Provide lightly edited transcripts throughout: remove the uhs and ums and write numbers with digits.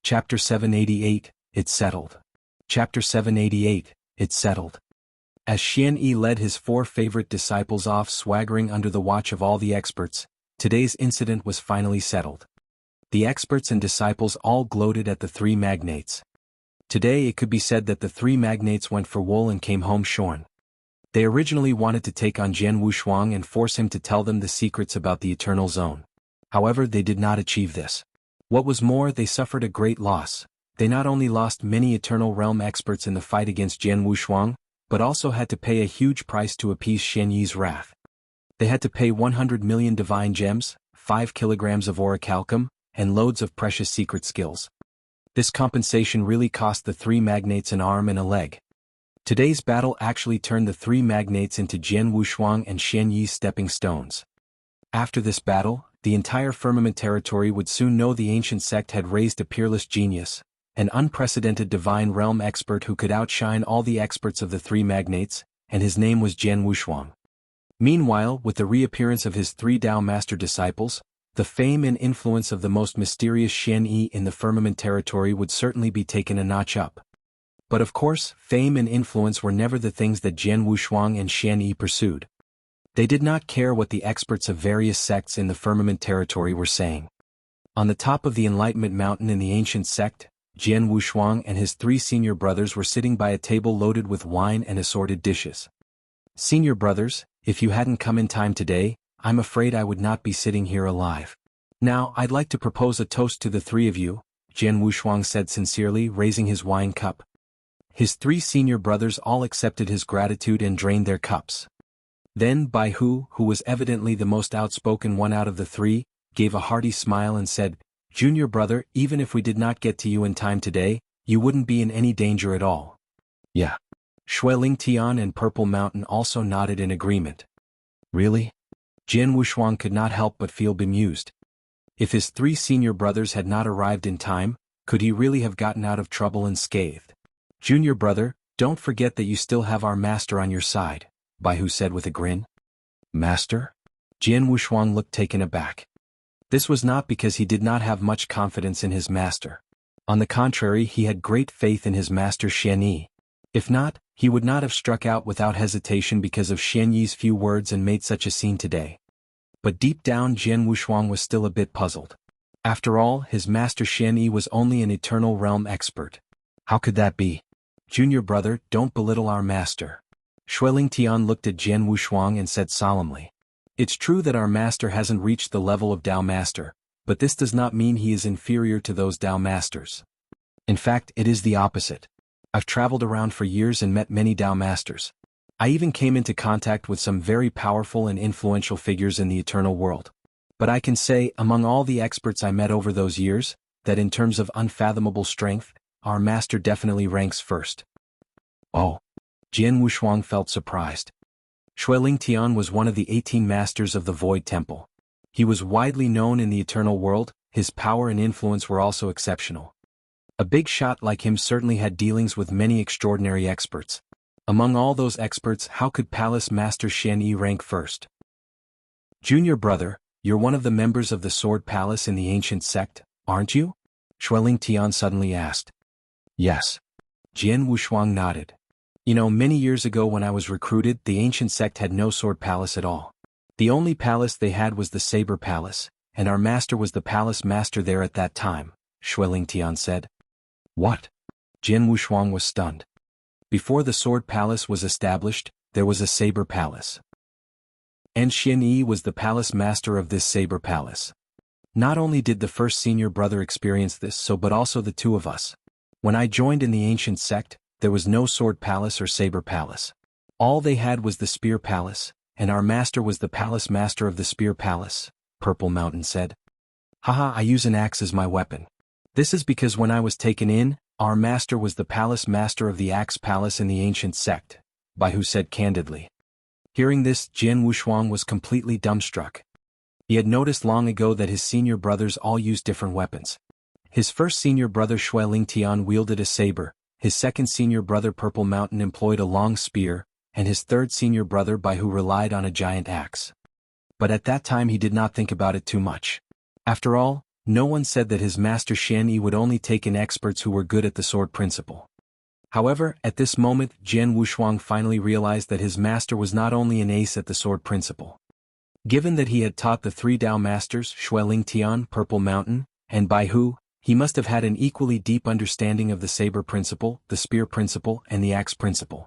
Chapter 788, It's Settled. Chapter 788, It's Settled. As Xian Yi led his 4 favorite disciples off swaggering under the watch of all the experts, today's incident was finally settled. The experts and disciples all gloated at the 3 magnates. Today it could be said that the 3 magnates went for wool and came home shorn. They originally wanted to take on Jian Wushuang and force him to tell them the secrets about the Eternal Zone. However, they did not achieve this. What was more, they suffered a great loss. They not only lost many Eternal Realm experts in the fight against Jian Wushuang, but also had to pay a huge price to appease Xian Yi's wrath. They had to pay 100 million divine gems, 5 kilograms of orichalcum, and loads of precious secret skills. This compensation really cost the 3 magnates an arm and a leg. Today's battle actually turned the 3 magnates into Jian Wushuang and Xian Yi's stepping stones. After this battle, the entire firmament territory would soon know the ancient sect had raised a peerless genius, an unprecedented divine realm expert who could outshine all the experts of the 3 magnates, and his name was Jian Wushuang. Meanwhile, with the reappearance of his 3 Dao master disciples, the fame and influence of the most mysterious Xian Yi in the firmament territory would certainly be taken a notch up. But of course, fame and influence were never the things that Jian Wushuang and Xian Yi pursued. They did not care what the experts of various sects in the firmament territory were saying. On the top of the Enlightenment Mountain in the ancient sect, Jian Wushuang and his 3 senior brothers were sitting by a table loaded with wine and assorted dishes. Senior brothers, if you hadn't come in time today, I'm afraid I would not be sitting here alive. Now, I'd like to propose a toast to the 3 of you, Jian Wushuang said sincerely, raising his wine cup. His 3 senior brothers all accepted his gratitude and drained their cups. Then Bai Hu, who was evidently the most outspoken one out of the 3, gave a hearty smile and said, "Junior brother, even if we did not get to you in time today, you wouldn't be in any danger at all." Yeah. Shueling Tian and Purple Mountain also nodded in agreement. Really? Jian Wushuang could not help but feel bemused. If his 3 senior brothers had not arrived in time, could he really have gotten out of trouble unscathed? "Junior brother, don't forget that you still have our master on your side," Bai Hu said with a grin. Master? Jian Wushuang looked taken aback. This was not because he did not have much confidence in his master. On the contrary, he had great faith in his master Xian Yi. If not, he would not have struck out without hesitation because of Xian Yi's few words and made such a scene today. But deep down Jian Wushuang was still a bit puzzled. After all, his master Xian Yi was only an Eternal Realm expert. How could that be? "Junior brother, don't belittle our master." Shueling Tian looked at Jian Wushuang and said solemnly, "It's true that our master hasn't reached the level of Dao Master, but this does not mean he is inferior to those Dao Masters. In fact, it is the opposite. I've traveled around for years and met many Dao Masters. I even came into contact with some very powerful and influential figures in the eternal world. But I can say, among all the experts I met over those years, that in terms of unfathomable strength, our master definitely ranks first." Oh. Jian Wushuang felt surprised. Shueling Tian was one of the 18 masters of the Void Temple. He was widely known in the eternal world, his power and influence were also exceptional. A big shot like him certainly had dealings with many extraordinary experts. Among all those experts, how could Palace Master Xian Yi rank first? "Junior brother, you're one of the members of the Sword Palace in the ancient sect, aren't you?" Shueling Tian suddenly asked. "Yes." Jian Wushuang nodded. "You know, many years ago when I was recruited, the ancient sect had no sword palace at all. The only palace they had was the Saber Palace, and our master was the palace master there at that time," Shueling Tian said. "What?" Jian Wushuang was stunned. Before the Sword Palace was established, there was a Saber Palace. And Xian Yi was the palace master of this Saber Palace. Not only did the first senior brother experience this but also the 2 of us. When I joined in the ancient sect, there was no Sword Palace or Saber Palace. All they had was the Spear Palace, and our master was the palace master of the Spear Palace," Purple Mountain said. "Haha, I use an axe as my weapon. This is because when I was taken in, our master was the palace master of the Axe Palace in the ancient sect," Bai Hu said candidly. Hearing this, Jian Wushuang was completely dumbstruck. He had noticed long ago that his senior brothers all used different weapons. His first senior brother Shueling Tian wielded a saber, his second senior brother Purple Mountain employed a long spear, and his third senior brother Bai Hu relied on a giant axe. But at that time he did not think about it too much. After all, No one said that his master Xian Yi would only take in experts who were good at the sword principle. However, at this moment Jian Wushuang finally realized that his master was not only an ace at the sword principle. Given that he had taught the three Dao masters Xueling Tian, Purple Mountain, and Bai Hu, he must have had an equally deep understanding of the saber principle, the spear principle, and the axe principle.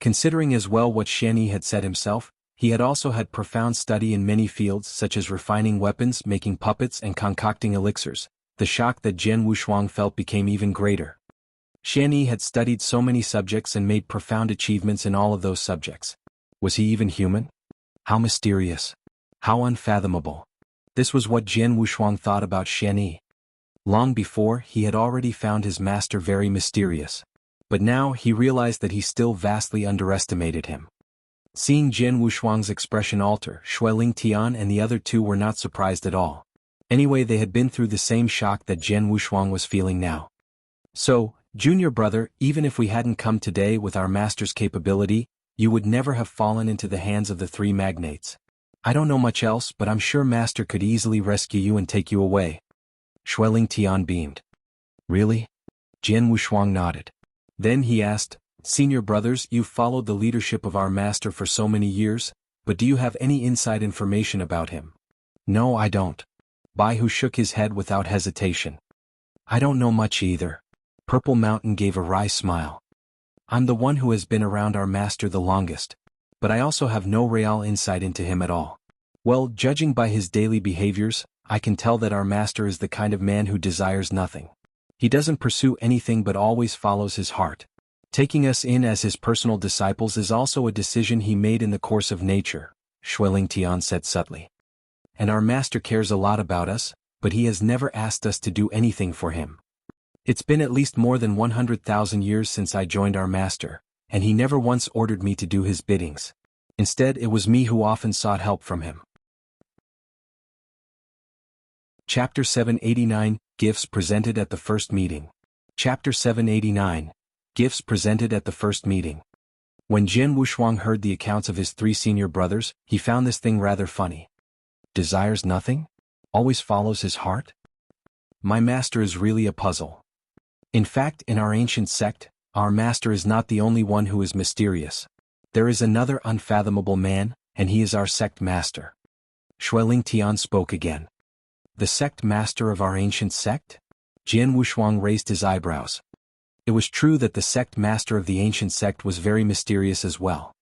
Considering as well what Xian Yi had said himself, he had also had profound study in many fields such as refining weapons, making puppets, and concocting elixirs. The shock that Jian Wushuang felt became even greater. Xian Yi had studied so many subjects and made profound achievements in all of those subjects. Was he even human? How mysterious. How unfathomable. This was what Jian Wushuang thought about Xian Yi. Long before, he had already found his master very mysterious. But now he realized that he still vastly underestimated him. Seeing Jian Wushuang's expression alter, Xueling Tian and the other two were not surprised at all. Anyway, they had been through the same shock that Jian Wushuang was feeling now. So, junior brother, even if we hadn't come today with our master's capability, you would never have fallen into the hands of the three magnates. I don't know much else, but I'm sure master could easily rescue you and take you away. Xueling Tian beamed. Really? Jian Wushuang nodded. Then he asked, Senior brothers, you've followed the leadership of our master for so many years, but do you have any inside information about him? No, I don't. Bai Hu shook his head without hesitation. I don't know much either. Purple Mountain gave a wry smile. I'm the one who has been around our master the longest, but I also have no real insight into him at all. Well, judging by his daily behaviors, I can tell that our master is the kind of man who desires nothing. He doesn't pursue anything but always follows his heart. Taking us in as his personal disciples is also a decision he made in the course of nature, Xueling Tian said subtly. And our master cares a lot about us, but he has never asked us to do anything for him. It's been at least more than 100,000 years since I joined our master, and he never once ordered me to do his biddings. Instead, it was me who often sought help from him. Chapter 789, Gifts Presented at the First Meeting. Chapter 789, Gifts Presented at the First Meeting. When Jian Wushuang heard the accounts of his three senior brothers, he found this thing rather funny. Desires nothing? Always follows his heart? My master is really a puzzle. In fact, in our ancient sect, our master is not the only one who is mysterious. There is another unfathomable man, and he is our sect master. Xueling Tian spoke again. The sect master of our ancient sect? Jian Wushuang raised his eyebrows. It was true that the sect master of the ancient sect was very mysterious as well.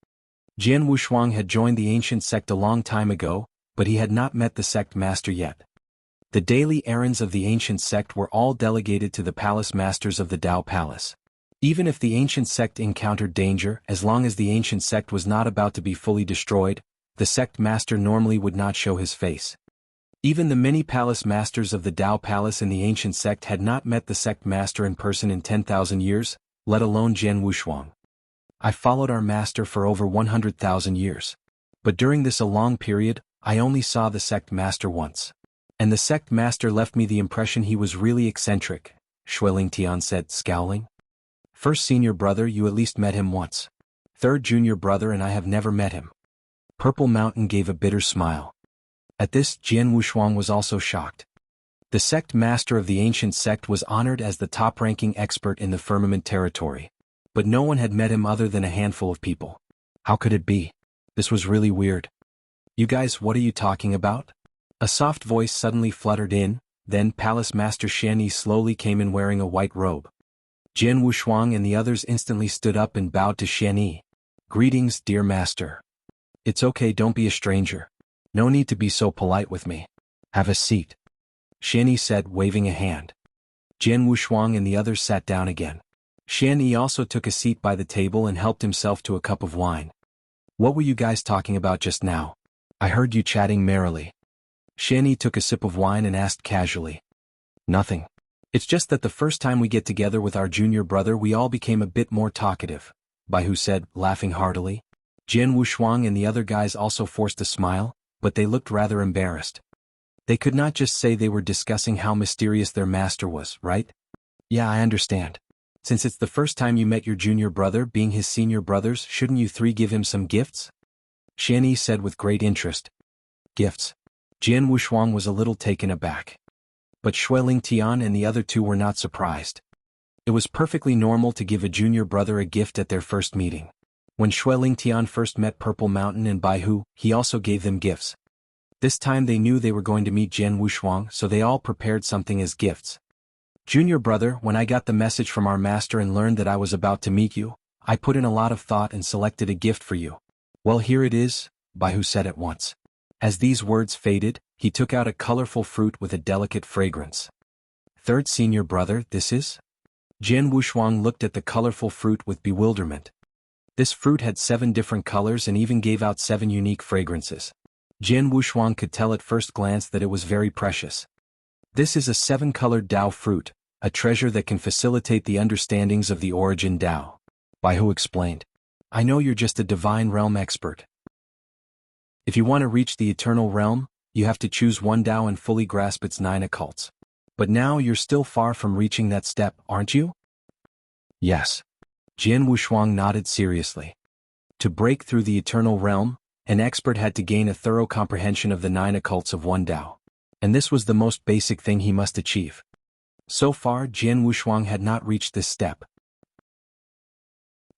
Jian Wushuang had joined the ancient sect a long time ago, but he had not met the sect master yet. The daily errands of the ancient sect were all delegated to the palace masters of the Dao Palace. Even if the ancient sect encountered danger, as long as the ancient sect was not about to be fully destroyed, the sect master normally would not show his face. Even the many palace masters of the Dao Palace in the ancient sect had not met the sect master in person in 10,000 years, let alone Jian Wushuang. I followed our master for over 100,000 years. But during this a long period, I only saw the sect master once. And the sect master left me the impression he was really eccentric, Xueling Tian said, scowling. First senior brother, you at least met him once. Third junior brother, and I have never met him. Purple Mountain gave a bitter smile. At this, Jian Wushuang was also shocked. The sect master of the ancient sect was honored as the top-ranking expert in the firmament territory. But no one had met him other than a handful of people. How could it be? This was really weird. You guys, what are you talking about? A soft voice suddenly fluttered in, then Palace Master Xian Yi slowly came in wearing a white robe. Jian Wushuang and the others instantly stood up and bowed to Xian Yi. Greetings, dear master. It's okay, don't be a stranger. No need to be so polite with me. Have a seat. Xian Yi said, waving a hand. Jian Wushuang and the others sat down again. Xian Yi also took a seat by the table and helped himself to a cup of wine. What were you guys talking about just now? I heard you chatting merrily. Xian Yi took a sip of wine and asked casually. Nothing. It's just that the first time we get together with our junior brother we all became a bit more talkative, Bai Hu said, laughing heartily. Jian Wushuang and the other guys also forced a smile, but they looked rather embarrassed. They could not just say they were discussing how mysterious their master was, right? Yeah, I understand. Since it's the first time you met your junior brother being his senior brothers, shouldn't you three give him some gifts? Xian Yi said with great interest. Gifts. Jian Wushuang was a little taken aback. But Shueling Tian and the other two were not surprised. It was perfectly normal to give a junior brother a gift at their first meeting. When Shueling Tian first met Purple Mountain and Baihu, he also gave them gifts. This time they knew they were going to meet Jian Wushuang, so they all prepared something as gifts. Junior brother, when I got the message from our master and learned that I was about to meet you, I put in a lot of thought and selected a gift for you. Well, here it is, Baihu said at once. As these words faded, he took out a colorful fruit with a delicate fragrance. Third senior brother, this is? Jian Wushuang looked at the colorful fruit with bewilderment. This fruit had 7 different colors and even gave out 7 unique fragrances. Jian Wushuang could tell at first glance that it was very precious. This is a 7-colored Dao fruit, a treasure that can facilitate the understandings of the origin Dao. Baihu explained. I know you're just a divine realm expert. If you want to reach the eternal realm, you have to choose one Dao and fully grasp its 9 occults. But now you're still far from reaching that step, aren't you? Yes. Jian Wushuang nodded seriously. To break through the eternal realm, an expert had to gain a thorough comprehension of the 9 occults of one Dao. And this was the most basic thing he must achieve. So far, Jian Wushuang had not reached this step.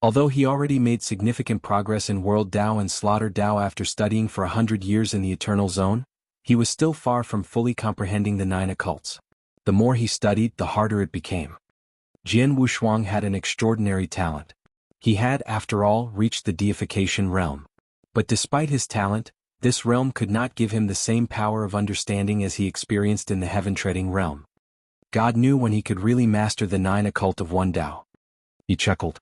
Although he already made significant progress in World Dao and Slaughter Dao after studying for 100 years in the Eternal Zone, he was still far from fully comprehending the 9 occults. The more he studied, the harder it became. Jian Wushuang had an extraordinary talent. He had, after all, reached the deification realm. But despite his talent, this realm could not give him the same power of understanding as he experienced in the heaven-treading realm. God knew when he could really master the 9 occult of one Dao. He chuckled.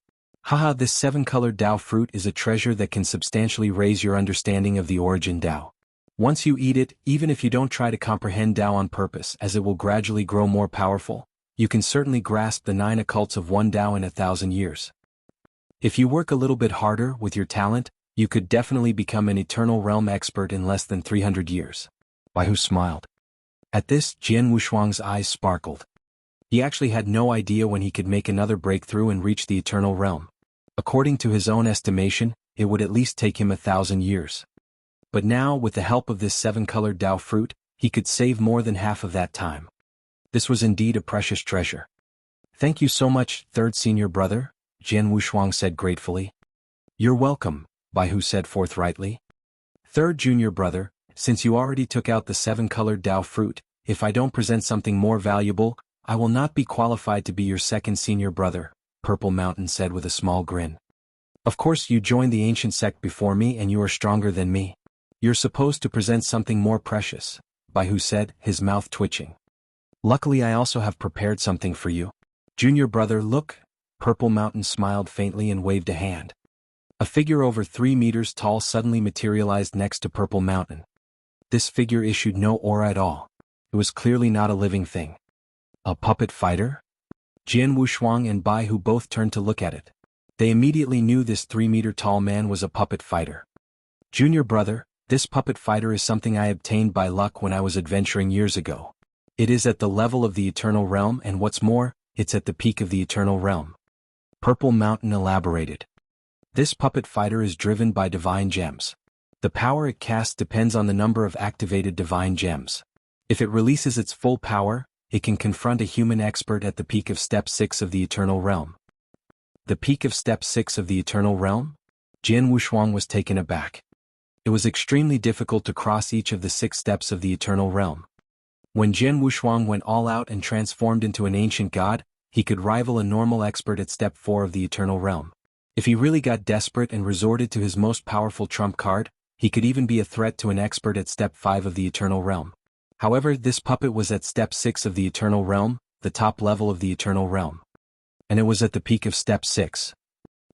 Haha, this 7-colored Dao fruit is a treasure that can substantially raise your understanding of the origin Dao. Once you eat it, even if you don't try to comprehend Dao on purpose, as it will gradually grow more powerful, you can certainly grasp the 9 occults of one Dao in 1,000 years. If you work a little bit harder with your talent, you could definitely become an eternal realm expert in less than 300 years. Baihu smiled. At this, Jian Wushuang's eyes sparkled. He actually had no idea when he could make another breakthrough and reach the eternal realm. According to his own estimation, it would at least take him 1,000 years. But now, with the help of this 7-colored Dao fruit, he could save more than half of that time. This was indeed a precious treasure. Thank you so much, third senior brother, Jian Wushuang said gratefully. You're welcome, Baihu said forthrightly. Third junior brother, since you already took out the 7-colored Dao fruit, if I don't present something more valuable, I will not be qualified to be your second senior brother, Purple Mountain said with a small grin. Of course you joined the ancient sect before me and you are stronger than me. You're supposed to present something more precious, Baihu said, his mouth twitching. Luckily I also have prepared something for you. Junior brother, look, Purple Mountain smiled faintly and waved a hand. A figure over 3 meters tall suddenly materialized next to Purple Mountain. This figure issued no aura at all. It was clearly not a living thing. A puppet fighter? Jian Wushuang and Baihu both turned to look at it. They immediately knew this 3-meter-tall man was a puppet fighter. Junior brother, this puppet fighter is something I obtained by luck when I was adventuring years ago. It is at the level of the Eternal Realm and what's more, it's at the peak of the Eternal Realm. Purple Mountain elaborated. This puppet fighter is driven by divine gems. The power it casts depends on the number of activated divine gems. If it releases its full power, it can confront a human expert at the peak of Step 6 of the Eternal Realm. The peak of Step 6 of the Eternal Realm? Jian Wushuang was taken aback. It was extremely difficult to cross each of the 6 steps of the Eternal Realm. When Jian Wushuang went all out and transformed into an ancient god, he could rival a normal expert at Step 4 of the Eternal Realm. If he really got desperate and resorted to his most powerful trump card, he could even be a threat to an expert at Step 5 of the Eternal Realm. However, this puppet was at Step 6 of the Eternal Realm, the top level of the Eternal Realm. And it was at the peak of Step 6.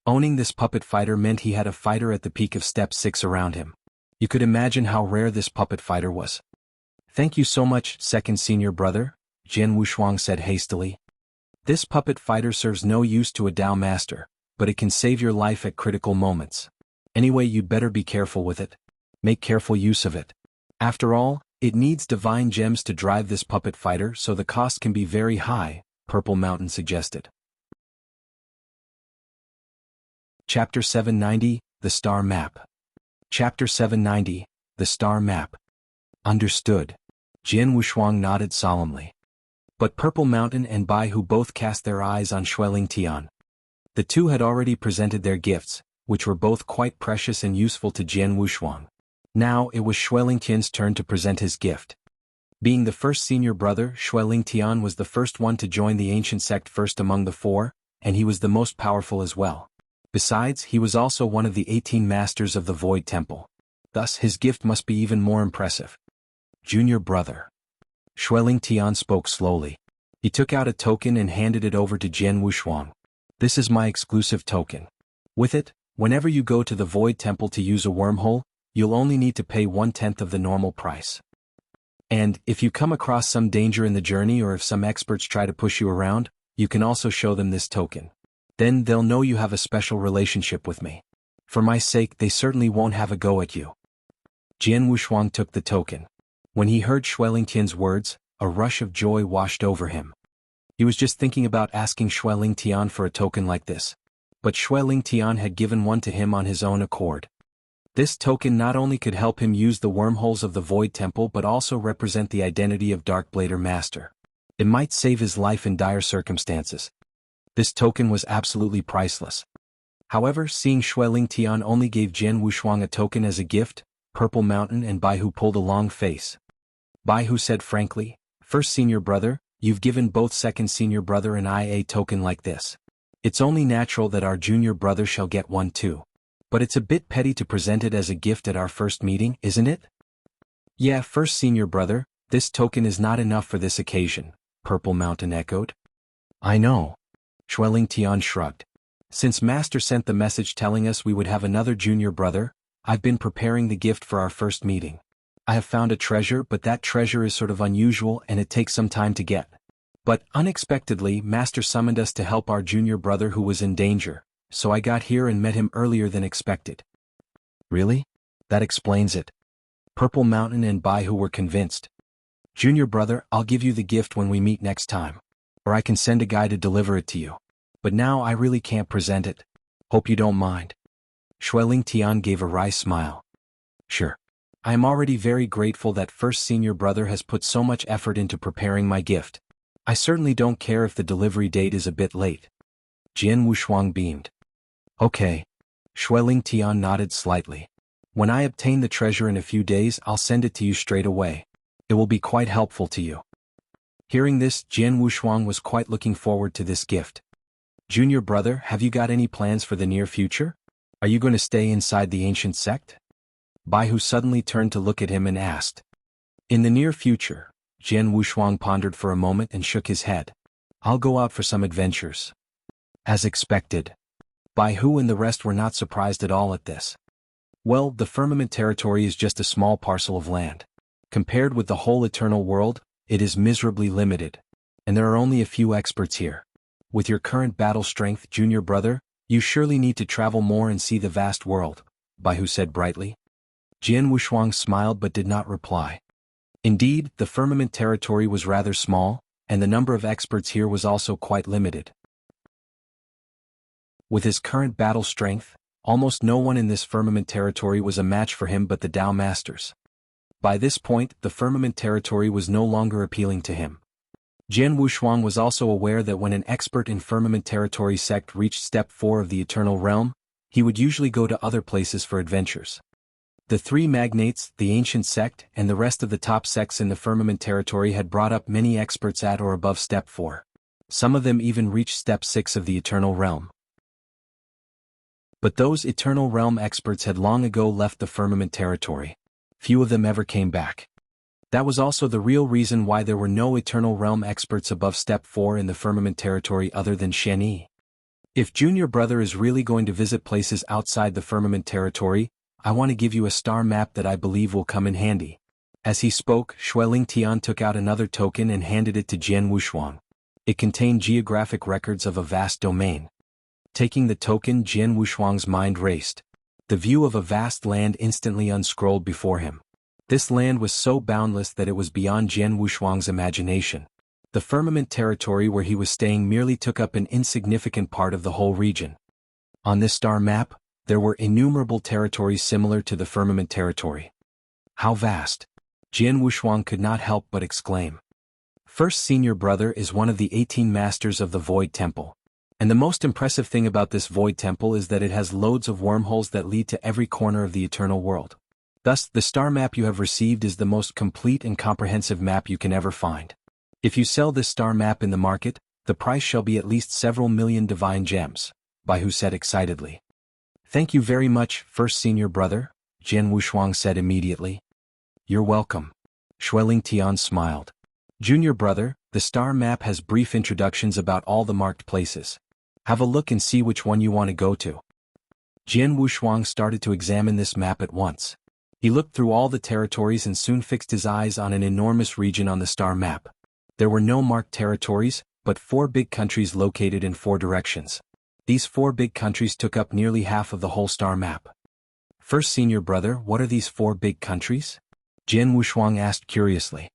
Owning this puppet fighter meant he had a fighter at the peak of Step 6 around him. You could imagine how rare this puppet fighter was. Thank you so much, second senior brother, Jian Wushuang said hastily. This puppet fighter serves no use to a Dao master, but it can save your life at critical moments. Anyway, you'd better be careful with it. Make careful use of it. After all, it needs divine gems to drive this puppet fighter, so the cost can be very high, Purple Mountain suggested. Chapter 790, The Star Map. Chapter 790, The Star Map. Understood. Jian Wushuang nodded solemnly. But Purple Mountain and Bai Hu both cast their eyes on Xueling Tian. The two had already presented their gifts, which were both quite precious and useful to Jian Wushuang. Now it was Xueling Tian's turn to present his gift. Being the first senior brother, Xueling Tian was the first one to join the ancient sect first among the four, and he was the most powerful as well. Besides, he was also one of the 18 masters of the Void Temple. Thus his gift must be even more impressive. Junior brother. Xueling Tian spoke slowly. He took out a token and handed it over to Jian Wushuang. This is my exclusive token. With it, whenever you go to the Void Temple to use a wormhole, you'll only need to pay 1/10 of the normal price. And, if you come across some danger in the journey or if some experts try to push you around, you can also show them this token. Then they'll know you have a special relationship with me. For my sake, they certainly won't have a go at you. Jian Wushuang took the token. When he heard Xueling Tian's words, a rush of joy washed over him. He was just thinking about asking Xueling Tian for a token like this. But Xueling Tian had given one to him on his own accord. This token not only could help him use the wormholes of the Void Temple but also represent the identity of Darkblader Master. It might save his life in dire circumstances. This token was absolutely priceless. However, seeing Xueling Tian only gave Jian Wushuang a token as a gift, Purple Mountain and Bai Hu pulled a long face. Bai Hu said frankly, "First senior brother, you've given both second senior brother and I a token like this. It's only natural that our junior brother shall get one too. But it's a bit petty to present it as a gift at our first meeting, isn't it?" "Yeah, first senior brother, this token is not enough for this occasion," Purple Mountain echoed. "I know." Xueling Tian shrugged. "Since Master sent the message telling us we would have another junior brother, I've been preparing the gift for our first meeting. I have found a treasure, but that treasure is sort of unusual and it takes some time to get. But unexpectedly, Master summoned us to help our junior brother who was in danger, so I got here and met him earlier than expected." "Really? That explains it." Purple Mountain and Bai Hu were convinced. "Junior brother, I'll give you the gift when we meet next time. Or I can send a guy to deliver it to you. But now I really can't present it. Hope you don't mind." Xueling Tian gave a wry smile. "Sure. I am already very grateful that first senior brother has put so much effort into preparing my gift. I certainly don't care if the delivery date is a bit late." Jian Wushuang beamed. "Okay." Xueling Tian nodded slightly. "When I obtain the treasure in a few days, I'll send it to you straight away. It will be quite helpful to you." Hearing this, Jian Wushuang was quite looking forward to this gift. "Junior brother, have you got any plans for the near future? Are you going to stay inside the ancient sect?" Bai Hu suddenly turned to look at him and asked. "In the near future," Jian Wushuang pondered for a moment and shook his head. "I'll go out for some adventures." As expected. Bai Hu and the rest were not surprised at all at this. Well, the Firmament territory is just a small parcel of land. Compared with the whole eternal world, it is miserably limited. And there are only a few experts here. With your current battle strength, junior brother, you surely need to travel more and see the vast world, Bai Hu said brightly. Jian Wushuang smiled but did not reply. Indeed, the Firmament territory was rather small, and the number of experts here was also quite limited. With his current battle strength, almost no one in this Firmament territory was a match for him but the Dao Masters. By this point, the Firmament territory was no longer appealing to him. Jian Wushuang was also aware that when an expert in Firmament territory sect reached step 4 of the Eternal Realm, he would usually go to other places for adventures. The three magnates, the Ancient Sect, and the rest of the top sects in the Firmament territory had brought up many experts at or above step 4. Some of them even reached step 6 of the Eternal Realm. But those Eternal Realm experts had long ago left the Firmament territory. Few of them ever came back. That was also the real reason why there were no Eternal Realm experts above step 4 in the Firmament territory other than Shen Yi. If Junior Brother is really going to visit places outside the Firmament territory, I want to give you a star map that I believe will come in handy. As he spoke, Xueling Tian took out another token and handed it to Jian Wushuang. It contained geographic records of a vast domain. Taking the token, Jian Wushuang's mind raced. The view of a vast land instantly unscrolled before him. This land was so boundless that it was beyond Jian Wushuang's imagination. The Firmament territory where he was staying merely took up an insignificant part of the whole region. On this star map, there were innumerable territories similar to the Firmament territory. How vast! Jian Wushuang could not help but exclaim. First senior brother is one of the 18 masters of the Void Temple. And the most impressive thing about this Void Temple is that it has loads of wormholes that lead to every corner of the eternal world. Thus, the star map you have received is the most complete and comprehensive map you can ever find. If you sell this star map in the market, the price shall be at least several million divine gems, Baihu said excitedly. Thank you very much, first senior brother, Jian Wushuang said immediately. You're welcome. Xueling Tian smiled. Junior brother, the star map has brief introductions about all the marked places. Have a look and see which one you want to go to. Jian Wushuang started to examine this map at once. He looked through all the territories and soon fixed his eyes on an enormous region on the star map. There were no marked territories, but 4 big countries located in 4 directions. These 4 big countries took up nearly half of the whole star map. First senior brother, what are these 4 big countries? Jian Wushuang asked curiously.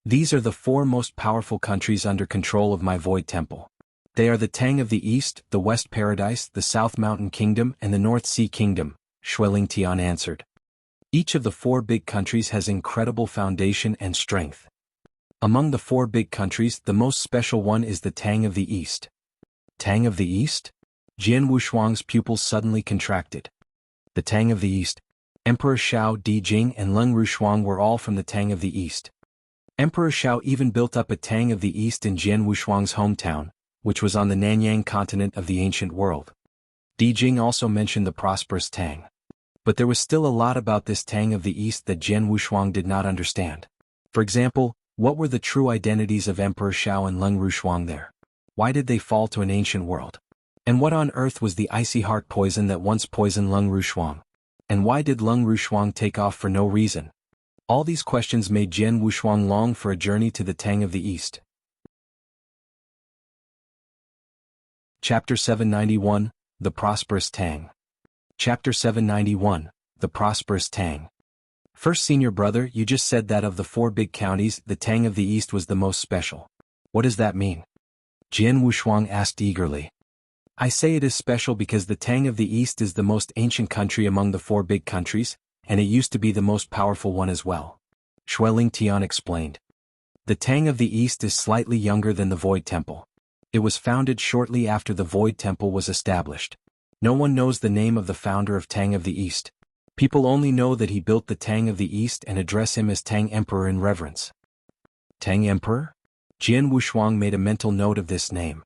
These are the 4 most powerful countries under control of my Void Temple. They are the Tang of the East, the West Paradise, the South Mountain Kingdom, and the North Sea Kingdom, Xueling Tian answered. Each of the 4 big countries has incredible foundation and strength. Among the 4 big countries, the most special one is the Tang of the East. Tang of the East? Jian Wushuang's pupils suddenly contracted. The Tang of the East. Emperor Shao Di Jing and Leng Rushuang were all from the Tang of the East. Emperor Shao even built up a Tang of the East in Jian Wushuang's hometown, which was on the Nanyang continent of the ancient world. Di Jing also mentioned the prosperous Tang. But there was still a lot about this Tang of the East that Jian Wushuang did not understand. For example, what were the true identities of Emperor Shao and Leng Rushuang there? Why did they fall to an ancient world? And what on earth was the icy heart poison that once poisoned Leng Rushuang? And why did Leng Rushuang take off for no reason? All these questions made Jian Wushuang long for a journey to the Tang of the East. Chapter 791, The Prosperous Tang. Chapter 791, The Prosperous Tang. First senior brother, you just said that of the 4 big counties, the Tang of the East was the most special. What does that mean? Jian Wushuang asked eagerly. I say it is special because the Tang of the East is the most ancient country among the 4 big countries, and it used to be the most powerful one as well. Xueling Tian explained. The Tang of the East is slightly younger than the Void Temple. It was founded shortly after the Void Temple was established. No one knows the name of the founder of Tang of the East. People only know that he built the Tang of the East and address him as Tang Emperor in reverence. Tang Emperor? Jian Wushuang made a mental note of this name.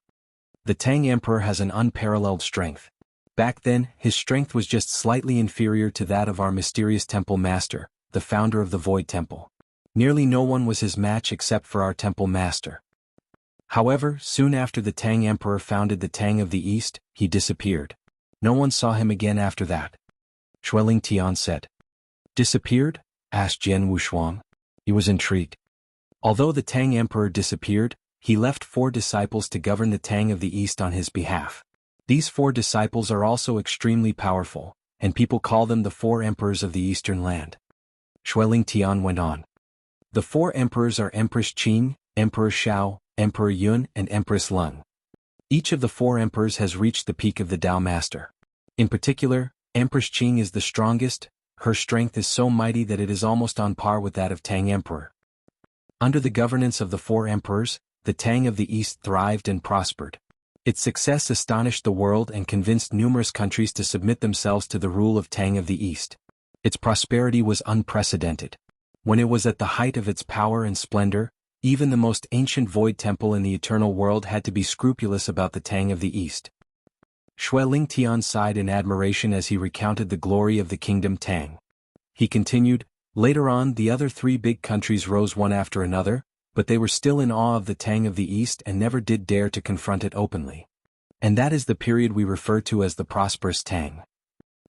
The Tang Emperor has an unparalleled strength. Back then, his strength was just slightly inferior to that of our mysterious temple master, the founder of the Void Temple. Nearly no one was his match except for our temple master. However, soon after the Tang Emperor founded the Tang of the East, he disappeared. No one saw him again after that. Xueling Tian said. Disappeared? Asked Jian Wushuang. He was intrigued. Although the Tang Emperor disappeared, he left 4 disciples to govern the Tang of the East on his behalf. These 4 disciples are also extremely powerful, and people call them the 4 emperors of the Eastern land. Xueling Tian went on. The 4 emperors are Empress Qing, Emperor Shao, Emperor Yun, and Empress Leng. Each of the 4 emperors has reached the peak of the Tao Master. In particular, Empress Qing is the strongest. Her strength is so mighty that it is almost on par with that of Tang Emperor. Under the governance of the 4 emperors, the Tang of the East thrived and prospered. Its success astonished the world and convinced numerous countries to submit themselves to the rule of Tang of the East. Its prosperity was unprecedented. When it was at the height of its power and splendor, even the most ancient Void Temple in the eternal world had to be scrupulous about the Tang of the East. Xueling Tian sighed in admiration as he recounted the glory of the kingdom Tang. He continued, later on the other 3 big countries rose one after another, but they were still in awe of the Tang of the East and never did dare to confront it openly. And that is the period we refer to as the Prosperous Tang.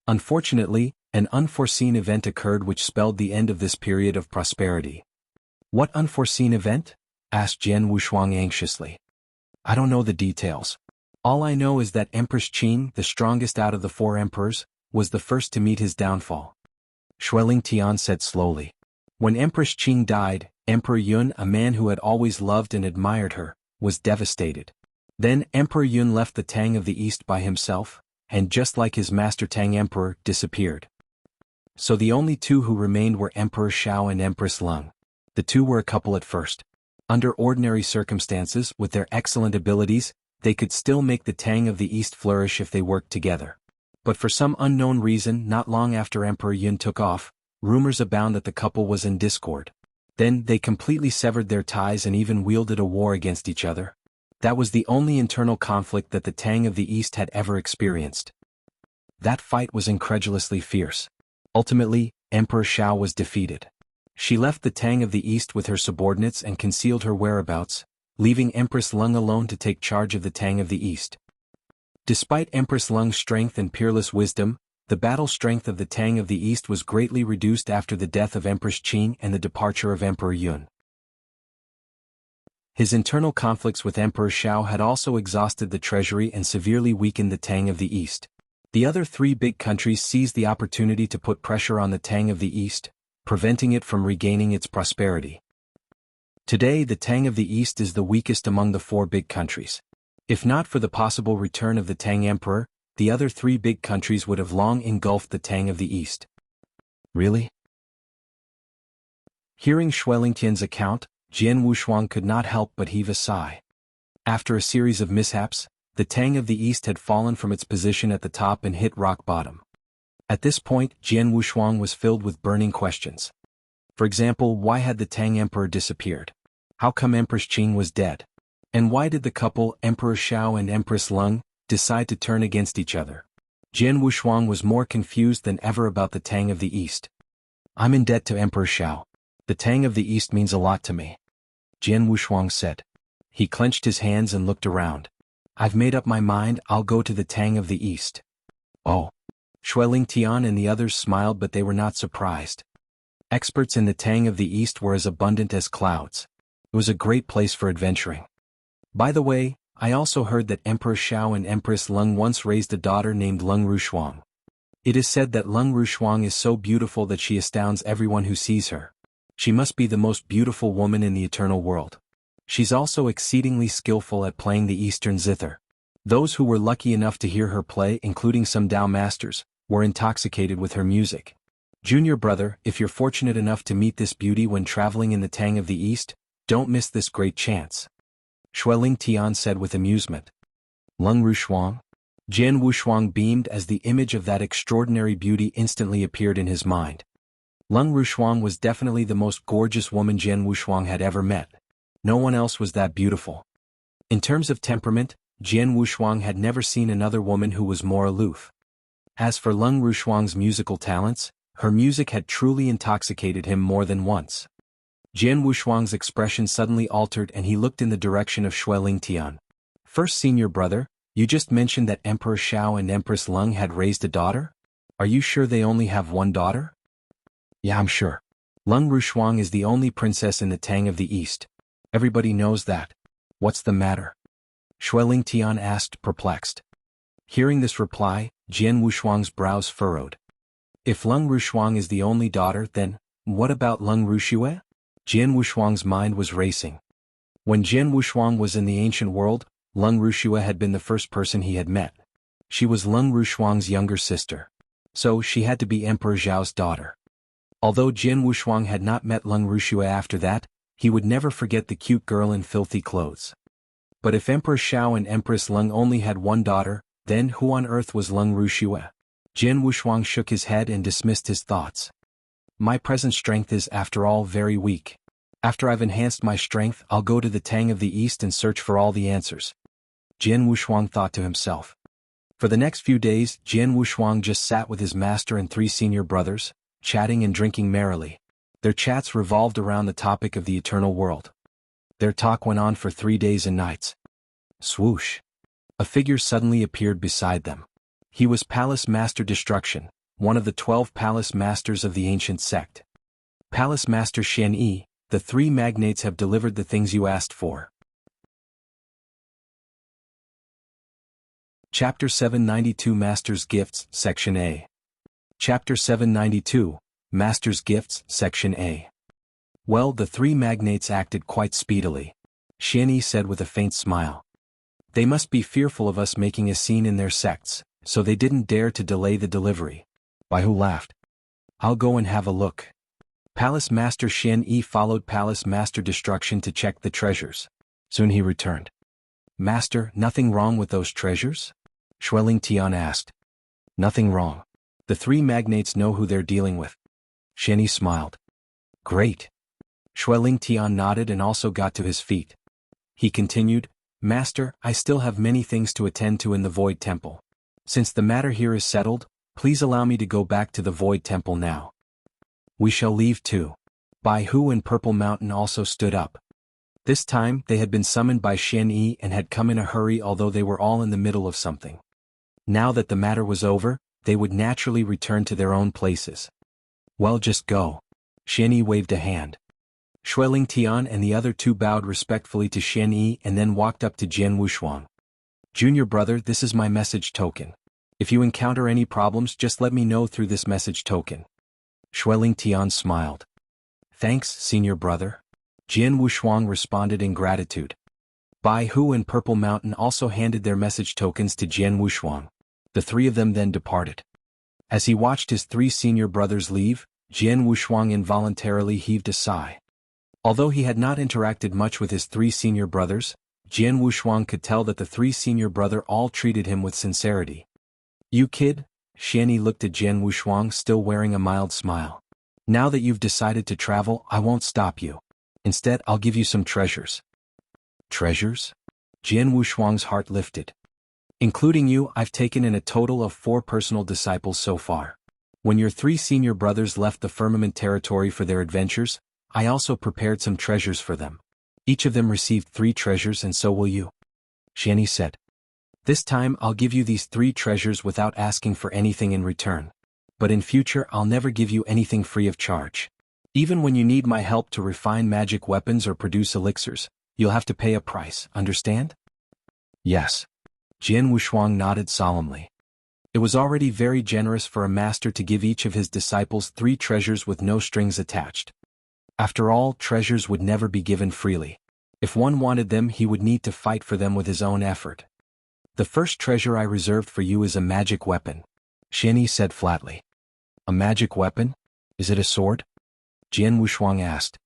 Unfortunately, an unforeseen event occurred which spelled the end of this period of prosperity. What unforeseen event? Asked Jian Wushuang anxiously. I don't know the details. All I know is that Empress Qing, the strongest out of the 4 emperors, was the first to meet his downfall. Xueling Tian said slowly. When Empress Qing died, Emperor Yun, a man who had always loved and admired her, was devastated. Then Emperor Yun left the Tang of the East by himself, and just like his master Tang Emperor, disappeared. So the only 2 who remained were Emperor Shao and Empress Leng. The 2 were a couple at first. Under ordinary circumstances, with their excellent abilities, they could still make the Tang of the East flourish if they worked together. But for some unknown reason, not long after Emperor Yun took off, rumors abound that the couple was in discord. Then, they completely severed their ties and even wielded a war against each other. That was the only internal conflict that the Tang of the East had ever experienced. That fight was incredulously fierce. Ultimately, Emperor Shao was defeated. She left the Tang of the East with her subordinates and concealed her whereabouts, leaving Empress Lung alone to take charge of the Tang of the East. Despite Empress Lung's strength and peerless wisdom, the battle strength of the Tang of the East was greatly reduced after the death of Empress Qing and the departure of Emperor Yun. His internal conflicts with Emperor Shao had also exhausted the treasury and severely weakened the Tang of the East. The other three big countries seized the opportunity to put pressure on the Tang of the East, preventing it from regaining its prosperity. Today, the Tang of the East is the weakest among the four big countries. If not for the possible return of the Tang Emperor, the other three big countries would have long engulfed the Tang of the East. Really? Hearing Shuelingtian's account, Jian Wushuang could not help but heave a sigh. After a series of mishaps, the Tang of the East had fallen from its position at the top and hit rock bottom. At this point, Jian Wushuang was filled with burning questions. For example, why had the Tang Emperor disappeared? How come Empress Qing was dead? And why did the couple, Emperor Shao and Empress Lung, decide to turn against each other? Jian Wushuang was more confused than ever about the Tang of the East. I'm in debt to Emperor Shao. The Tang of the East means a lot to me, Jian Wushuang said. He clenched his hands and looked around. I've made up my mind, I'll go to the Tang of the East. Oh. Shuelingtian and the others smiled, but they were not surprised. Experts in the Tang of the East were as abundant as clouds. It was a great place for adventuring. By the way, I also heard that Emperor Shao and Empress Lung once raised a daughter named Lung Rushuang. It is said that Lung Rushuang is so beautiful that she astounds everyone who sees her. She must be the most beautiful woman in the eternal world. She's also exceedingly skillful at playing the Eastern zither. Those who were lucky enough to hear her play, including some Dao masters, were intoxicated with her music. Junior brother, if you're fortunate enough to meet this beauty when traveling in the Tang of the East, don't miss this great chance. Shuelingtian said with amusement. Lung Rushuang? Jian Wushuang beamed as the image of that extraordinary beauty instantly appeared in his mind. Lung Rushuang was definitely the most gorgeous woman Jian Wushuang had ever met. No one else was that beautiful. In terms of temperament, Jian Wushuang had never seen another woman who was more aloof. As for Lung Rushuang's musical talents, her music had truly intoxicated him more than once. Jian Wushuang's expression suddenly altered and he looked in the direction of Shuelingtian. First senior brother, you just mentioned that Emperor Shao and Empress Lung had raised a daughter? Are you sure they only have one daughter? Yeah, I'm sure. Lung Rushuang is the only princess in the Tang of the East. Everybody knows that. What's the matter? Shuelingtian asked, perplexed. Hearing this reply, Jian Wushuang's brows furrowed. If Lung Rushuang is the only daughter, then, what about Lung Rushue? Jian Wushuang's mind was racing. When Jian Wushuang was in the ancient world, Lung Rushue had been the first person he had met. She was Lung Rushuang's younger sister. So she had to be Emperor Zhao's daughter. Although Jian Wushuang had not met Lung Rushue after that, he would never forget the cute girl in filthy clothes. But if Emperor Shao and Empress Lung only had one daughter, then who on earth was Lung Rushue? Jian Wushuang shook his head and dismissed his thoughts. My present strength is, after all, very weak. After I've enhanced my strength, I'll go to the Tang of the East and search for all the answers. Jian Wushuang thought to himself. For the next few days, Jian Wushuang just sat with his master and three senior brothers, chatting and drinking merrily. Their chats revolved around the topic of the eternal world. Their talk went on for 3 days and nights. Swoosh! A figure suddenly appeared beside them. He was Palace Master Destruction, one of the 12 Palace Masters of the ancient Sect. Palace Master Xian Yi, the three magnates have delivered the things you asked for. Chapter 792 Master's Gifts, Section A. Chapter 792, Master's Gifts, Section A. Well, the three magnates acted quite speedily. Xian Yi said with a faint smile. They must be fearful of us making a scene in their sects, so they didn't dare to delay the delivery. Bai Hu laughed. I'll go and have a look. Palace Master Xian Yi followed Palace Master Destruction to check the treasures. Soon he returned. Master, nothing wrong with those treasures? Xueling Tian asked. Nothing wrong. The three magnates know who they're dealing with. Xian Yi smiled. Great. Xueling Tian nodded and also got to his feet. He continued, Master, I still have many things to attend to in the Void Temple. Since the matter here is settled, please allow me to go back to the Void Temple now. We shall leave too. Bai Hu and Purple Mountain also stood up. This time, they had been summoned by Xian Yi and had come in a hurry, although they were all in the middle of something. Now that the matter was over, they would naturally return to their own places. Well, just go. Xian Yi waved a hand. Xueling Tian and the other two bowed respectfully to Xian Yi and then walked up to Jian Wushuang. Junior brother, this is my message token. If you encounter any problems, just let me know through this message token. Xueling Tian smiled. Thanks, senior brother. Jian Wushuang responded in gratitude. Bai Hu and Purple Mountain also handed their message tokens to Jian Wushuang. The three of them then departed. As he watched his three senior brothers leave, Jian Wushuang involuntarily heaved a sigh. Although he had not interacted much with his three senior brothers, Jian Wushuang could tell that the three senior brother all treated him with sincerity. You kid? Xian Yi looked at Jian Wushuang, still wearing a mild smile. Now that you've decided to travel, I won't stop you. Instead, I'll give you some treasures. Treasures? Jian Wushuang's heart lifted. Including you, I've taken in a total of 4 personal disciples so far. When your 3 senior brothers left the Firmament territory for their adventures, I also prepared some treasures for them. Each of them received 3 treasures and so will you. Xian Yi said. This time I'll give you these 3 treasures without asking for anything in return. But in future I'll never give you anything free of charge. Even when you need my help to refine magic weapons or produce elixirs, you'll have to pay a price, understand? Yes. Jian Wushuang nodded solemnly. It was already very generous for a master to give each of his disciples 3 treasures with no strings attached. After all, treasures would never be given freely. If one wanted them, he would need to fight for them with his own effort. The first treasure I reserved for you is a magic weapon, Xian Yi said flatly. A magic weapon? Is it a sword? Jian Wushuang asked.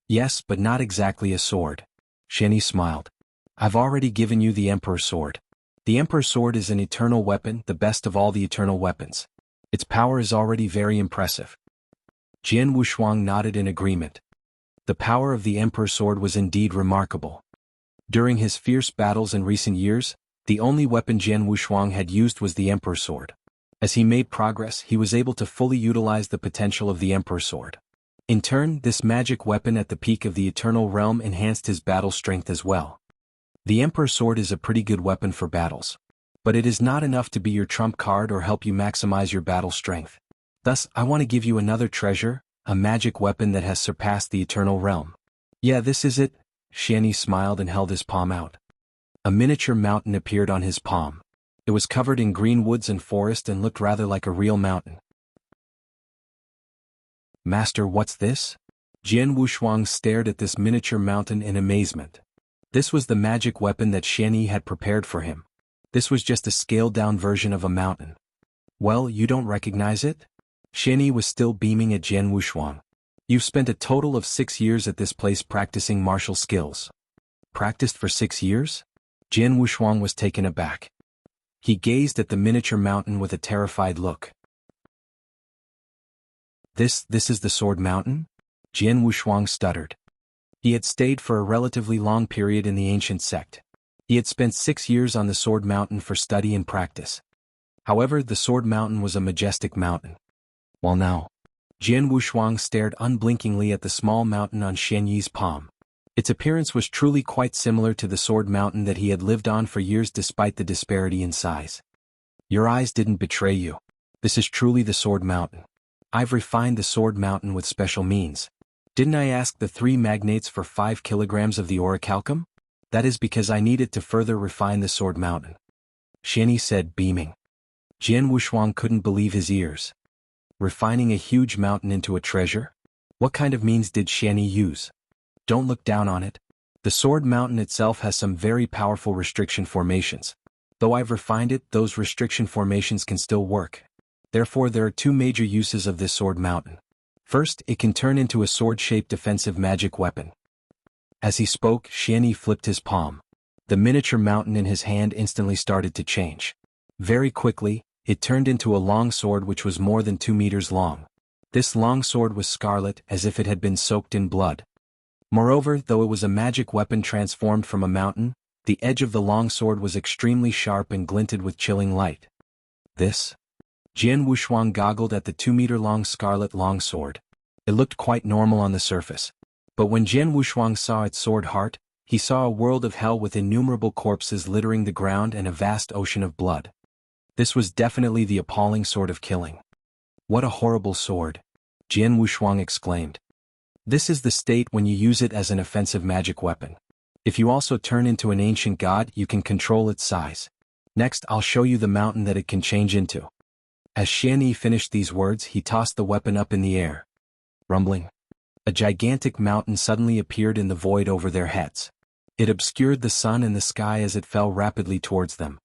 Yes, but not exactly a sword. Xian Yi smiled. I've already given you the Emperor Sword. The Emperor Sword is an eternal weapon, the best of all the eternal weapons. Its power is already very impressive. Jian Wushuang nodded in agreement. The power of the Emperor Sword was indeed remarkable. During his fierce battles in recent years, the only weapon Jian Wushuang had used was the Emperor Sword. As he made progress, he was able to fully utilize the potential of the Emperor Sword. In turn, this magic weapon at the peak of the Eternal Realm enhanced his battle strength as well. The Emperor Sword is a pretty good weapon for battles. But it is not enough to be your trump card or help you maximize your battle strength. Thus, I want to give you another treasure, a magic weapon that has surpassed the Eternal Realm. Yeah, this is it. Xian Yi smiled and held his palm out. A miniature mountain appeared on his palm. It was covered in green woods and forest and looked rather like a real mountain. Master, what's this? Jian Wushuang stared at this miniature mountain in amazement. This was the magic weapon that Xian Yi had prepared for him. This was just a scaled-down version of a mountain. Well, you don't recognize it? Xian Yi was still beaming at Jian Wushuang. You've spent a total of 6 years at this place practicing martial skills. Practiced for 6 years? Jian Wushuang was taken aback. He gazed at the miniature mountain with a terrified look. This is the Sword Mountain? Jian Wushuang stuttered. He had stayed for a relatively long period in the ancient sect. He had spent 6 years on the Sword Mountain for study and practice. However, the Sword Mountain was a majestic mountain. While now, Jian Wushuang stared unblinkingly at the small mountain on Xian Yi's palm. Its appearance was truly quite similar to the Sword Mountain that he had lived on for years despite the disparity in size. Your eyes didn't betray you. This is truly the Sword Mountain. I've refined the Sword Mountain with special means. Didn't I ask the 3 magnates for 5 kilograms of the orichalcum? That is because I needed to further refine the Sword Mountain. Xian Yi said, beaming. Jian Wushuang couldn't believe his ears. Refining a huge mountain into a treasure? What kind of means did Xian Yi use? Don't look down on it. The Sword Mountain itself has some very powerful restriction formations. Though I've refined it, those restriction formations can still work. Therefore, there are 2 major uses of this Sword Mountain. First, it can turn into a sword-shaped defensive magic weapon. As he spoke, Xianyi flipped his palm. The miniature mountain in his hand instantly started to change. Very quickly, it turned into a long sword which was more than 2 meters long. This long sword was scarlet, as if it had been soaked in blood. Moreover, though it was a magic weapon transformed from a mountain, the edge of the long sword was extremely sharp and glinted with chilling light. This? Jian Wushuang goggled at the 2-meter-long scarlet long sword. It looked quite normal on the surface. But when Jian Wushuang saw its sword heart, he saw a world of hell with innumerable corpses littering the ground and a vast ocean of blood. This was definitely the appalling sword of killing. What a horrible sword! Jian Wushuang exclaimed. This is the state when you use it as an offensive magic weapon. If you also turn into an ancient god, you can control its size. Next, I'll show you the mountain that it can change into. As Xianyi finished these words, he tossed the weapon up in the air. Rumbling. A gigantic mountain suddenly appeared in the void over their heads. It obscured the sun and the sky as it fell rapidly towards them.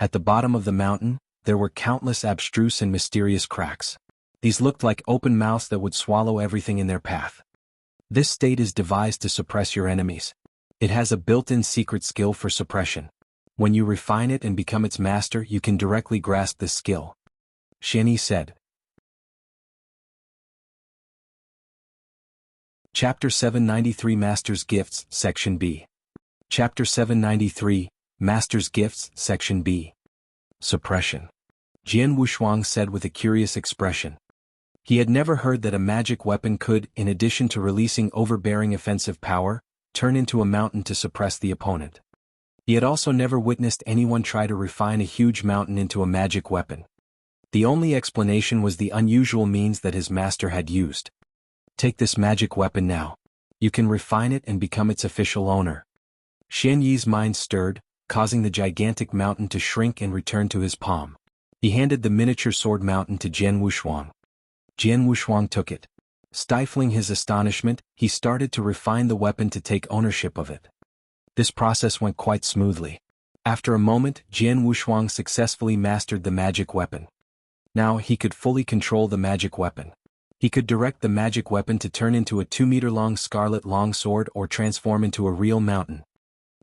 At the bottom of the mountain, there were countless abstruse and mysterious cracks. These looked like open mouths that would swallow everything in their path. This state is devised to suppress your enemies. It has a built-in secret skill for suppression. When you refine it and become its master, you can directly grasp this skill. Xianyi said. Chapter 793 Master's Gifts, Section B. Chapter 793, Master's Gifts, Section B. Suppression. Jian Wushuang said with a curious expression. He had never heard that a magic weapon could, in addition to releasing overbearing offensive power, turn into a mountain to suppress the opponent. He had also never witnessed anyone try to refine a huge mountain into a magic weapon. The only explanation was the unusual means that his master had used. Take this magic weapon now. You can refine it and become its official owner. Xianyi's mind stirred, causing the gigantic mountain to shrink and return to his palm. He handed the miniature sword mountain to Jian Wushuang. Jian Wushuang took it. Stifling his astonishment, he started to refine the weapon to take ownership of it. This process went quite smoothly. After a moment, Jian Wushuang successfully mastered the magic weapon. Now he could fully control the magic weapon. He could direct the magic weapon to turn into a 2-meter-long scarlet longsword or transform into a real mountain.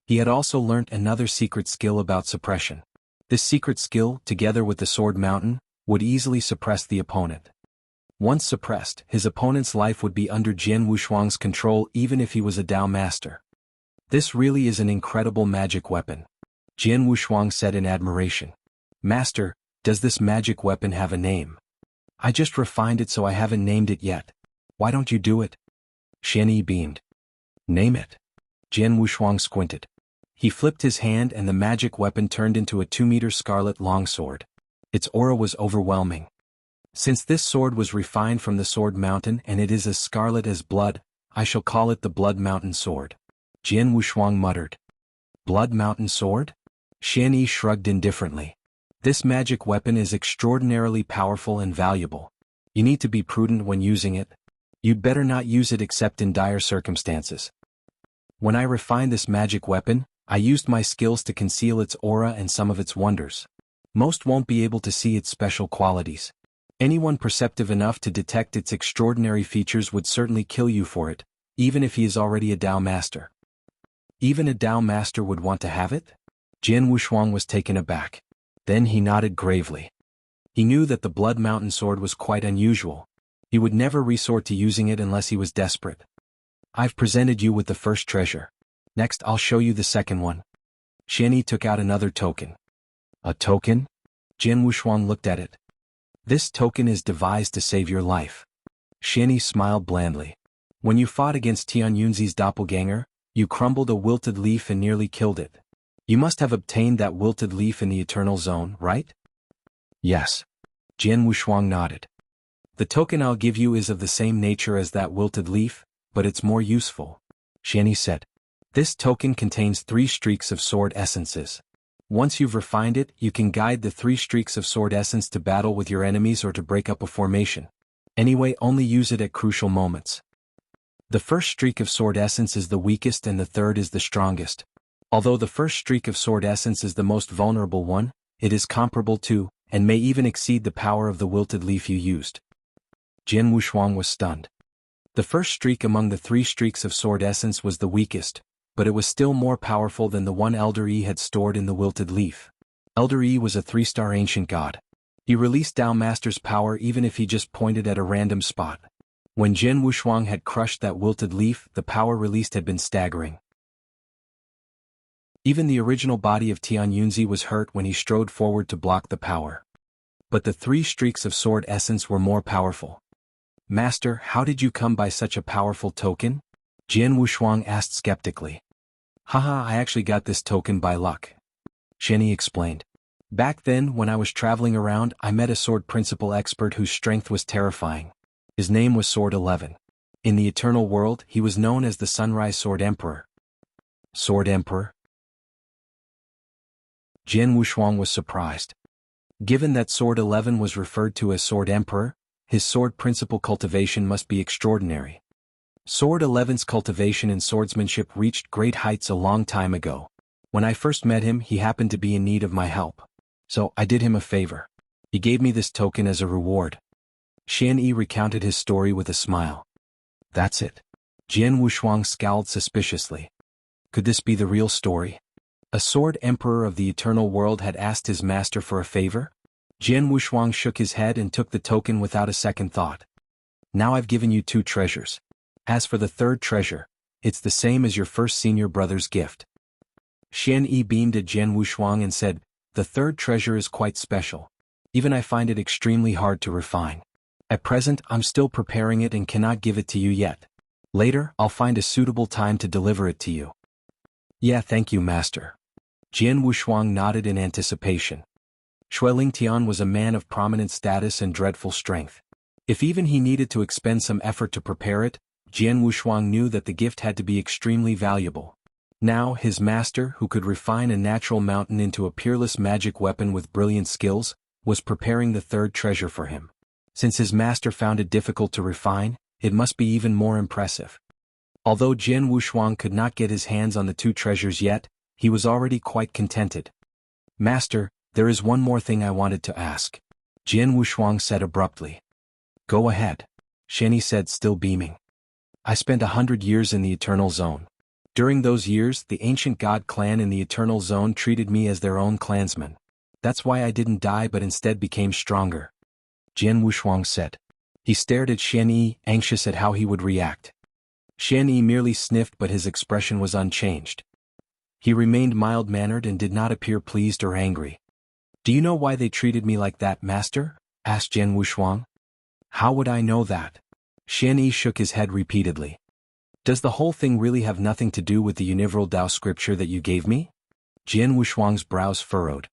He had also learnt another secret skill about suppression. This secret skill, together with the sword mountain, would easily suppress the opponent. Once suppressed, his opponent's life would be under Jian Wushuang's control even if he was a Dao master. This really is an incredible magic weapon. Jian Wushuang said in admiration. Master, does this magic weapon have a name? I just refined it so I haven't named it yet. Why don't you do it? Xianyi beamed. Name it. Jian Wushuang squinted. He flipped his hand and the magic weapon turned into a 2-meter scarlet longsword. Its aura was overwhelming. Since this sword was refined from the sword mountain and it is as scarlet as blood, I shall call it the Blood Mountain Sword. Jian Wushuang muttered. Blood Mountain Sword? Xianyi shrugged indifferently. This magic weapon is extraordinarily powerful and valuable. You need to be prudent when using it. You'd better not use it except in dire circumstances. When I refined this magic weapon, I used my skills to conceal its aura and some of its wonders. Most won't be able to see its special qualities. Anyone perceptive enough to detect its extraordinary features would certainly kill you for it, even if he is already a Dao master. Even a Dao master would want to have it? Jian Wushuang was taken aback. Then he nodded gravely. He knew that the Blood Mountain Sword was quite unusual. He would never resort to using it unless he was desperate. I've presented you with the first treasure. Next I'll show you the second one. Xianyi took out another token. A token? Jian Wushuang looked at it. This token is devised to save your life. Xianyi smiled blandly. When you fought against Tian Yunzi's doppelganger, you crumbled a wilted leaf and nearly killed it. You must have obtained that wilted leaf in the Eternal Zone, right? Yes. Jian Wushuang nodded. The token I'll give you is of the same nature as that wilted leaf, but it's more useful. Xianyi said. This token contains 3 streaks of sword essences. Once you've refined it, you can guide the 3 streaks of sword essence to battle with your enemies or to break up a formation. Anyway, only use it at crucial moments. The first streak of sword essence is the weakest and the third is the strongest. Although the first streak of sword essence is the most vulnerable one, it is comparable to, and may even exceed the power of the wilted leaf you used. Jian Wushuang was stunned. The first streak among the 3 streaks of sword essence was the weakest, but it was still more powerful than the one Elder Yi had stored in the wilted leaf. Elder Yi was a 3-star ancient god. He released Dao Master's power even if he just pointed at a random spot. When Jian Wushuang had crushed that wilted leaf, the power released had been staggering. Even the original body of Tian Yunzi was hurt when he strode forward to block the power. But the 3 streaks of sword essence were more powerful. Master, how did you come by such a powerful token? Jian Wushuang asked skeptically. Haha, I actually got this token by luck. Xianyi explained. Back then, when I was traveling around, I met a sword principle expert whose strength was terrifying. His name was Sword 11. In the eternal world, he was known as the Sunrise Sword Emperor. Sword Emperor? Jian Wushuang was surprised. Given that Sword 11 was referred to as Sword Emperor, his sword principle cultivation must be extraordinary. Sword 11's cultivation and swordsmanship reached great heights a long time ago. When I first met him, he happened to be in need of my help. So, I did him a favor. He gave me this token as a reward. Xianyi recounted his story with a smile. That's it. Jian Wushuang scowled suspiciously. Could this be the real story? A sword emperor of the eternal world had asked his master for a favor? Jian Wushuang shook his head and took the token without a second thought. Now I've given you 2 treasures. As for the 3rd treasure, it's the same as your first senior brother's gift. Xianyi beamed at Jian Wushuang and said, the 3rd treasure is quite special. Even I find it extremely hard to refine. At present, I'm still preparing it and cannot give it to you yet. Later, I'll find a suitable time to deliver it to you. Yeah, thank you, Master. Jian Wushuang nodded in anticipation. Xueling Tian was a man of prominent status and dreadful strength. If even he needed to expend some effort to prepare it, Jian Wushuang knew that the gift had to be extremely valuable. Now, his master, who could refine a natural mountain into a peerless magic weapon with brilliant skills, was preparing the 3rd treasure for him. Since his master found it difficult to refine, it must be even more impressive. Although Jian Wushuang could not get his hands on the 2 treasures yet, he was already quite contented. Master, there is one more thing I wanted to ask. Jian Wushuang said abruptly. Go ahead. Xianyi said, still beaming. I spent 100 years in the Eternal Zone. During those years, the ancient god clan in the Eternal Zone treated me as their own clansman. That's why I didn't die but instead became stronger. Jian Wushuang said. He stared at Xianyi, anxious at how he would react. Xianyi merely sniffed but his expression was unchanged. He remained mild-mannered and did not appear pleased or angry. Do you know why they treated me like that, Master? Asked Jian Wushuang. How would I know that? Xianyi shook his head repeatedly. Does the whole thing really have nothing to do with the Universal Tao scripture that you gave me? Jian Wushuang's brows furrowed.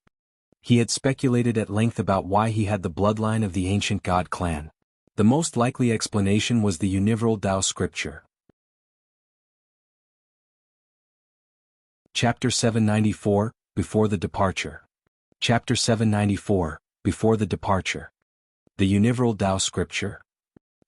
He had speculated at length about why he had the bloodline of the ancient god clan. The most likely explanation was the Universal Tao scripture. Chapter 794, Before the Departure. Chapter 794, Before the Departure. The Universal Tao scripture?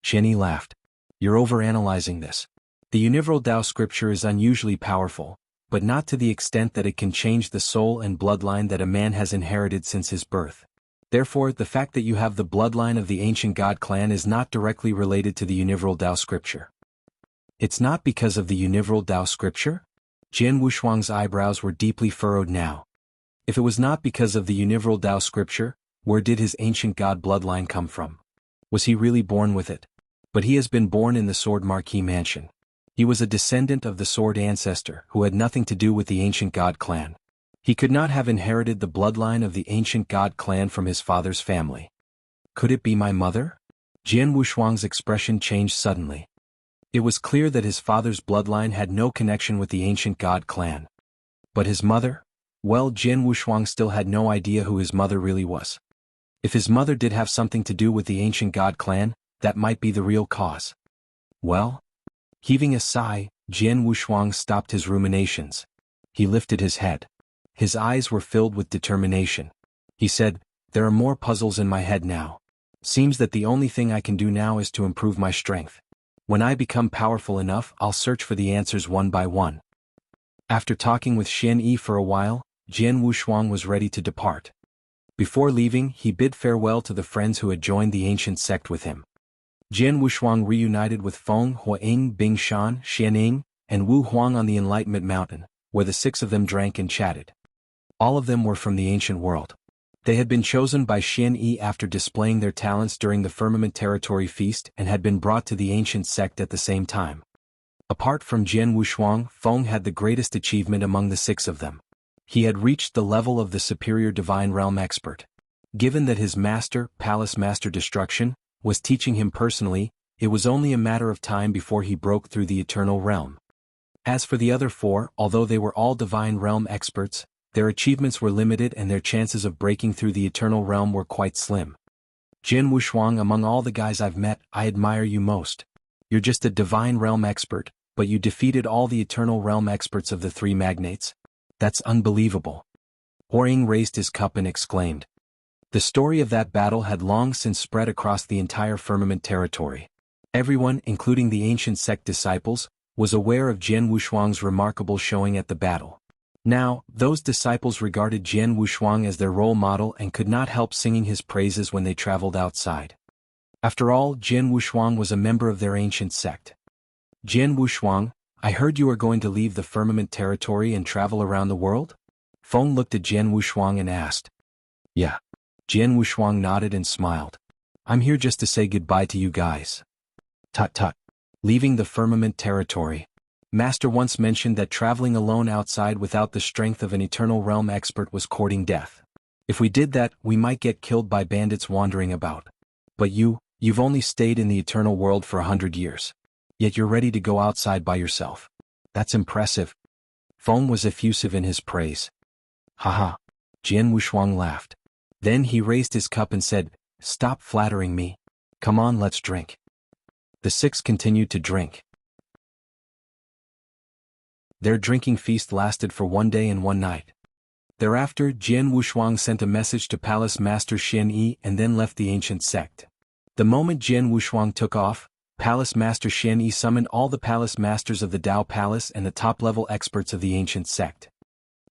Xianyi laughed. You're overanalyzing this. The Universal Tao scripture is unusually powerful, but not to the extent that it can change the soul and bloodline that a man has inherited since his birth. Therefore, the fact that you have the bloodline of the ancient god clan is not directly related to the Universal Tao scripture. It's not because of the Universal Tao scripture? Jian Wushuang's eyebrows were deeply furrowed now. If it was not because of the Universal Tao scripture, where did his ancient god bloodline come from? Was he really born with it? But he has been born in the Sword Marquis mansion. He was a descendant of the Sword Ancestor who had nothing to do with the ancient god clan. He could not have inherited the bloodline of the ancient god clan from his father's family. Could it be my mother? Jian Wushuang's expression changed suddenly. It was clear that his father's bloodline had no connection with the ancient god clan. But his mother? Well, Jian Wushuang still had no idea who his mother really was. If his mother did have something to do with the ancient god clan, that might be the real cause. Well? Heaving a sigh, Jian Wushuang stopped his ruminations. He lifted his head. His eyes were filled with determination. He said, there are more puzzles in my head now. Seems that the only thing I can do now is to improve my strength. When I become powerful enough, I'll search for the answers one by one. After talking with Xianyi for a while, Jian Wushuang was ready to depart. Before leaving, he bid farewell to the friends who had joined the ancient sect with him. Jian Wushuang reunited with Feng, Huaying, Bingshan, Xianing, and Wu Huang on the Enlightenment Mountain, where the six of them drank and chatted. All of them were from the ancient world. They had been chosen by Xian Yi after displaying their talents during the Firmament Territory feast and had been brought to the ancient sect at the same time. Apart from Jian Wushuang, Feng had the greatest achievement among the six of them. He had reached the level of the superior divine realm expert. Given that his master, Palace Master Destruction, was teaching him personally, it was only a matter of time before he broke through the eternal realm. As for the other four, although they were all divine realm experts, their achievements were limited and their chances of breaking through the eternal realm were quite slim. Jian Wushuang, among all the guys I've met, I admire you most. You're just a divine realm expert, but you defeated all the eternal realm experts of the three magnates. That's unbelievable. Huaying raised his cup and exclaimed. The story of that battle had long since spread across the entire Firmament Territory. Everyone, including the ancient sect disciples, was aware of Jian Wushuang's remarkable showing at the battle. Now, those disciples regarded Jian Wushuang as their role model and could not help singing his praises when they traveled outside. After all, Jian Wushuang was a member of their ancient sect. Jian Wushuang, I heard you are going to leave the Firmament Territory and travel around the world? Feng looked at Jian Wushuang and asked. Yeah. Jian Wushuang nodded and smiled. I'm here just to say goodbye to you guys. Tut tut. Leaving the Firmament Territory. Master once mentioned that traveling alone outside without the strength of an eternal realm expert was courting death. If we did that, we might get killed by bandits wandering about. But you've only stayed in the eternal world for 100 years. Yet you're ready to go outside by yourself. That's impressive. Feng was effusive in his praise. Haha. Jian Wushuang laughed. Then he raised his cup and said, Stop flattering me. Come on, let's drink. The six continued to drink. Their drinking feast lasted for 1 day and 1 night. Thereafter, Jian Wushuang sent a message to Palace Master Xian Yi and then left the ancient sect. The moment Jian Wushuang took off, Palace Master Xian Yi summoned all the Palace Masters of the Dao Palace and the top-level experts of the ancient sect.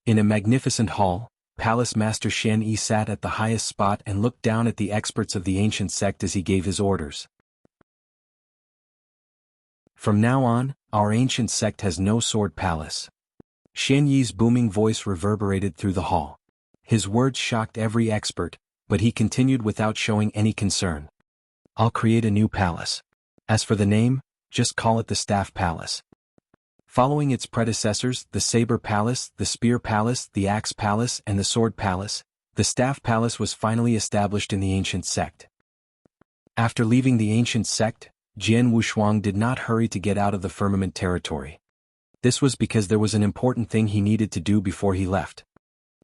In a magnificent hall, Palace Master Xian Yi sat at the highest spot and looked down at the experts of the ancient sect as he gave his orders. From now on, our ancient sect has no sword palace. Xian Yi's booming voice reverberated through the hall. His words shocked every expert, but he continued without showing any concern. I'll create a new palace. As for the name, just call it the Staff Palace. Following its predecessors, the Saber Palace, the Spear Palace, the Axe Palace, and the Sword Palace, the Staff Palace was finally established in the ancient sect. After leaving the ancient sect, Jian Wushuang did not hurry to get out of the Firmament Territory. This was because there was an important thing he needed to do before he left.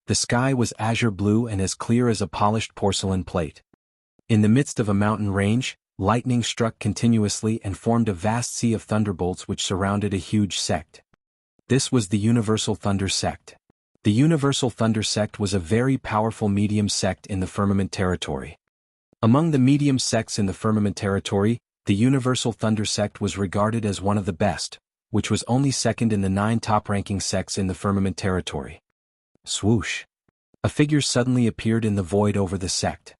The sky was azure blue and as clear as a polished porcelain plate. In the midst of a mountain range, lightning struck continuously and formed a vast sea of thunderbolts which surrounded a huge sect. This was the Universal Thunder Sect. The Universal Thunder Sect was a very powerful medium sect in the Firmament Territory. Among the medium sects in the Firmament Territory, the Universal Thunder Sect was regarded as one of the best, which was only second in the 9 top-ranking sects in the Firmament Territory. Swoosh! A figure suddenly appeared in the void over the sect.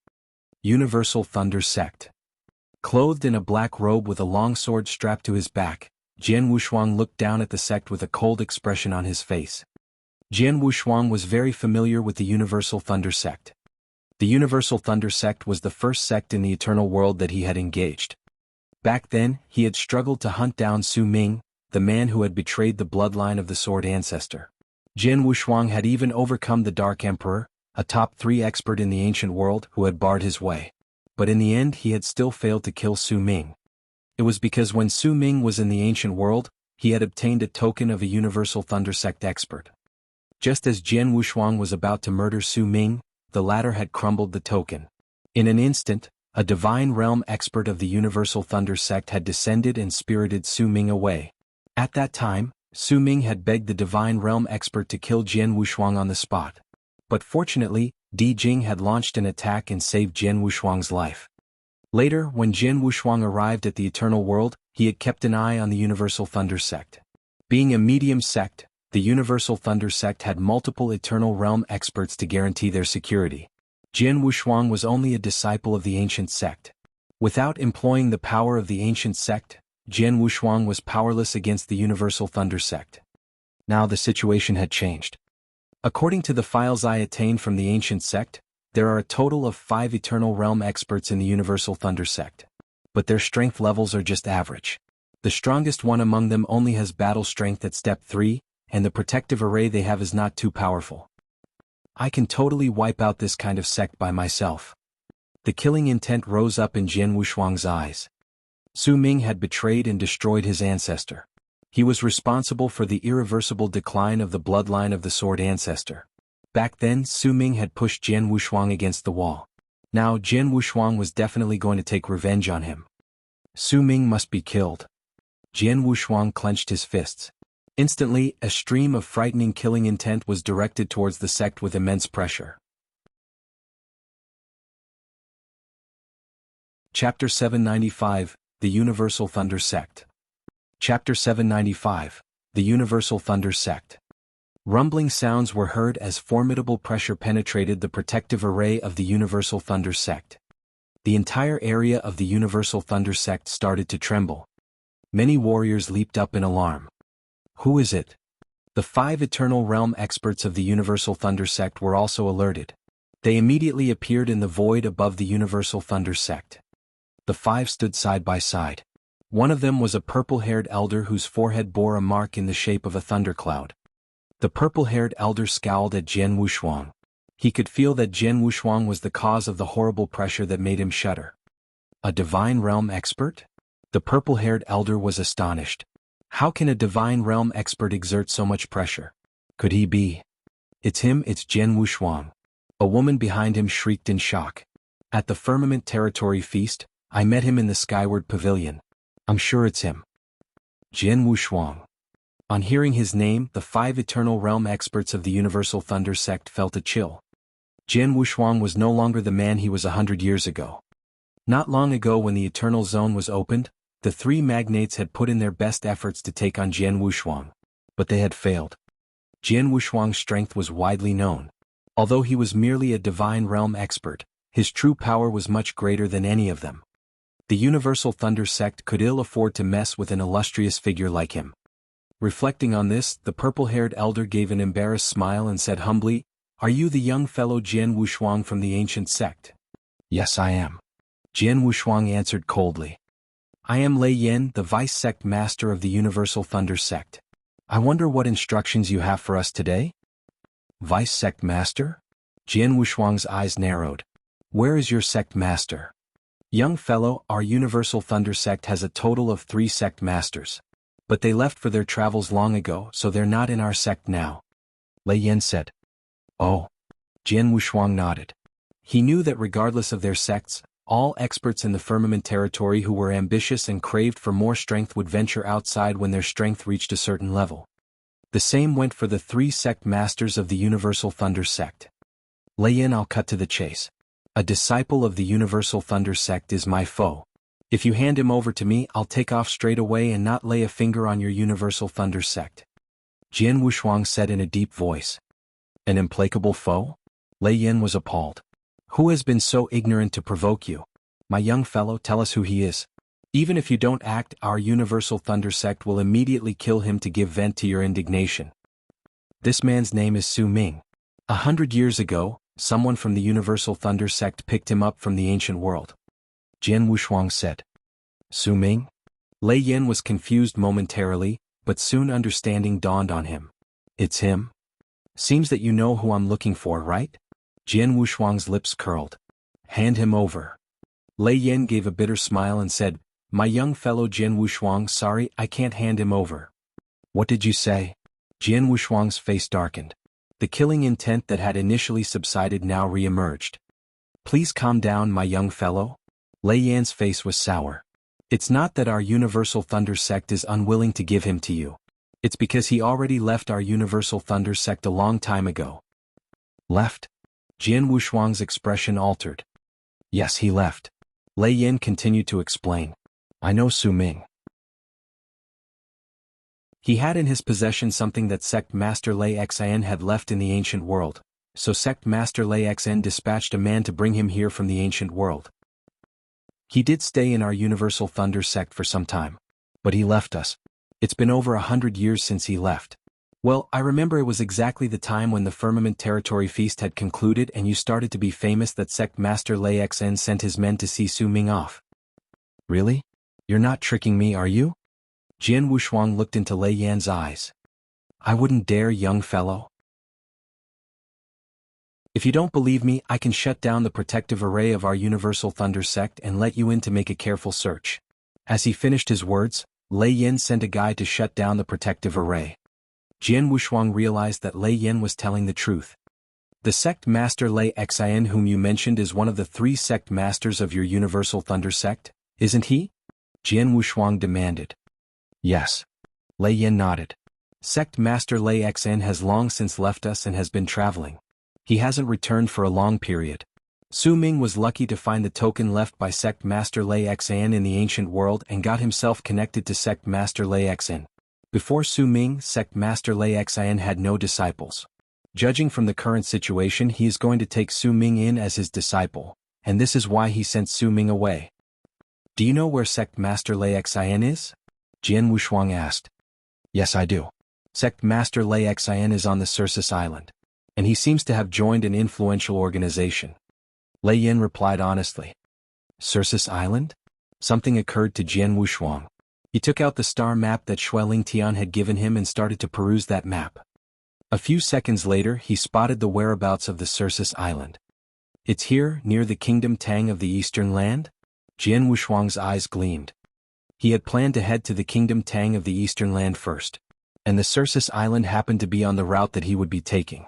Universal Thunder Sect. Clothed in a black robe with a long sword strapped to his back, Jian Wushuang looked down at the sect with a cold expression on his face. Jian Wushuang was very familiar with the Universal Thunder Sect. The Universal Thunder Sect was the first sect in the Eternal World that he had engaged. Back then, he had struggled to hunt down Su Ming, the man who had betrayed the bloodline of the Sword Ancestor. Jian Wushuang had even overcome the Dark Emperor, a top 3 expert in the ancient world who had barred his way. But in the end he had still failed to kill Su Ming. It was because when Su Ming was in the ancient world, he had obtained a token of a Universal Thunder Sect expert. Just as Jian Wushuang was about to murder Su Ming, the latter had crumbled the token. In an instant, a divine realm expert of the Universal Thunder Sect had descended and spirited Su Ming away. At that time, Su Ming had begged the divine realm expert to kill Jian Wushuang on the spot. But fortunately, Di Jing had launched an attack and saved Jian Wushuang's life. Later, when Jian Wushuang arrived at the Eternal World, he had kept an eye on the Universal Thunder Sect. Being a medium sect, the Universal Thunder Sect had multiple Eternal Realm experts to guarantee their security. Jian Wushuang was only a disciple of the ancient sect. Without employing the power of the ancient sect, Jianghu was powerless against the Universal Thunder Sect. Now the situation had changed. According to the files I attained from the ancient sect, there are a total of 5 Eternal Realm experts in the Universal Thunder Sect. But their strength levels are just average. The strongest one among them only has battle strength at step 3, and the protective array they have is not too powerful. I can totally wipe out this kind of sect by myself. The killing intent rose up in Jianghu eyes. Su Ming had betrayed and destroyed his ancestor. He was responsible for the irreversible decline of the bloodline of the Sword Ancestor. Back then, Su Ming had pushed Jianghu against the wall. Now Jianghu was definitely going to take revenge on him. Su Ming must be killed. Jianghu clenched his fists. Instantly, a stream of frightening killing intent was directed towards the sect with immense pressure. Chapter 795, The Universal Thunder Sect. Chapter 795, The Universal Thunder Sect. Rumbling sounds were heard as formidable pressure penetrated the protective array of the Universal Thunder Sect. The entire area of the Universal Thunder Sect started to tremble. Many warriors leaped up in alarm. Who is it? The 5 Eternal Realm experts of the Universal Thunder Sect were also alerted. They immediately appeared in the void above the Universal Thunder Sect. The 5 stood side by side. One of them was a purple-haired elder whose forehead bore a mark in the shape of a thundercloud. The purple-haired elder scowled at Jianghu. He could feel that Jianghu was the cause of the horrible pressure that made him shudder. A Divine Realm expert? The purple-haired elder was astonished. How can a Divine Realm expert exert so much pressure? Could he be? It's him, it's Jianghu. A woman behind him shrieked in shock. At the Firmament Territory feast, I met him in the Skyward Pavilion. I'm sure it's him. Jianghu. On hearing his name, the 5 Eternal Realm experts of the Universal Thunder Sect felt a chill. Jianghu was no longer the man he was 100 years ago. Not long ago when the Eternal Zone was opened, the 3 magnates had put in their best efforts to take on Jianghu. But they had failed. Jianghu's strength was widely known. Although he was merely a Divine Realm expert, his true power was much greater than any of them. The Universal Thunder Sect could ill afford to mess with an illustrious figure like him. Reflecting on this, the purple-haired elder gave an embarrassed smile and said humbly, "Are you the young fellow Jianghu from the ancient sect?" "Yes, I am." Jianghu answered coldly. "I am Lei Xin, the Vice-Sect Master of the Universal Thunder Sect. I wonder what instructions you have for us today?" "Vice-Sect Master?" Jianghu's eyes narrowed. "Where is your Sect Master?" "Young fellow, our Universal Thunder Sect has a total of 3 Sect Masters. But they left for their travels long ago, so they're not in our sect now," Lei Xin said. "Oh." Jianghu nodded. He knew that regardless of their sects, all experts in the Firmament Territory who were ambitious and craved for more strength would venture outside when their strength reached a certain level. The same went for the 3 Sect Masters of the Universal Thunder Sect. "Lei Xin, I'll cut to the chase. A disciple of the Universal Thunder Sect is my foe. If you hand him over to me, I'll take off straight away and not lay a finger on your Universal Thunder Sect," Jianghu said in a deep voice. "An implacable foe?" Lei Xin was appalled. "Who has been so ignorant to provoke you? My young fellow, tell us who he is. Even if you don't act, our Universal Thunder Sect will immediately kill him to give vent to your indignation." "This man's name is Su Ming. 100 years ago, someone from the Universal Thunder Sect picked him up from the ancient world," Jianghu said. "Su Ming?" Lei Xin was confused momentarily, but soon understanding dawned on him. "It's him? Seems that you know who I'm looking for, right?" Jianghu's lips curled. "Hand him over." Lei Xin gave a bitter smile and said, "My young fellow Jianghu, sorry, I can't hand him over." "What did you say?" Jianghu's face darkened. The killing intent that had initially subsided now re-emerged. "Please calm down, my young fellow." Lei Yin's face was sour. "It's not that our Universal Thunder Sect is unwilling to give him to you. It's because he already left our Universal Thunder Sect a long time ago." "Left?" Jianghu's expression altered. "Yes, he left." Lei Yin continued to explain. "I know Su Ming. He had in his possession something that Sect Master Lei Xin had left in the ancient world, so Sect Master Lei Xin dispatched a man to bring him here from the ancient world. He did stay in our Universal Thunder sect for some time. But he left us. It's been over 100 years since he left. Well, I remember it was exactly the time when the Firmament Territory feast had concluded and you started to be famous that Sect Master Lei Xin sent his men to see Su Ming off. Really? You're not tricking me, are you? Jian Wushuang looked into Lei Yan's eyes. I wouldn't dare, young fellow. If you don't believe me, I can shut down the protective array of our Universal Thunder sect and let you in to make a careful search. As he finished his words, Lei Yan sent a guy to shut down the protective array. Jian Wushuang realized that Lei Yan was telling the truth. The sect master Lei Xin whom you mentioned is one of the 3 sect masters of your Universal Thunder sect, isn't he? Jian Wushuang demanded. Yes. Lei Yan nodded. Sect master Lei Xin has long since left us and has been traveling. He hasn't returned for a long period. Su Ming was lucky to find the token left by Sect Master Lei Xin in the ancient world and got himself connected to Sect Master Lei Xin. Before Su Ming, Sect Master Lei Xin had no disciples. Judging from the current situation, he is going to take Su Ming in as his disciple, and this is why he sent Su Ming away. Do you know where Sect Master Lei Xin is? Jian Wushuang asked. Yes, I do. Sect Master Lei Xin is on the Cercis Island. And he seems to have joined an influential organization. Lei Yan replied honestly. Cercis Island? Something occurred to Jian Wushuang. He took out the star map that Xueling Tian had given him and started to peruse that map. A few seconds later, he spotted the whereabouts of the Cercis Island. It's here, near the Kingdom Tang of the Eastern Land? Jian Wushuang's eyes gleamed. He had planned to head to the Kingdom Tang of the Eastern Land first, and the Cercis Island happened to be on the route that he would be taking.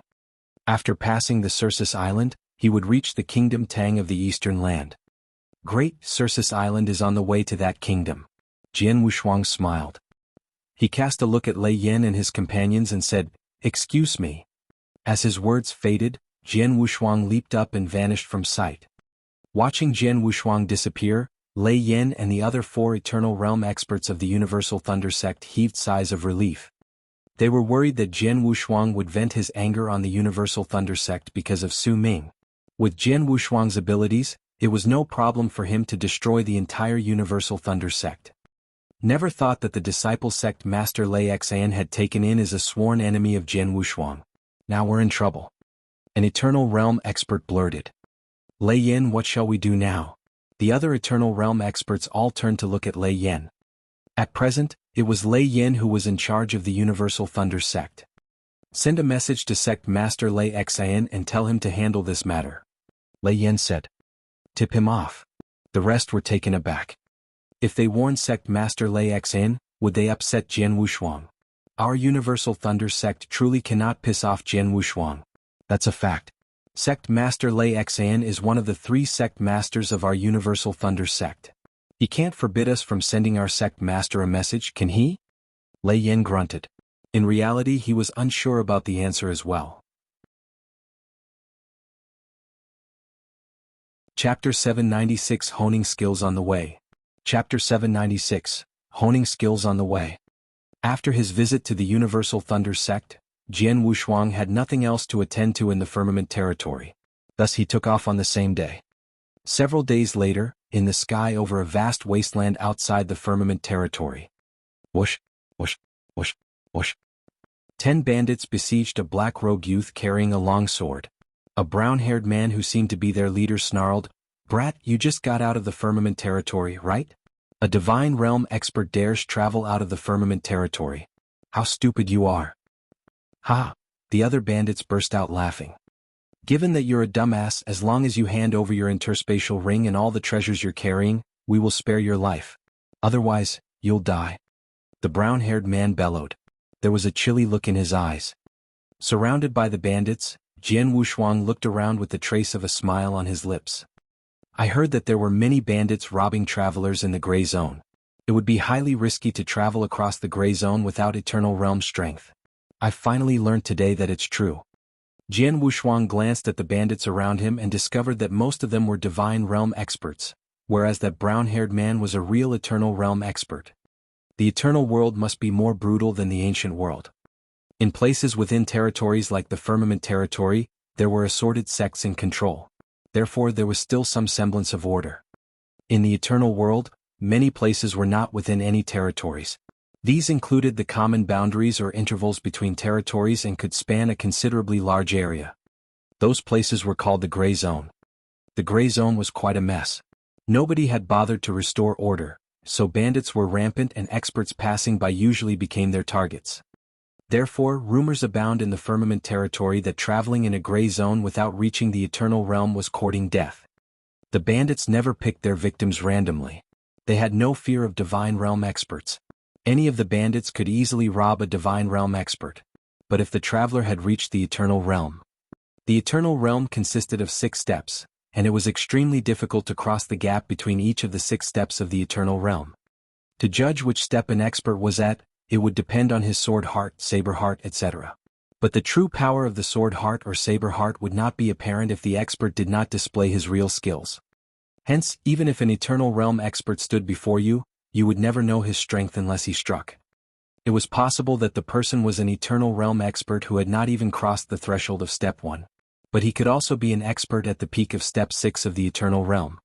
After passing the Cercis Island, he would reach the Kingdom Tang of the Eastern Land. Great, Cercis Island is on the way to that kingdom. Jian Wushuang smiled. He cast a look at Lei Yan and his companions and said, Excuse me. As his words faded, Jian Wushuang leaped up and vanished from sight. Watching Jian Wushuang disappear, Lei Yan and the other 4 Eternal Realm experts of the Universal Thunder sect heaved sighs of relief. They were worried that Jian Wushuang would vent his anger on the Universal Thunder sect because of Su Ming. With Jian Wushuang's abilities, it was no problem for him to destroy the entire Universal Thunder sect. Never thought that the disciple sect master Lei Xin had taken in as a sworn enemy of Jian Wushuang. Now we're in trouble. An Eternal Realm expert blurted. Lei Yan, what shall we do now? The other Eternal Realm experts all turned to look at Lei Yan. At present, it was Lei Yan who was in charge of the Universal Thunder sect. Send a message to Sect Master Lei Xin and tell him to handle this matter. Lei Yan said. Tip him off. The rest were taken aback. If they warned Sect Master Lei Xin, would they upset Jian Wushuang? Our Universal Thunder sect truly cannot piss off Jian Wushuang. That's a fact. Sect Master Lei Xin is one of the 3 sect masters of our Universal Thunder sect. He can't forbid us from sending our sect master a message, can he? Lei Yan grunted. In reality, he was unsure about the answer as well. Chapter 796 Honing Skills on the Way. Chapter 796 Honing Skills on the Way. After his visit to the Universal Thunder sect, Jian Wushuang had nothing else to attend to in the Firmament Territory. Thus he took off on the same day. Several days later, in the sky over a vast wasteland outside the Firmament Territory. Whoosh, whoosh, whoosh, whoosh. 10 bandits besieged a black-robed youth carrying a long sword. A brown-haired man who seemed to be their leader snarled, Brat, you just got out of the Firmament Territory, right? A Divine Realm expert dares travel out of the Firmament Territory. How stupid you are. Ha! The other bandits burst out laughing. Given that you're a dumbass, as long as you hand over your interspatial ring and all the treasures you're carrying, we will spare your life. Otherwise, you'll die. The brown-haired man bellowed. There was a chilly look in his eyes. Surrounded by the bandits, Jian Wushuang looked around with the trace of a smile on his lips. I heard that there were many bandits robbing travelers in the Gray Zone. It would be highly risky to travel across the Gray Zone without Eternal Realm strength. I finally learned today that it's true. Jian Wushuang glanced at the bandits around him and discovered that most of them were Divine Realm experts, whereas that brown-haired man was a real Eternal Realm expert. The Eternal World must be more brutal than the Ancient World. In places within territories like the Firmament Territory, there were assorted sects in control. Therefore there was still some semblance of order. In the eternal world, many places were not within any territories. These included the common boundaries or intervals between territories and could span a considerably large area. Those places were called the Gray Zone. The Gray Zone was quite a mess. Nobody had bothered to restore order, so bandits were rampant and experts passing by usually became their targets. Therefore, rumors abound in the Firmament territory that traveling in a Gray Zone without reaching the Eternal Realm was courting death. The bandits never picked their victims randomly. They had no fear of Divine Realm experts. Any of the bandits could easily rob a Divine Realm expert. But if the traveler had reached the Eternal Realm. The Eternal Realm consisted of 6 steps, and it was extremely difficult to cross the gap between each of the 6 steps of the Eternal Realm. To judge which step an expert was at, it would depend on his sword heart, saber heart, etc. But the true power of the sword heart or saber heart would not be apparent if the expert did not display his real skills. Hence, even if an Eternal Realm expert stood before you, you would never know his strength unless he struck. It was possible that the person was an Eternal Realm expert who had not even crossed the threshold of Step 1. But he could also be an expert at the peak of Step 6 of the Eternal Realm.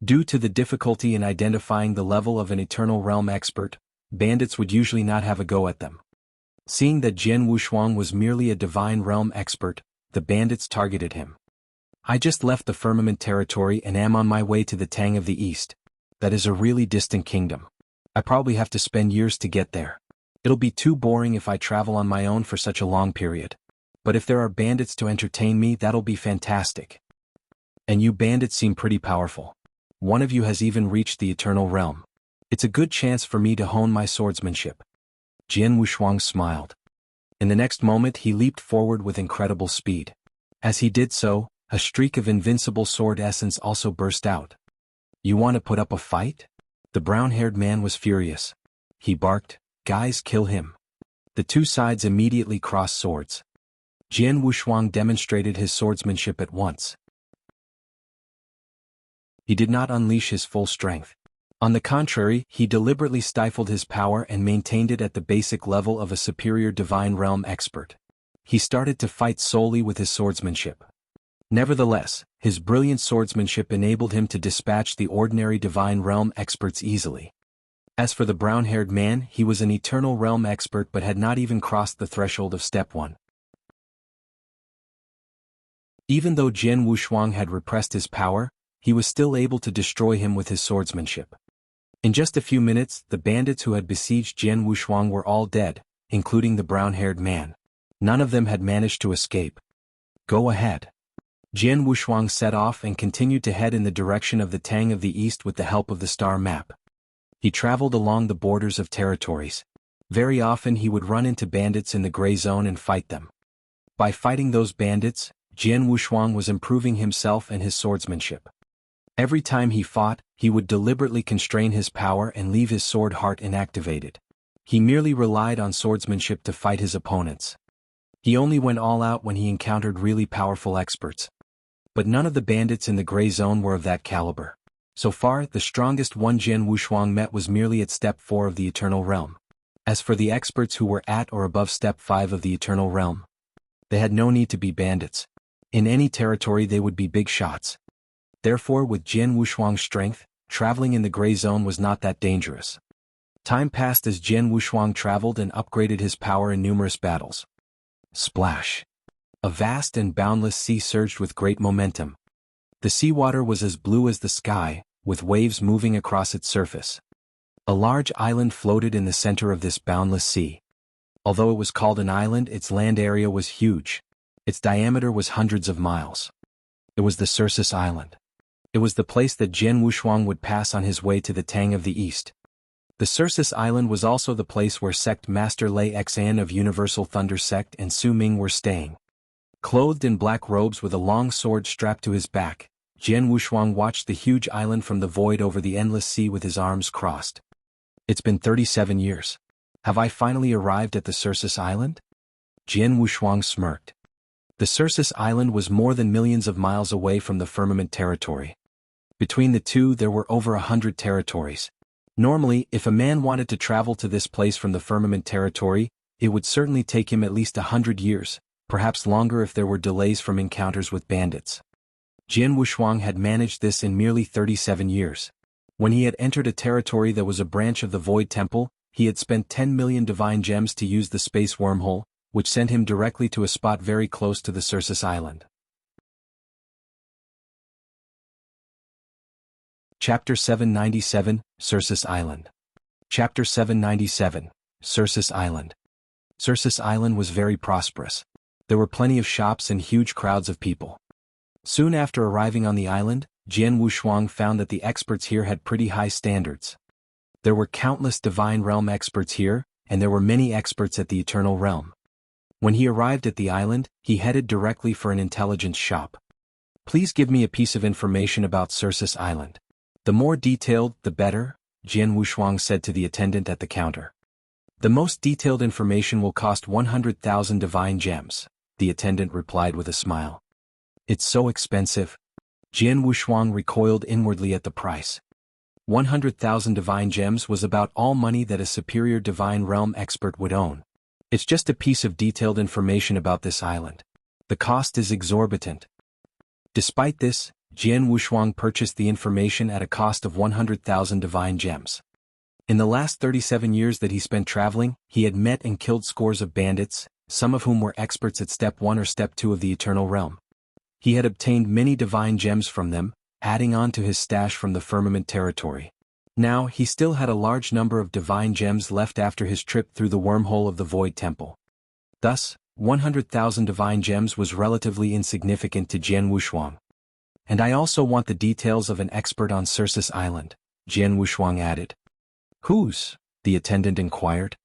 Due to the difficulty in identifying the level of an Eternal Realm expert, bandits would usually not have a go at them. Seeing that Jian Wushuang was merely a Divine Realm expert, the bandits targeted him. I just left the Firmament territory and am on my way to the Tang of the East. That is a really distant kingdom. I probably have to spend years to get there. It'll be too boring if I travel on my own for such a long period. But if there are bandits to entertain me, that'll be fantastic. And you bandits seem pretty powerful. One of you has even reached the Eternal Realm. It's a good chance for me to hone my swordsmanship. Jian Wushuang smiled. In the next moment he leaped forward with incredible speed. As he did so, a streak of invincible sword essence also burst out. You want to put up a fight? The brown-haired man was furious. He barked, "Guys, kill him." The two sides immediately crossed swords. Jian Wushuang demonstrated his swordsmanship at once. He did not unleash his full strength. On the contrary, he deliberately stifled his power and maintained it at the basic level of a superior Divine Realm expert. He started to fight solely with his swordsmanship. Nevertheless, his brilliant swordsmanship enabled him to dispatch the ordinary Divine Realm experts easily. As for the brown-haired man, he was an Eternal Realm expert but had not even crossed the threshold of Step 1. Even though Jian Wushuang had repressed his power, he was still able to destroy him with his swordsmanship. In just a few minutes, the bandits who had besieged Jian Wushuang were all dead, including the brown-haired man. None of them had managed to escape. Go ahead. Jian Wushuang set off and continued to head in the direction of the Tang of the East with the help of the star map. He traveled along the borders of territories. Very often he would run into bandits in the Gray Zone and fight them. By fighting those bandits, Jian Wushuang was improving himself and his swordsmanship. Every time he fought, he would deliberately constrain his power and leave his sword heart inactivated. He merely relied on swordsmanship to fight his opponents. He only went all out when he encountered really powerful experts. But none of the bandits in the Gray Zone were of that caliber. So far, the strongest one Jian Wushuang met was merely at Step 4 of the Eternal Realm. As for the experts who were at or above Step 5 of the Eternal Realm, they had no need to be bandits. In any territory they would be big shots. Therefore, with Jian Wushuang's strength, traveling in the Gray Zone was not that dangerous. Time passed as Jian Wushuang traveled and upgraded his power in numerous battles. Splash! A vast and boundless sea surged with great momentum. The seawater was as blue as the sky, with waves moving across its surface. A large island floated in the center of this boundless sea. Although it was called an island, its land area was huge. Its diameter was hundreds of miles. It was the Cercis Island. It was the place that Jian Wushuang would pass on his way to the Tang of the East. The Cercis Island was also the place where Sect Master Lei Xin of Universal Thunder Sect and Su Ming were staying. Clothed in black robes with a long sword strapped to his back, Jian Wushuang watched the huge island from the void over the endless sea with his arms crossed. It's been 37 years. Have I finally arrived at the Cercis Island? Jian Wushuang smirked. The Cercis Island was more than millions of miles away from the Firmament territory. Between the two there were over 100 territories. Normally, if a man wanted to travel to this place from the Firmament territory, it would certainly take him at least 100 years, perhaps longer if there were delays from encounters with bandits. Jian Wushuang had managed this in merely 37 years. When he had entered a territory that was a branch of the Void Temple, he had spent 10 million divine gems to use the space wormhole, which sent him directly to a spot very close to the Cercis Island. Chapter 797, Cercis Island. Chapter 797, Cercis Island. Cercis Island was very prosperous. There were plenty of shops and huge crowds of people. Soon after arriving on the island, Jianghu found that the experts here had pretty high standards. There were countless divine realm experts here, and there were many experts at the eternal realm. When he arrived at the island, he headed directly for an intelligence shop. Please give me a piece of information about Cercis Island. The more detailed, the better, Jianghu said to the attendant at the counter. The most detailed information will cost 100,000 divine gems, the attendant replied with a smile. It's so expensive. Jianghu recoiled inwardly at the price. 100,000 divine gems was about all money that a superior divine realm expert would own. It's just a piece of detailed information about this island. The cost is exorbitant. Despite this, Jianghu purchased the information at a cost of 100,000 divine gems. In the last 37 years that he spent traveling, he had met and killed scores of bandits, some of whom were experts at Step 1 or Step 2 of the Eternal Realm. He had obtained many divine gems from them, adding on to his stash from the Firmament territory. Now he still had a large number of divine gems left after his trip through the wormhole of the Void Temple. Thus, 100,000 divine gems was relatively insignificant to Jianghu. And I also want the details of an expert on Cercis Island, Jianghu added. Whose? The attendant inquired.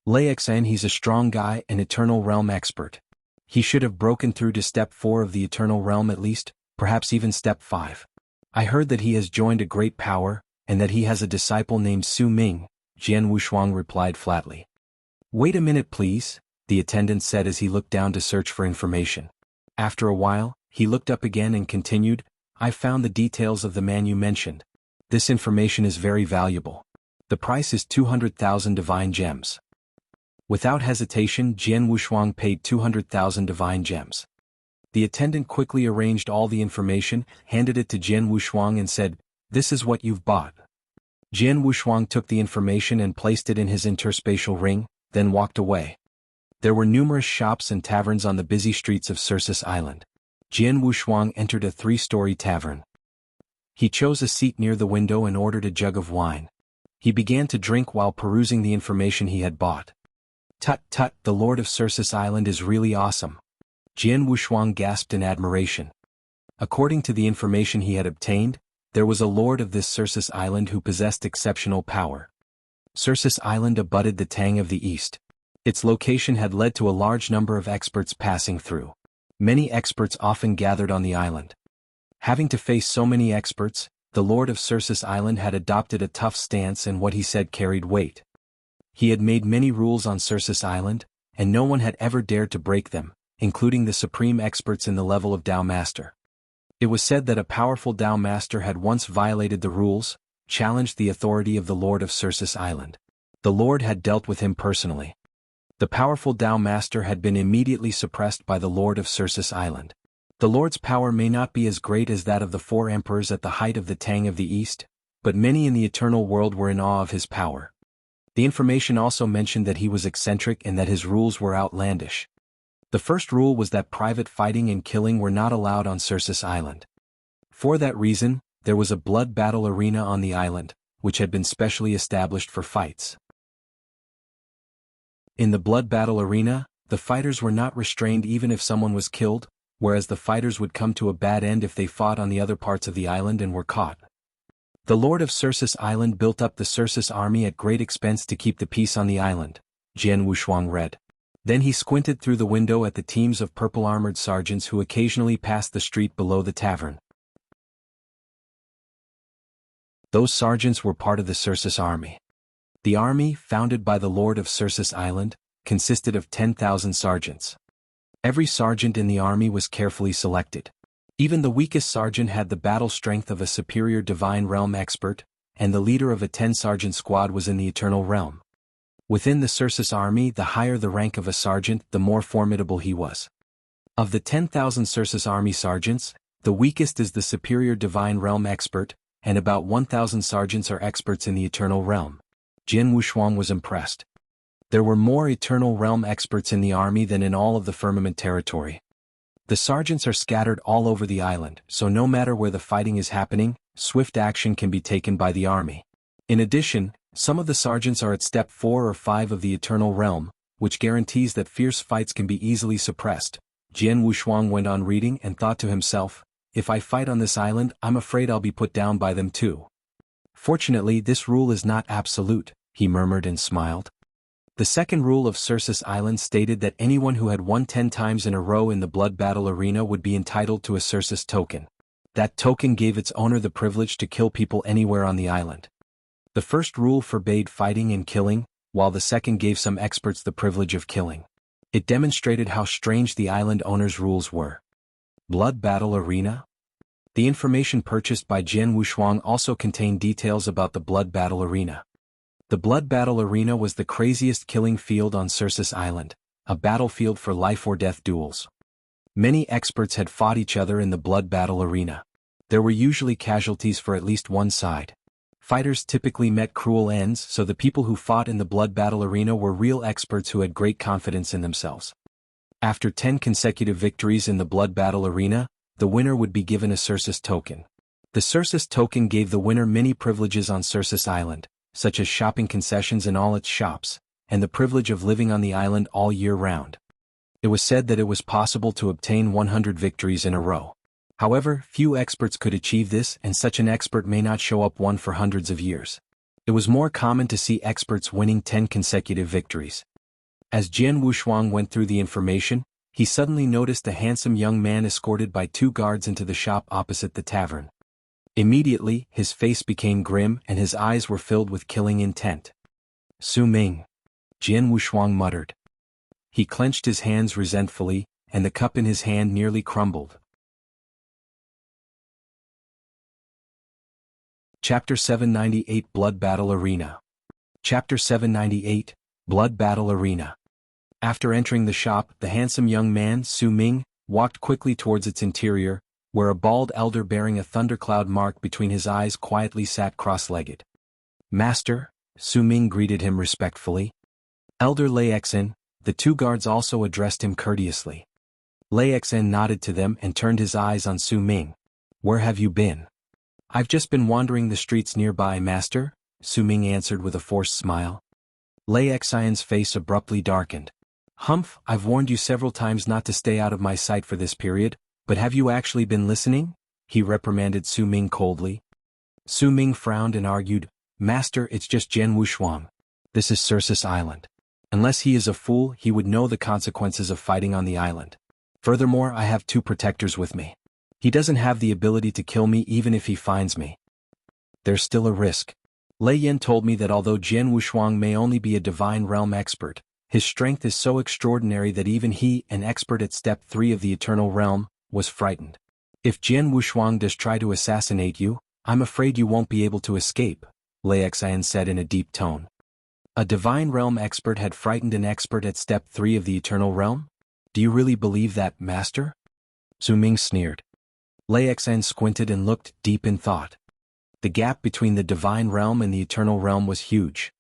Lei Xin. He's a strong guy, an Eternal Realm expert. He should have broken through to Step 4 of the Eternal Realm at least, perhaps even Step 5. I heard that he has joined a great power, and that he has a disciple named Su Ming, Jianghu replied flatly. Wait a minute please, the attendant said as he looked down to search for information. After a while, he looked up again and continued, I found the details of the man you mentioned. This information is very valuable. The price is 200,000 divine gems. Without hesitation, Jianghu paid 200,000 divine gems. The attendant quickly arranged all the information, handed it to Jianghu and said, This is what you've bought. Jianghu took the information and placed it in his interspatial ring, then walked away. There were numerous shops and taverns on the busy streets of Cercis Island. Jianghu entered a 3-story tavern. He chose a seat near the window and ordered a jug of wine. He began to drink while perusing the information he had bought. Tut tut, the Lord of Cercis Island is really awesome. Jianghu gasped in admiration. According to the information he had obtained, there was a lord of this Cercis Island who possessed exceptional power. Cercis Island abutted the Tang of the East. Its location had led to a large number of experts passing through. Many experts often gathered on the island. Having to face so many experts, the Lord of Cercis Island had adopted a tough stance and what he said carried weight. He had made many rules on Cercis Island, and no one had ever dared to break them, including the supreme experts in the level of Tao Master. It was said that a powerful Tao Master had once violated the rules, challenged the authority of the Lord of Cercis Island. The Lord had dealt with him personally. The powerful Tao Master had been immediately suppressed by the Lord of Cercis Island. The Lord's power may not be as great as that of the 4 emperors at the height of the Tang of the East, but many in the eternal world were in awe of his power. The information also mentioned that he was eccentric and that his rules were outlandish. The first rule was that private fighting and killing were not allowed on Cercis Island. For that reason, there was a blood battle arena on the island, which had been specially established for fights. In the blood battle arena, the fighters were not restrained even if someone was killed, whereas the fighters would come to a bad end if they fought on the other parts of the island and were caught. The Lord of Cercis Island built up the Cercis army at great expense to keep the peace on the island, Jianghu read. Then he squinted through the window at the teams of purple-armored sergeants who occasionally passed the street below the tavern. Those sergeants were part of the Cercis army. The army, founded by the Lord of Cercis Island, consisted of 10,000 sergeants. Every sergeant in the army was carefully selected. Even the weakest sergeant had the battle strength of a superior divine realm expert, and the leader of a 10-sergeant squad was in the Eternal Realm. Within the Cercis army, the higher the rank of a sergeant, the more formidable he was. Of the 10,000 Cercis army sergeants, the weakest is the superior divine realm expert, and about 1,000 sergeants are experts in the Eternal Realm. Jian Wushuang was impressed. There were more Eternal Realm experts in the army than in all of the Firmament territory. The sergeants are scattered all over the island, so no matter where the fighting is happening, swift action can be taken by the army. In addition, some of the sergeants are at step 4 or 5 of the Eternal Realm, which guarantees that fierce fights can be easily suppressed. Jian Wushuang went on reading and thought to himself, if I fight on this island, I'm afraid I'll be put down by them too. Fortunately, this rule is not absolute, he murmured and smiled. The second rule of Cercis Island stated that anyone who had won 10 times in a row in the blood battle arena would be entitled to a Cercis token. That token gave its owner the privilege to kill people anywhere on the island. The first rule forbade fighting and killing, while the second gave some experts the privilege of killing. It demonstrated how strange the island owner's rules were. Blood battle arena? The information purchased by Jian Wushuang also contained details about the blood battle arena. The blood battle arena was the craziest killing field on Cercis Island, a battlefield for life or death duels. Many experts had fought each other in the blood battle arena. There were usually casualties for at least one side. Fighters typically met cruel ends, so the people who fought in the blood battle arena were real experts who had great confidence in themselves. After 10 consecutive victories in the blood battle arena, the winner would be given a Cercis token. The Cercis token gave the winner many privileges on Cercis Island, such as shopping concessions in all its shops, and the privilege of living on the island all year round. It was said that it was possible to obtain 100 victories in a row. However, few experts could achieve this, and such an expert may not show up one for hundreds of years. It was more common to see experts winning 10 consecutive victories. As Jian Wushuang went through the information, he suddenly noticed a handsome young man escorted by 2 guards into the shop opposite the tavern. Immediately, his face became grim and his eyes were filled with killing intent. Su Ming. Jian Wushuang muttered. He clenched his hands resentfully, and the cup in his hand nearly crumbled. Chapter 798 Blood Battle Arena. Chapter 798 Blood Battle Arena. After entering the shop, the handsome young man, Su Ming, walked quickly towards its interior, where a bald elder bearing a thundercloud mark between his eyes quietly sat cross-legged. Master, Su Ming greeted him respectfully. Elder Lei Xin, the 2 guards also addressed him courteously. Lei Xin nodded to them and turned his eyes on Su Ming. Where have you been? I've just been wandering the streets nearby, Master, Su Ming answered with a forced smile. Lei Xin's face abruptly darkened. Humph, I've warned you several times not to stay out of my sight for this period, but have you actually been listening? He reprimanded Su Ming coldly. Su Ming frowned and argued, Master, it's just Jian Wushuang. This is Cercis Island. Unless he is a fool, he would know the consequences of fighting on the island. Furthermore, I have 2 protectors with me. He doesn't have the ability to kill me even if he finds me. There's still a risk. Lei Yin told me that although Jian Wushuang may only be a divine realm expert, his strength is so extraordinary that even he, an expert at step 3 of the Eternal Realm, was frightened. If Jian Wushuang does try to assassinate you, I'm afraid you won't be able to escape, Lei Xin said in a deep tone. A divine realm expert had frightened an expert at step 3 of the Eternal Realm? Do you really believe that, Master? Su Ming sneered. Lei Xin squinted and looked deep in thought. The gap between the divine realm and the Eternal Realm was huge.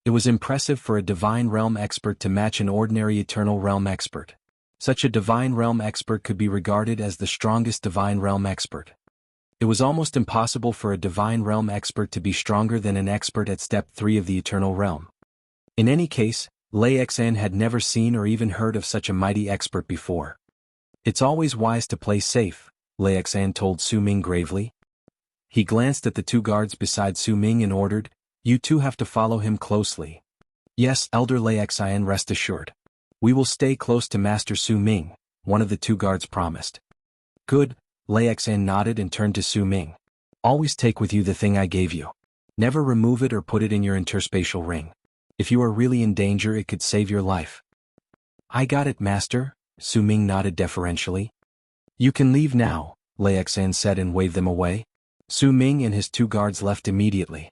It was impressive for a divine realm expert to match an ordinary Eternal Realm expert. Such a divine realm expert could be regarded as the strongest divine realm expert. It was almost impossible for a divine realm expert to be stronger than an expert at step 3 of the Eternal Realm. In any case, Lei Xin had never seen or even heard of such a mighty expert before. It's always wise to play safe, Lei Xin told Su Ming gravely. He glanced at the 2 guards beside Su Ming and ordered, You 2 have to follow him closely. Yes, Elder Lei Xin, rest assured. We will stay close to Master Su Ming, one of the 2 guards promised. Good, Lei Xin nodded and turned to Su Ming. Always take with you the thing I gave you. Never remove it or put it in your interspatial ring. If you are really in danger, it could save your life. I got it, Master, Su Ming nodded deferentially. You can leave now, Lei Xin said and waved them away. Su Ming and his 2 guards left immediately.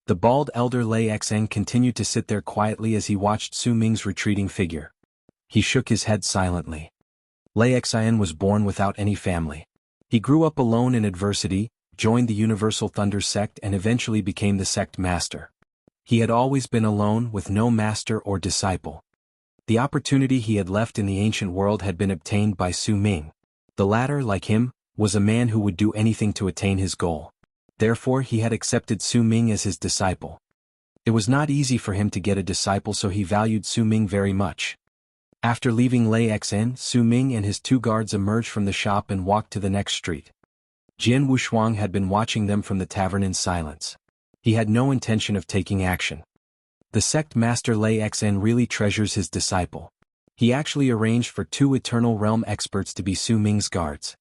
The bald elder Lei Xin continued to sit there quietly as he watched Su Ming's retreating figure. He shook his head silently. Lei Xin was born without any family. He grew up alone in adversity, joined the Universal Thunder Sect and eventually became the Sect Master. He had always been alone with no master or disciple. The opportunity he had left in the ancient world had been obtained by Su Ming. The latter, like him, was a man who would do anything to attain his goal. Therefore he had accepted Su Ming as his disciple. It was not easy for him to get a disciple, so he valued Su Ming very much. After leaving Lei Xin, Su Ming and his 2 guards emerged from the shop and walked to the next street. Jian Wushuang had been watching them from the tavern in silence. He had no intention of taking action. The sect master Lei Xin really treasures his disciple. He actually arranged for 2 Eternal Realm experts to be Su Ming's guards.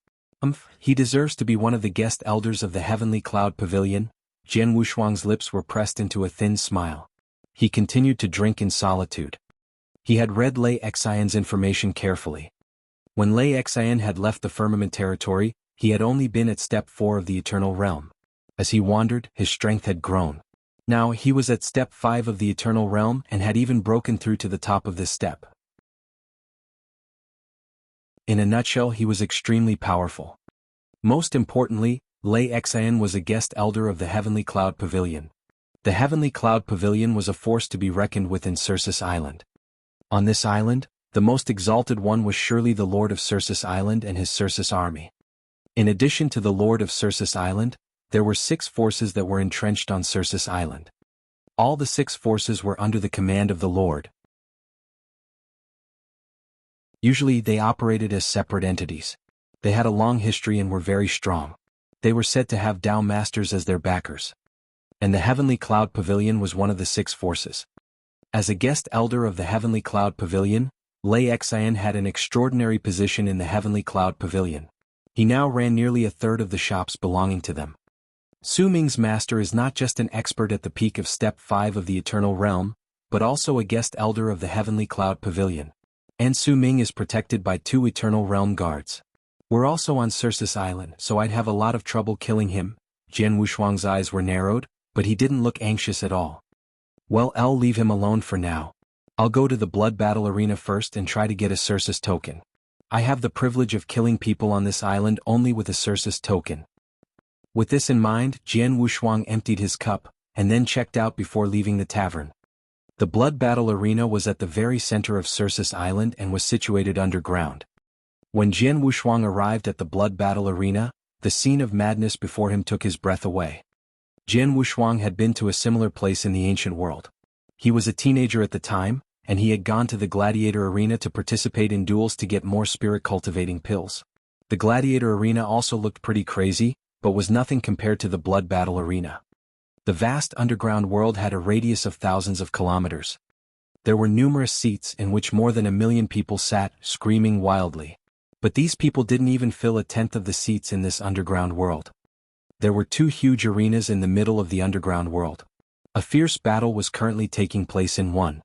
He deserves to be one of the guest elders of the Heavenly Cloud Pavilion. Jian Wushuang's lips were pressed into a thin smile. He continued to drink in solitude. He had read Lei Xin's information carefully. When Lei Xin had left the firmament territory, he had only been at step 4 of the Eternal Realm. As he wandered, his strength had grown. Now he was at step 5 of the Eternal Realm and had even broken through to the top of this step. In a nutshell, he was extremely powerful. Most importantly, Lei Xin was a guest elder of the Heavenly Cloud Pavilion. The Heavenly Cloud Pavilion was a force to be reckoned with in Cercis Island. On this island, the most exalted one was surely the Lord of Cercis Island and his Cercis army. In addition to the Lord of Cercis Island, there were 6 forces that were entrenched on Cercis Island. All the 6 forces were under the command of the Lord. Usually they operated as separate entities. They had a long history and were very strong. They were said to have Tao masters as their backers. And the Heavenly Cloud Pavilion was one of the 6 forces. As a guest elder of the Heavenly Cloud Pavilion, Lei Xin had an extraordinary position in the Heavenly Cloud Pavilion. He now ran nearly a third of the shops belonging to them. Su Ming's master is not just an expert at the peak of Step 5 of the Eternal Realm, but also a guest elder of the Heavenly Cloud Pavilion. And Su Ming is protected by 2 Eternal Realm guards. We're also on Cercis Island, so I'd have a lot of trouble killing him. Jian Wushuang's eyes were narrowed, but he didn't look anxious at all. Well, I'll leave him alone for now. I'll go to the blood battle arena first and try to get a Cercis token. I have the privilege of killing people on this island only with a Cercis token. With this in mind, Jian Wushuang emptied his cup, and then checked out before leaving the tavern. The blood battle arena was at the very center of Cercis Island and was situated underground. When Jian Wushuang arrived at the blood battle arena, the scene of madness before him took his breath away. Jian Wushuang had been to a similar place in the ancient world. He was a teenager at the time, and he had gone to the gladiator arena to participate in duels to get more spirit-cultivating pills. The gladiator arena also looked pretty crazy, but was nothing compared to the blood battle arena. The vast underground world had a radius of thousands of kilometers. There were numerous seats in which more than 1 million people sat, screaming wildly. But these people didn't even fill 1/10 of the seats in this underground world. There were 2 huge arenas in the middle of the underground world. A fierce battle was currently taking place in one.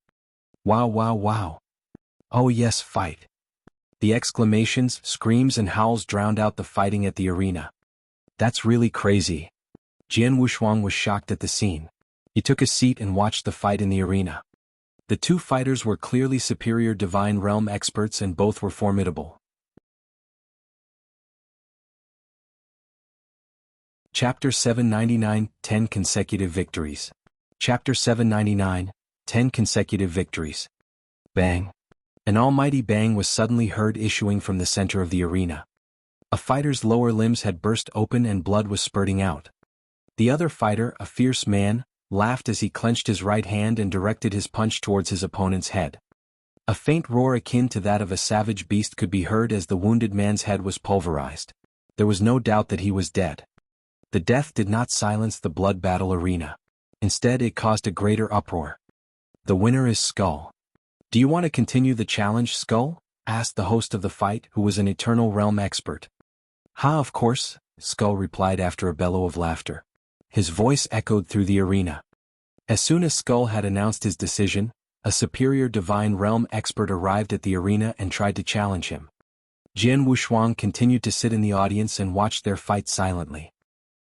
Wow, wow, wow. Oh yes, fight. The exclamations, screams and howls drowned out the fighting at the arena. That's really crazy. Jian Wushuang was shocked at the scene. He took a seat and watched the fight in the arena. The 2 fighters were clearly superior divine realm experts and both were formidable. Chapter 799, 10 Consecutive Victories. Chapter 799, 10 Consecutive Victories. Bang. An almighty bang was suddenly heard issuing from the center of the arena. A fighter's lower limbs had burst open and blood was spurting out. The other fighter, a fierce man, laughed as he clenched his right hand and directed his punch towards his opponent's head. A faint roar akin to that of a savage beast could be heard as the wounded man's head was pulverized. There was no doubt that he was dead. The death did not silence the blood battle arena. Instead, it caused a greater uproar. The winner is Skull. Do you want to continue the challenge, Skull? Asked the host of the fight, who was an Eternal Realm expert. Ha, of course, Skull replied after a bellow of laughter. His voice echoed through the arena. As soon as Skull had announced his decision, a superior divine realm expert arrived at the arena and tried to challenge him. Jian Wushuang continued to sit in the audience and watched their fight silently.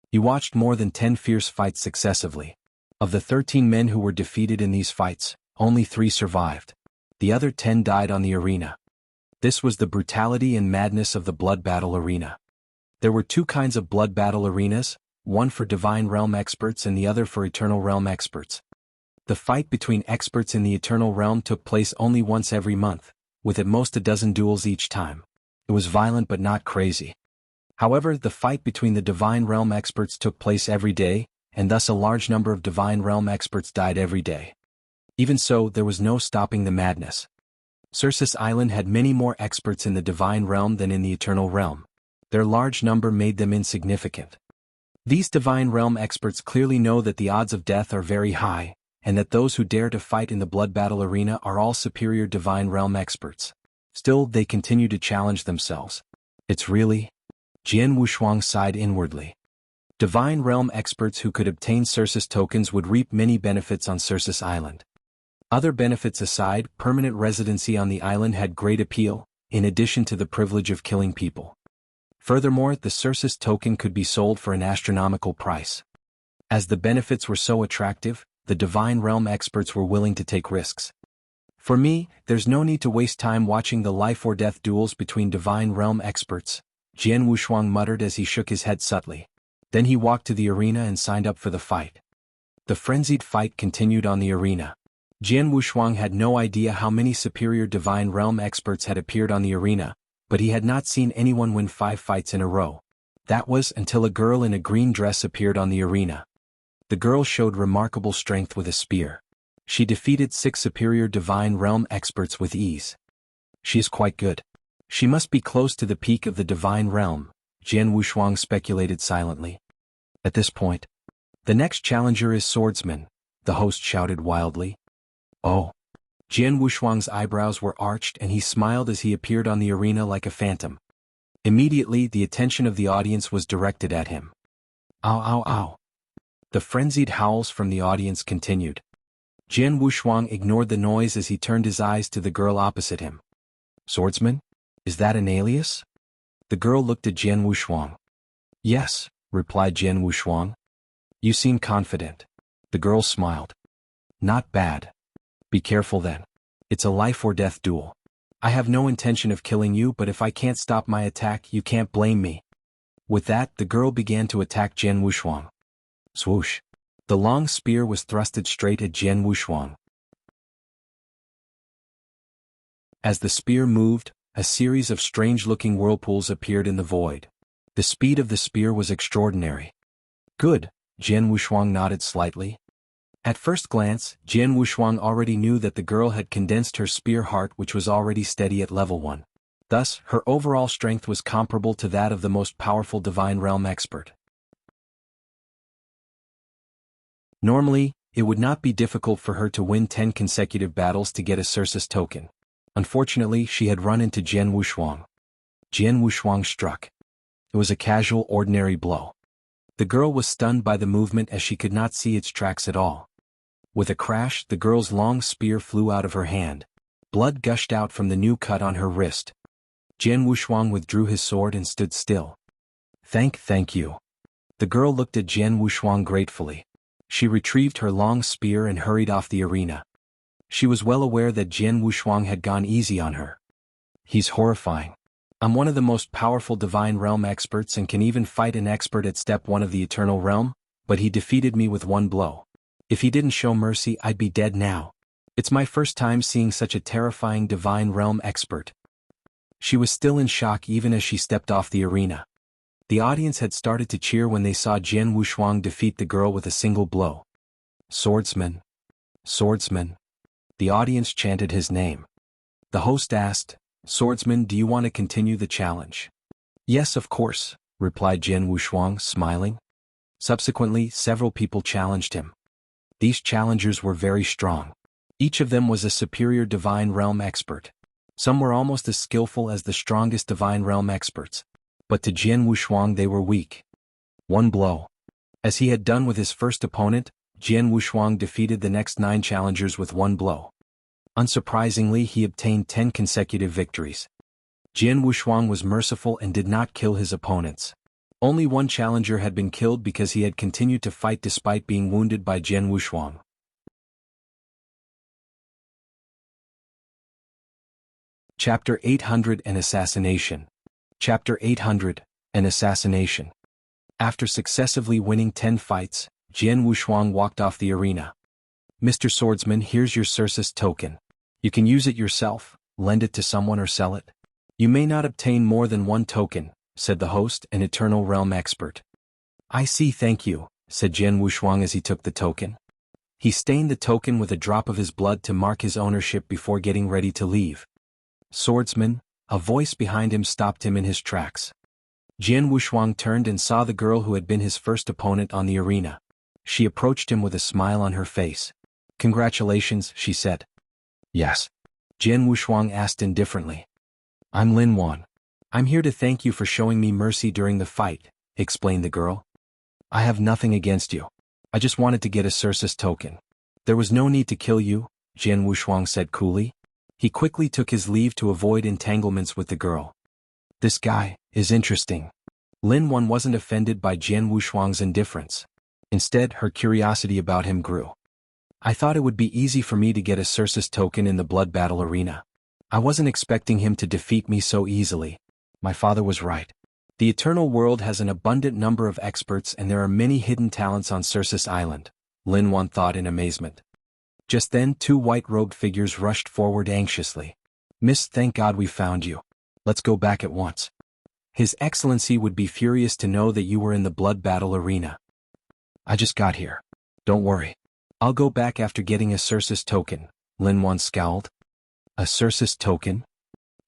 He watched more than 10 fierce fights successively. Of the 13 men who were defeated in these fights, only 3 survived. The other 10 died on the arena. This was the brutality and madness of the blood battle arena. There were 2 kinds of blood battle arenas, one for Divine Realm experts and the other for Eternal Realm experts. The fight between experts in the Eternal Realm took place only once every month, with at most a dozen duels each time. It was violent but not crazy. However, the fight between the Divine Realm experts took place every day, and thus a large number of Divine Realm experts died every day. Even so, there was no stopping the madness. Cercis Island had many more experts in the Divine Realm than in the Eternal Realm. Their large number made them insignificant. These Divine Realm experts clearly know that the odds of death are very high, and that those who dare to fight in the blood battle arena are all superior Divine Realm experts. Still, they continue to challenge themselves. It's really... Jian Wushuang sighed inwardly. Divine Realm experts who could obtain Cercis tokens would reap many benefits on Cercis Island. Other benefits aside, permanent residency on the island had great appeal, in addition to the privilege of killing people. Furthermore, the Cercis token could be sold for an astronomical price. As the benefits were so attractive, the Divine Realm experts were willing to take risks. For me, there's no need to waste time watching the life-or-death duels between Divine Realm experts, Jian Wushuang muttered as he shook his head subtly. Then he walked to the arena and signed up for the fight. The frenzied fight continued on the arena. Jian Wushuang had no idea how many superior Divine Realm experts had appeared on the arena, but he had not seen anyone win 5 fights in a row. That was until a girl in a green dress appeared on the arena. The girl showed remarkable strength with a spear. She defeated 6 superior Divine Realm experts with ease. She is quite good. She must be close to the peak of the Divine Realm, Jian Wushuang speculated silently. At this point, the next challenger is Swordsman, the host shouted wildly. Oh. Jian Wushuang's eyebrows were arched and he smiled as he appeared on the arena like a phantom. Immediately, the attention of the audience was directed at him. Ow ow ow. The frenzied howls from the audience continued. Jian Wushuang ignored the noise as he turned his eyes to the girl opposite him. Swordsman? Is that an alias? The girl looked at Jian Wushuang. Yes, replied Jian Wushuang. You seem confident. The girl smiled. Not bad. Be careful then. It's a life-or-death duel. I have no intention of killing you, but if I can't stop my attack, you can't blame me. With that, the girl began to attack Jian Wushuang. Swoosh. The long spear was thrusted straight at Jian Wushuang. As the spear moved, a series of strange-looking whirlpools appeared in the void. The speed of the spear was extraordinary. Good, Jian Wushuang nodded slightly. At first glance, Jian Wushuang already knew that the girl had condensed her spear heart, which was already steady at level 1. Thus, her overall strength was comparable to that of the most powerful Divine Realm expert. Normally, it would not be difficult for her to win 10 consecutive battles to get a Cercis token. Unfortunately, she had run into Jian Wushuang. Jian Wushuang struck. It was a casual, ordinary blow. The girl was stunned by the movement as she could not see its tracks at all. With a crash, the girl's long spear flew out of her hand. Blood gushed out from the new cut on her wrist. Jian Wushuang withdrew his sword and stood still. Thank you. The girl looked at Jian Wushuang gratefully. She retrieved her long spear and hurried off the arena. She was well aware that Jian Wushuang had gone easy on her. He's horrifying. I'm one of the most powerful Divine Realm experts and can even fight an expert at step 1 of the Eternal Realm, but he defeated me with 1 blow. If he didn't show mercy, I'd be dead now. It's my first time seeing such a terrifying Divine Realm expert. She was still in shock even as she stepped off the arena. The audience had started to cheer when they saw Jian Wushuang defeat the girl with a single blow. Swordsman. Swordsman. The audience chanted his name. The host asked, Swordsman, do you want to continue the challenge? Yes, of course, replied Jian Wushuang, smiling. Subsequently, several people challenged him. These challengers were very strong. Each of them was a superior Divine Realm expert. Some were almost as skillful as the strongest Divine Realm experts. But to Jian Wushuang they were weak. 1 blow. As he had done with his first opponent, Jian Wushuang defeated the next 9 challengers with 1 blow. Unsurprisingly, he obtained 10 consecutive victories. Jian Wushuang was merciful and did not kill his opponents. Only 1 challenger had been killed because he had continued to fight despite being wounded by Jian Wushuang. Chapter 800 An Assassination. Chapter 800 An Assassination. After successively winning 10 fights, Jian Wushuang walked off the arena. "Mr. Swordsman, here's your Cercis token. You can use it yourself, lend it to someone or sell it. You may not obtain more than one token," said the host, an Eternal Realm expert. "I see, thank you," said Jian Wushuang as he took the token. He stained the token with a drop of his blood to mark his ownership before getting ready to leave. "Swordsman," a voice behind him stopped him in his tracks. Jian Wushuang turned and saw the girl who had been his first opponent on the arena. She approached him with a smile on her face. "Congratulations," she said. "Yes?" Jian Wushuang asked indifferently. "I'm Lin Wan. I'm here to thank you for showing me mercy during the fight," explained the girl. "I have nothing against you. I just wanted to get a Cercis token. There was no need to kill you," Jian Wushuang said coolly. He quickly took his leave to avoid entanglements with the girl. "This guy is interesting." Lin Wan wasn't offended by Jian Wushuang's indifference. Instead, her curiosity about him grew. "I thought it would be easy for me to get a Cercis token in the blood battle arena. I wasn't expecting him to defeat me so easily. My father was right. The Eternal World has an abundant number of experts and there are many hidden talents on Cercis Island," Lin Wan thought in amazement. Just then 2 white-robed figures rushed forward anxiously. "Miss, thank God we found you. Let's go back at once. His Excellency would be furious to know that you were in the blood battle arena." "I just got here. Don't worry. I'll go back after getting a Cercis token," Lin Wan scowled. "A Cercis token?"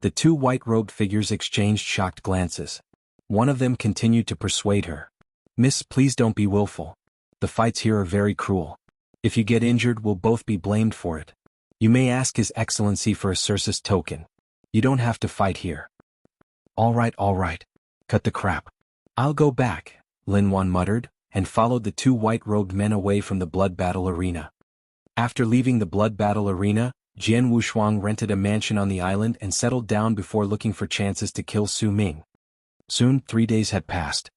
The 2 white-robed figures exchanged shocked glances. One of them continued to persuade her. "Miss, please don't be willful. The fights here are very cruel. If you get injured, we'll both be blamed for it. You may ask His Excellency for a Cercis token. You don't have to fight here." All right. Cut the crap. I'll go back," Lin Wan muttered, and followed the 2 white-robed men away from the blood battle arena. After leaving the blood battle arena, Jian Wushuang rented a mansion on the island and settled down before looking for chances to kill Su Ming. Soon 3 days had passed.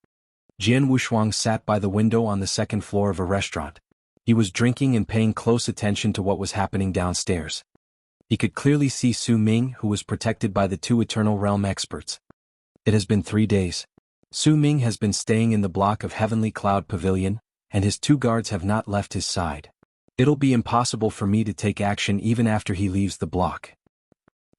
Jian Wushuang sat by the window on the 2nd floor of a restaurant. He was drinking and paying close attention to what was happening downstairs. He could clearly see Su Ming, who was protected by the 2 Eternal Realm experts. It has been 3 days. Su Ming has been staying in the block of Heavenly Cloud Pavilion, and his 2 guards have not left his side. It'll be impossible for me to take action even after he leaves the block.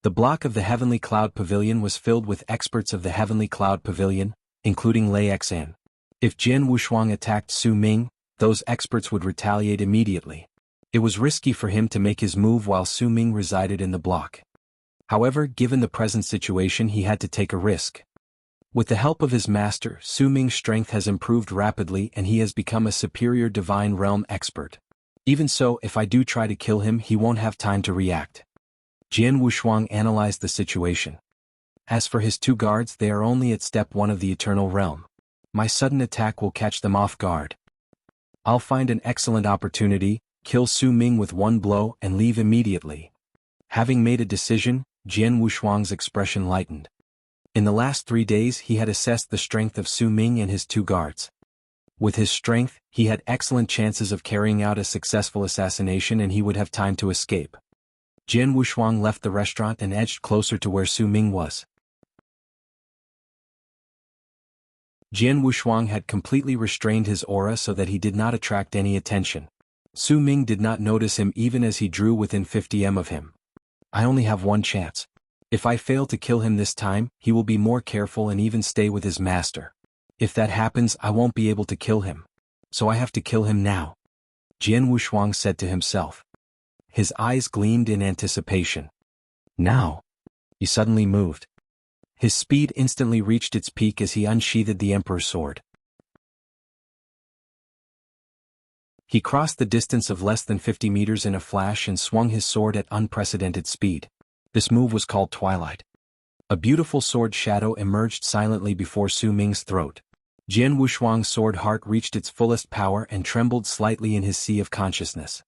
The block of the Heavenly Cloud Pavilion was filled with experts of the Heavenly Cloud Pavilion, including Lei Xin. If Jian Wushuang attacked Su Ming, those experts would retaliate immediately. It was risky for him to make his move while Su Ming resided in the block. However, given the present situation, he had to take a risk. With the help of his master, Su Ming's strength has improved rapidly and he has become a superior divine realm expert. Even so, if I do try to kill him, he won't have time to react. Jian Wushuang analyzed the situation. As for his 2 guards, they are only at step 1 of the Eternal Realm. My sudden attack will catch them off guard. I'll find an excellent opportunity, kill Su Ming with 1 blow and leave immediately. Having made a decision, Jian Wushuang's expression lightened. In the last 3 days he had assessed the strength of Su Ming and his 2 guards. With his strength, he had excellent chances of carrying out a successful assassination and he would have time to escape. Jian Wushuang left the restaurant and edged closer to where Su Ming was. Jian Wushuang had completely restrained his aura so that he did not attract any attention. Su Ming did not notice him even as he drew within 50 m of him. "I only have 1 chance. If I fail to kill him this time, he will be more careful and even stay with his master. If that happens, I won't be able to kill him. So I have to kill him now," Jian Wushuang said to himself. His eyes gleamed in anticipation. Now. He suddenly moved. His speed instantly reached its peak as he unsheathed the Emperor's sword. He crossed the distance of less than 50 meters in a flash and swung his sword at unprecedented speed. This move was called Twilight. A beautiful sword shadow emerged silently before Su Ming's throat. Jian Wushuang's sword heart reached its fullest power and trembled slightly in his sea of consciousness.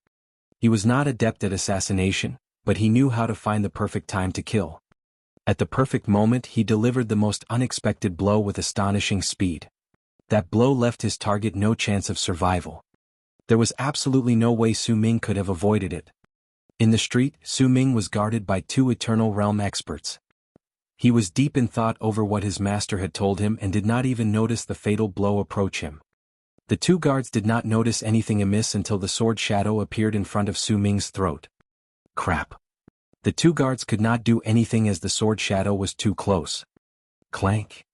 He was not adept at assassination, but he knew how to find the perfect time to kill. At the perfect moment he delivered the most unexpected blow with astonishing speed. That blow left his target no chance of survival. There was absolutely no way Su Ming could have avoided it. In the street, Su Ming was guarded by 2 Eternal Realm experts. He was deep in thought over what his master had told him and did not even notice the fatal blow approach him. The two guards did not notice anything amiss until the sword shadow appeared in front of Su Ming's throat. Crap. The two guards could not do anything as the sword shadow was too close. Clank.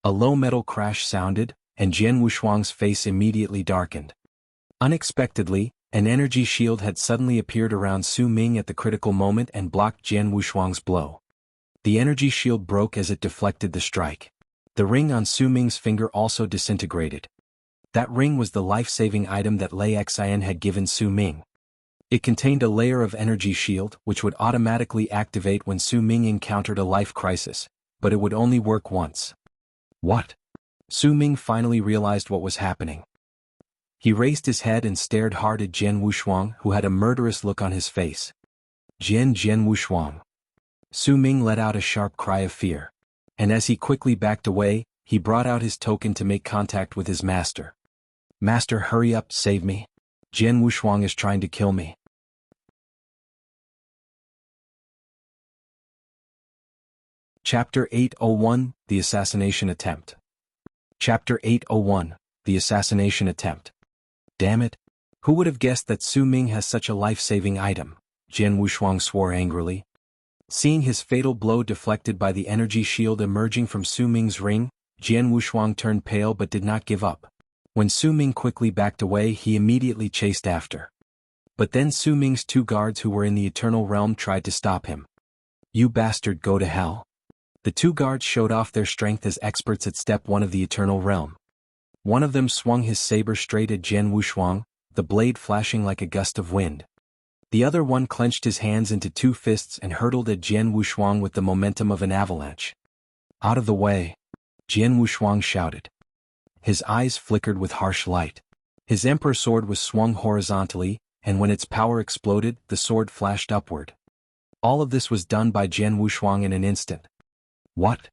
A low metal crash sounded, and Jian Wushuang's face immediately darkened. Unexpectedly, an energy shield had suddenly appeared around Su Ming at the critical moment and blocked Jian Wushuang's blow. The energy shield broke as it deflected the strike. The ring on Su Ming's finger also disintegrated. That ring was the life-saving item that Lei Xin had given Su Ming. It contained a layer of energy shield which would automatically activate when Su Ming encountered a life crisis, but it would only work once. What? Su Ming finally realized what was happening. He raised his head and stared hard at Jian Wushuang, who had a murderous look on his face. Jian Wushuang. Su Ming let out a sharp cry of fear. And as he quickly backed away, he brought out his token to make contact with his master. Master, hurry up, save me. Jian Wushuang is trying to kill me. Chapter 801, The Assassination Attempt. Chapter 801, The Assassination Attempt. Damn it. Who would have guessed that Su Ming has such a life-saving item? Jian Wushuang swore angrily. Seeing his fatal blow deflected by the energy shield emerging from Su Ming's ring, Jian Wushuang turned pale but did not give up. When Su Ming quickly backed away, he immediately chased after. But then Su Ming's two guards who were in the Eternal Realm tried to stop him. You bastard, go to hell. The two guards showed off their strength as experts at Step 1 of the Eternal Realm. One of them swung his saber straight at Jian Wushuang, the blade flashing like a gust of wind. The other one clenched his hands into two fists and hurtled at Jian Wushuang with the momentum of an avalanche. Out of the way! Jian Wushuang shouted. His eyes flickered with harsh light. His emperor sword was swung horizontally, and when its power exploded, the sword flashed upward. All of this was done by Jian Wushuang in an instant. What?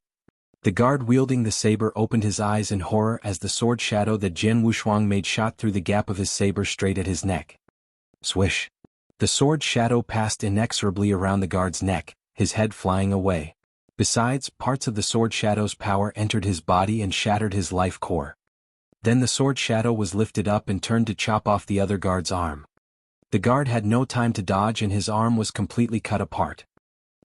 The guard wielding the saber opened his eyes in horror as the sword shadow that Jian Wushuang made shot through the gap of his saber straight at his neck. Swish! The sword shadow passed inexorably around the guard's neck, his head flying away. Besides, parts of the sword shadow's power entered his body and shattered his life core. Then the sword shadow was lifted up and turned to chop off the other guard's arm. The guard had no time to dodge and his arm was completely cut apart.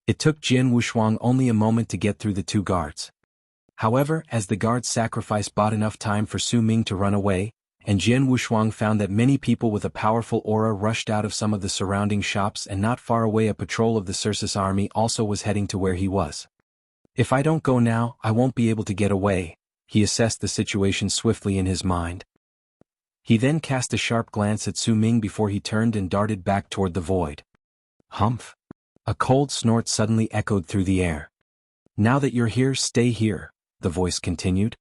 It took Jian Wushuang only a moment to get through the two guards. However, as the guard's sacrifice bought enough time for Su Ming to run away, and Jian Wushuang found that many people with a powerful aura rushed out of some of the surrounding shops and not far away a patrol of the Cercis army also was heading to where he was. If I don't go now, I won't be able to get away, he assessed the situation swiftly in his mind. He then cast a sharp glance at Su Ming before he turned and darted back toward the void. Humph! A cold snort suddenly echoed through the air. Now that you're here, stay here, the voice continued.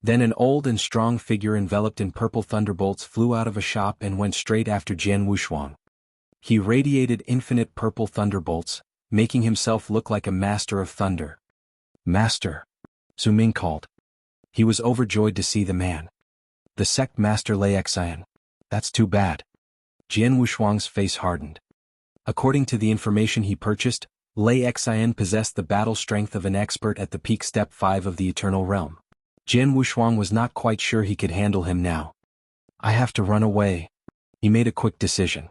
Then an old and strong figure enveloped in purple thunderbolts flew out of a shop and went straight after Jian Wushuang. He radiated infinite purple thunderbolts, making himself look like a master of thunder. Master! Su Ming called. He was overjoyed to see the man. The Sect Master Lei Xin. That's too bad. Jian Wushuang's face hardened. According to the information he purchased, Lei Xin possessed the battle strength of an expert at the peak Step 5 of the Eternal Realm. Jian Wushuang was not quite sure he could handle him now. I have to run away. He made a quick decision.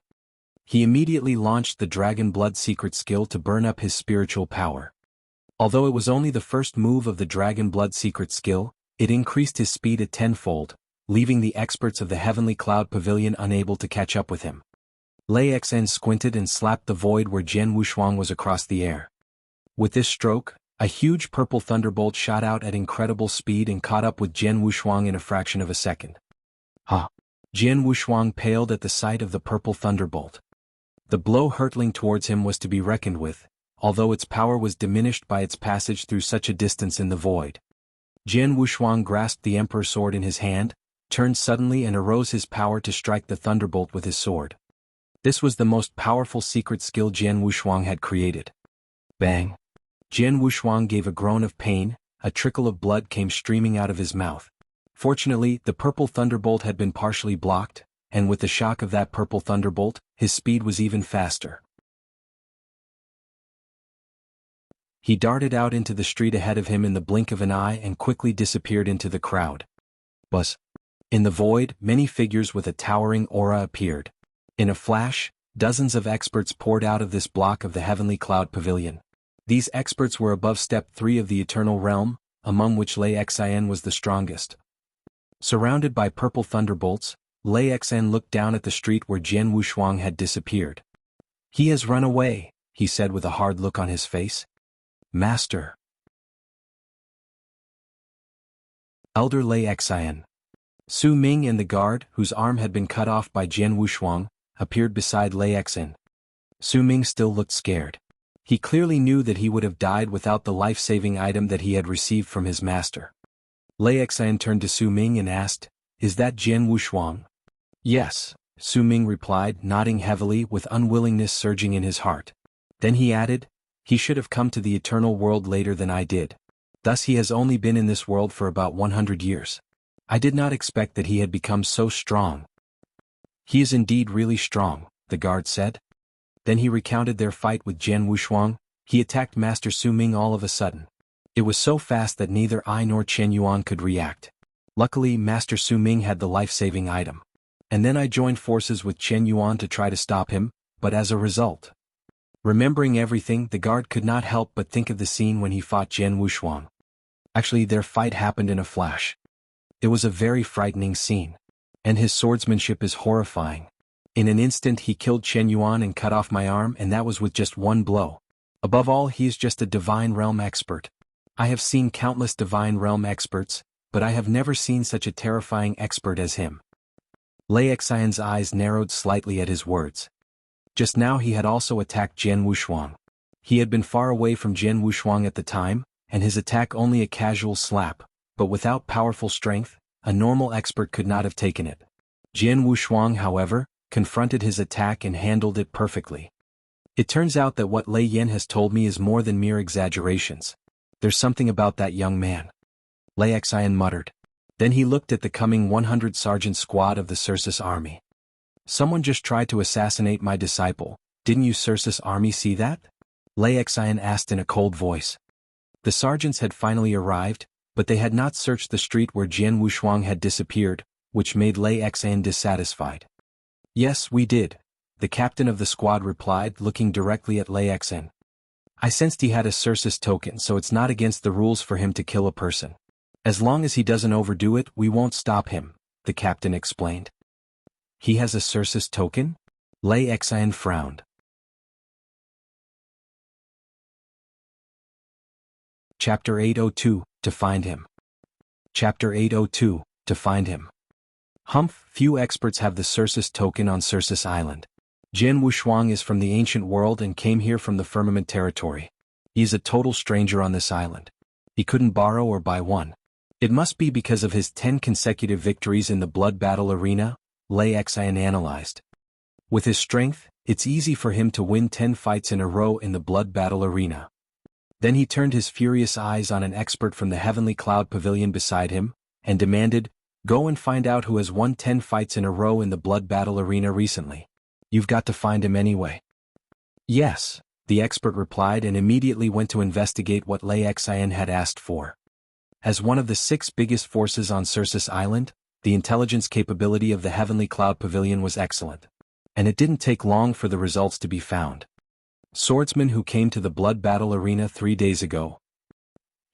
He immediately launched the Dragon Blood secret skill to burn up his spiritual power. Although it was only the first move of the Dragon Blood secret skill, it increased his speed at tenfold, leaving the experts of the Heavenly Cloud Pavilion unable to catch up with him. Lei Xin squinted and slapped the void where Jian Wushuang was across the air. With this stroke, a huge purple thunderbolt shot out at incredible speed and caught up with Jian Wushuang in a fraction of a second. Ha! Jian Wushuang paled at the sight of the purple thunderbolt. The blow hurtling towards him was to be reckoned with, although its power was diminished by its passage through such a distance in the void. Jian Wushuang grasped the Emperor's sword in his hand, turned suddenly and arose his power to strike the thunderbolt with his sword. This was the most powerful secret skill Jian Wushuang had created. Bang! Jian Wushuang gave a groan of pain, a trickle of blood came streaming out of his mouth. Fortunately, the purple thunderbolt had been partially blocked, and with the shock of that purple thunderbolt, his speed was even faster. He darted out into the street ahead of him in the blink of an eye and quickly disappeared into the crowd. Buzz. In the void, many figures with a towering aura appeared. In a flash, dozens of experts poured out of this block of the heavenly cloud pavilion. These experts were above step 3 of the eternal realm, among which Lei Xin was the strongest. Surrounded by purple thunderbolts, Lei Xin looked down at the street where Jianghu Shuang had disappeared. "He has run away," he said with a hard look on his face. "Master." Elder Lei Xin. Su Ming and the guard, whose arm had been cut off by Jianghu Shuang, appeared beside Lei Xin. Su Ming still looked scared. He clearly knew that he would have died without the life-saving item that he had received from his master. Lei Xin turned to Su Ming and asked, "Is that Jianghu Shuang?" "Yes," Su Ming replied, nodding heavily with unwillingness surging in his heart. Then he added, "He should have come to the eternal world later than I did. Thus he has only been in this world for about 100 years. I did not expect that he had become so strong." "He is indeed really strong," the guard said. Then he recounted their fight with Jianghu Shuang. He attacked Master Su Ming all of a sudden. It was so fast that neither I nor Chen Yuan could react. Luckily, Master Su Ming had the life-saving item. And then I joined forces with Chen Yuan to try to stop him, but as a result. Remembering everything, the guard could not help but think of the scene when he fought Jianghu Shuang. Actually, their fight happened in a flash. It was a very frightening scene. And his swordsmanship is horrifying. In an instant he killed Chen Yuan and cut off my arm, and that was with just one blow. Above all, he is just a divine realm expert. I have seen countless divine realm experts, but I have never seen such a terrifying expert as him. Lei Xin's eyes narrowed slightly at his words. Just now he had also attacked Jianghu Shuang. He had been far away from Jianghu Shuang at the time, and his attack only a casual slap, but without powerful strength, a normal expert could not have taken it. Jianghu Shuang, however, confronted his attack and handled it perfectly. It turns out that what Lei Yin has told me is more than mere exaggerations. There's something about that young man. Lei Xin muttered. Then he looked at the coming 100 sergeant squad of the Cercis army. "Someone just tried to assassinate my disciple. Didn't you Cercis army see that?" Lei Xin asked in a cold voice. The sergeants had finally arrived, but they had not searched the street where Jianghu Shuang had disappeared, which made Lei Xin dissatisfied. "Yes, we did," the captain of the squad replied, looking directly at Lei Xin. "I sensed he had a Cercis token, so it's not against the rules for him to kill a person. As long as he doesn't overdo it, we won't stop him," the captain explained. "He has a Cercis token?" Lei Xin frowned. Chapter 802, To Find Him. Chapter 802, To Find Him. Humph, few experts have the Cercis token on Cercis Island. Jianghu Shuang is from the ancient world and came here from the firmament territory. He is a total stranger on this island. He couldn't borrow or buy one. It must be because of his 10 consecutive victories in the blood battle arena, Lei Xin analyzed. With his strength, it's easy for him to win 10 fights in a row in the blood battle arena. Then he turned his furious eyes on an expert from the heavenly cloud pavilion beside him, and demanded, "Go and find out who has won 10 fights in a row in the blood battle arena recently. You've got to find him anyway." "Yes," the expert replied and immediately went to investigate what Lei Xin had asked for. As one of the 6 biggest forces on Cercis Island, the intelligence capability of the heavenly cloud pavilion was excellent. And it didn't take long for the results to be found. Swordsman who came to the blood battle arena 3 days ago.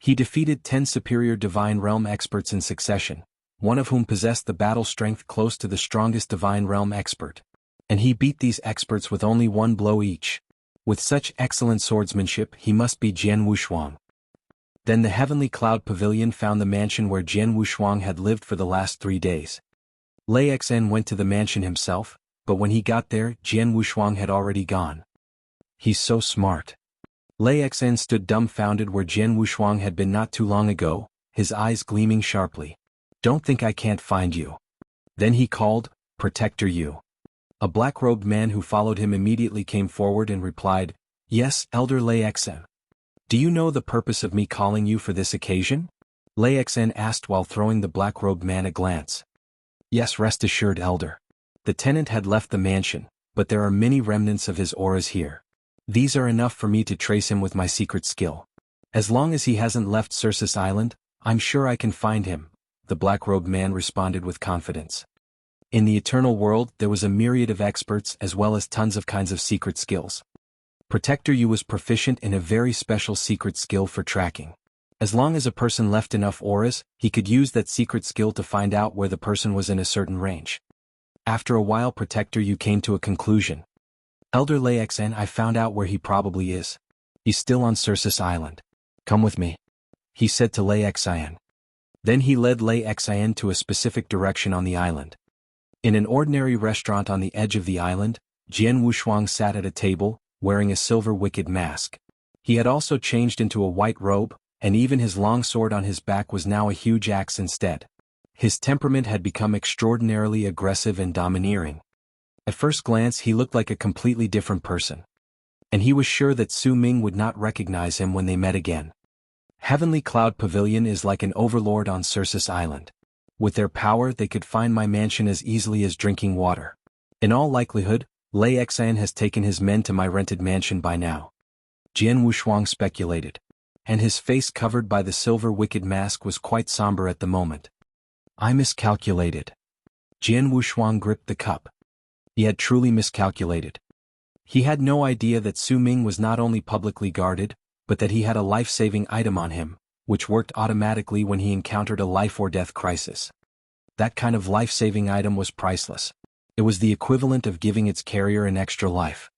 He defeated 10 superior divine realm experts in succession, one of whom possessed the battle strength close to the strongest divine realm expert. And he beat these experts with only 1 blow each. With such excellent swordsmanship, he must be Jianghu Shuang. Then the heavenly cloud pavilion found the mansion where Jianghu Shuang had lived for the last 3 days. Lei Xin went to the mansion himself, but when he got there, Jianghu Shuang had already gone. He's so smart. Lei Xin stood dumbfounded where Jianghu Shuang had been not too long ago, his eyes gleaming sharply. "Don't think I can't find you." Then he called, "Protector Yu." A black-robed man who followed him immediately came forward and replied, "Yes, Elder Lei Xin. Do you know the purpose of me calling you for this occasion?" Lei Xin asked while throwing the black-robed man a glance. "Yes, rest assured, Elder. The tenant had left the mansion, but there are many remnants of his auras here. These are enough for me to trace him with my secret skill. As long as he hasn't left Cercis Island, I'm sure I can find him, the black-robed man responded with confidence. In the eternal world there was a myriad of experts as well as tons of kinds of secret skills. Protector Yu was proficient in a very special secret skill for tracking. As long as a person left enough auras, he could use that secret skill to find out where the person was in a certain range. After a while Protector Yu came to a conclusion. Elder Lei Xin, I found out where he probably is. He's still on Cercis Island. Come with me, he said to Lei Xin. Then he led Lei Xin to a specific direction on the island. In an ordinary restaurant on the edge of the island, Jian Wushuang sat at a table, wearing a silver wicked mask. He had also changed into a white robe, and even his long sword on his back was now a huge axe instead. His temperament had become extraordinarily aggressive and domineering. At first glance he looked like a completely different person. And he was sure that Su Ming would not recognize him when they met again. Heavenly Cloud Pavilion is like an overlord on Cercis Island. With their power they could find my mansion as easily as drinking water. In all likelihood, Lei Xin has taken his men to my rented mansion by now. Jian Wushuang speculated. And his face covered by the silver wicked mask was quite somber at the moment. I miscalculated. Jian Wushuang gripped the cup. He had truly miscalculated. He had no idea that Su Ming was not only publicly guarded, but that he had a life-saving item on him, which worked automatically when he encountered a life-or-death crisis. That kind of life-saving item was priceless. It was the equivalent of giving its carrier an extra life.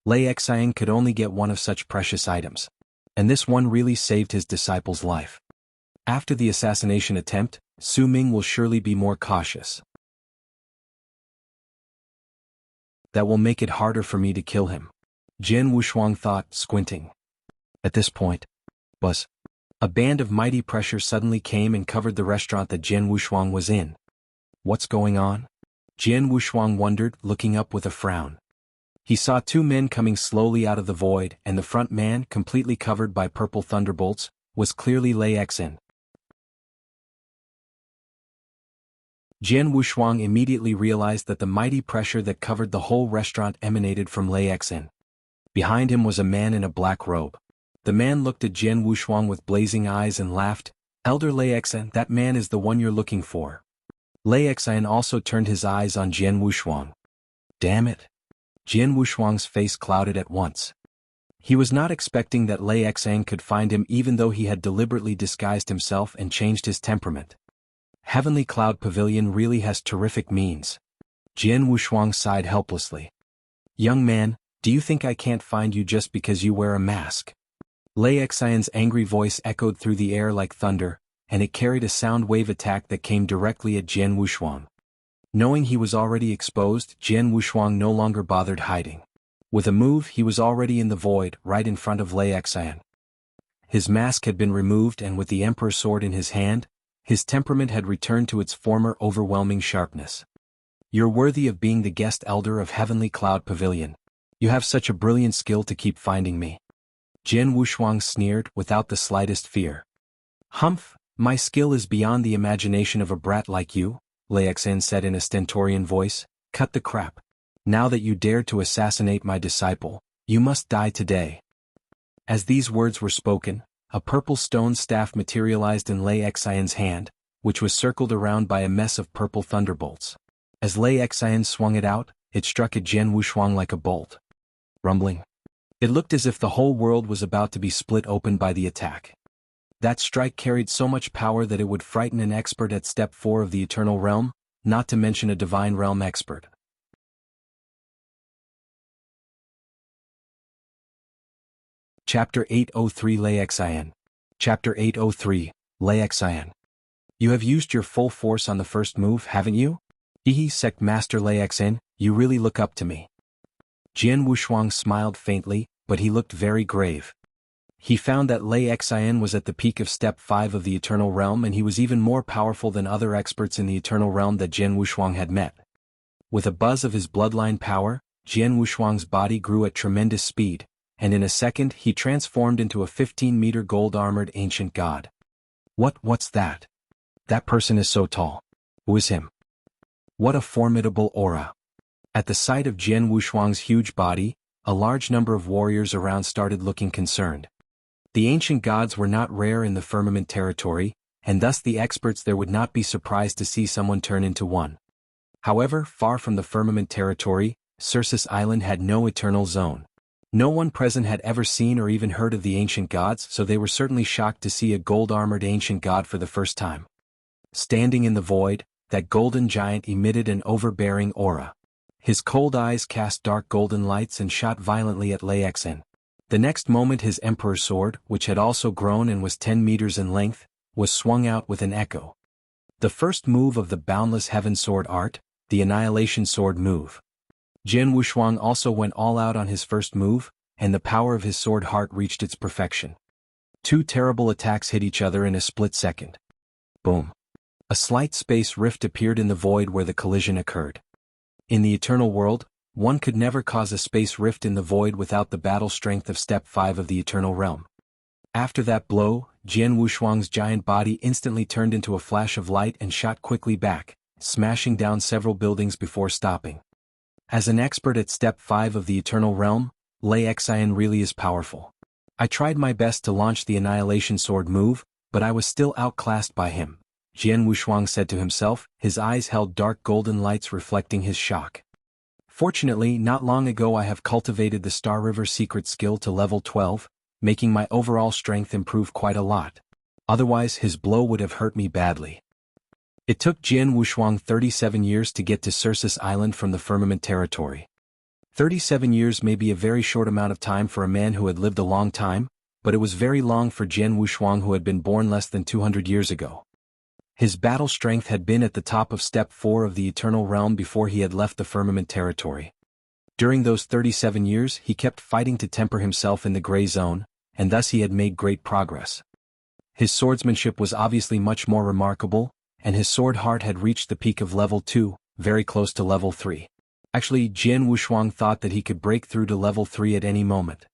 Lei Xin could only get one of such precious items. And this one really saved his disciple's life. After the assassination attempt, Su Ming will surely be more cautious. That will make it harder for me to kill him, Jian Wushuang thought, squinting. At this point, a band of mighty pressure suddenly came and covered the restaurant that Jian Wushuang was in. What's going on? Jian Wushuang wondered, looking up with a frown. He saw two men coming slowly out of the void, and the front man, completely covered by purple thunderbolts, was clearly Lei Xin. Jian Wushuang immediately realized that the mighty pressure that covered the whole restaurant emanated from Lei Xin. Behind him was a man in a black robe. The man looked at Jian Wushuang with blazing eyes and laughed. Elder Lei Xin, that man is the one you're looking for. Lei Xin also turned his eyes on Jian Wushuang. Damn it. Jian Wushuang's face clouded at once. He was not expecting that Lei Xin could find him even though he had deliberately disguised himself and changed his temperament. Heavenly Cloud Pavilion really has terrific means. Jian Wushuang sighed helplessly. Young man, do you think I can't find you just because you wear a mask? Lei Xion's angry voice echoed through the air like thunder, and it carried a sound wave attack that came directly at Jian Wushuang. Knowing he was already exposed, Jian Wushuang no longer bothered hiding. With a move he was already in the void, right in front of Lei Xion. His mask had been removed and with the Emperor's sword in his hand, his temperament had returned to its former overwhelming sharpness. You're worthy of being the guest elder of Heavenly Cloud Pavilion. You have such a brilliant skill to keep finding me. Jian Wushuang sneered, without the slightest fear. Humph, my skill is beyond the imagination of a brat like you, Lei Xin said in a stentorian voice. Cut the crap. Now that you dared to assassinate my disciple, you must die today. As these words were spoken, a purple stone staff materialized in Lei Xion's hand, which was circled around by a mess of purple thunderbolts. As Lei Xion swung it out, it struck at Jian Wushuang like a bolt. Rumbling. It looked as if the whole world was about to be split open by the attack. That strike carried so much power that it would frighten an expert at Step 4 of the Eternal Realm, not to mention a Divine Realm expert. Chapter 803 Lei Xion. Chapter 803, Lei Xion. You have used your full force on the first move, haven't you? Hehe, Sect Master Lei Xin, you really look up to me. Jian Wushuang smiled faintly, but he looked very grave. He found that Lei Xion was at the peak of Step 5 of the Eternal Realm and he was even more powerful than other experts in the Eternal Realm that Jian Wushuang had met. With a buzz of his bloodline power, Jian Wushuang's body grew at tremendous speed, and in a second he transformed into a 15-meter gold-armored ancient god. What's that? That person is so tall. Who is him? What a formidable aura. At the sight of Jian Wushuang's huge body, a large number of warriors around started looking concerned. The ancient gods were not rare in the firmament territory, and thus the experts there would not be surprised to see someone turn into one. However, far from the firmament territory, Cercis Island had no eternal zone. No one present had ever seen or even heard of the ancient gods, so they were certainly shocked to see a gold-armored ancient god for the first time. Standing in the void, that golden giant emitted an overbearing aura. His cold eyes cast dark golden lights and shot violently at Lei Xin. The next moment his emperor's sword, which had also grown and was 10 meters in length, was swung out with an echo. The first move of the boundless heaven sword art, the annihilation sword move. Jian Wushuang also went all out on his first move, and the power of his sword heart reached its perfection. Two terrible attacks hit each other in a split second. Boom. A slight space rift appeared in the void where the collision occurred. In the eternal world, one could never cause a space rift in the void without the battle strength of Step 5 of the eternal realm. After that blow, Jian Wushuang's giant body instantly turned into a flash of light and shot quickly back, smashing down several buildings before stopping. As an expert at Step 5 of the eternal realm, Lei Xin really is powerful. I tried my best to launch the annihilation sword move, but I was still outclassed by him, Jian Wushuang said to himself, his eyes held dark golden lights reflecting his shock. Fortunately, not long ago I have cultivated the Star River secret skill to level 12, making my overall strength improve quite a lot. Otherwise his blow would have hurt me badly. It took Jian Wushuang 37 years to get to Cercis Island from the firmament territory. 37 years may be a very short amount of time for a man who had lived a long time, but it was very long for Jian Wushuang who had been born less than 200 years ago. His battle strength had been at the top of Step 4 of the Eternal Realm before he had left the firmament territory. During those 37 years he kept fighting to temper himself in the gray zone, and thus he had made great progress. His swordsmanship was obviously much more remarkable, and his sword heart had reached the peak of level 2, very close to level 3. Actually, Jian Wushuang thought that he could break through to level 3 at any moment.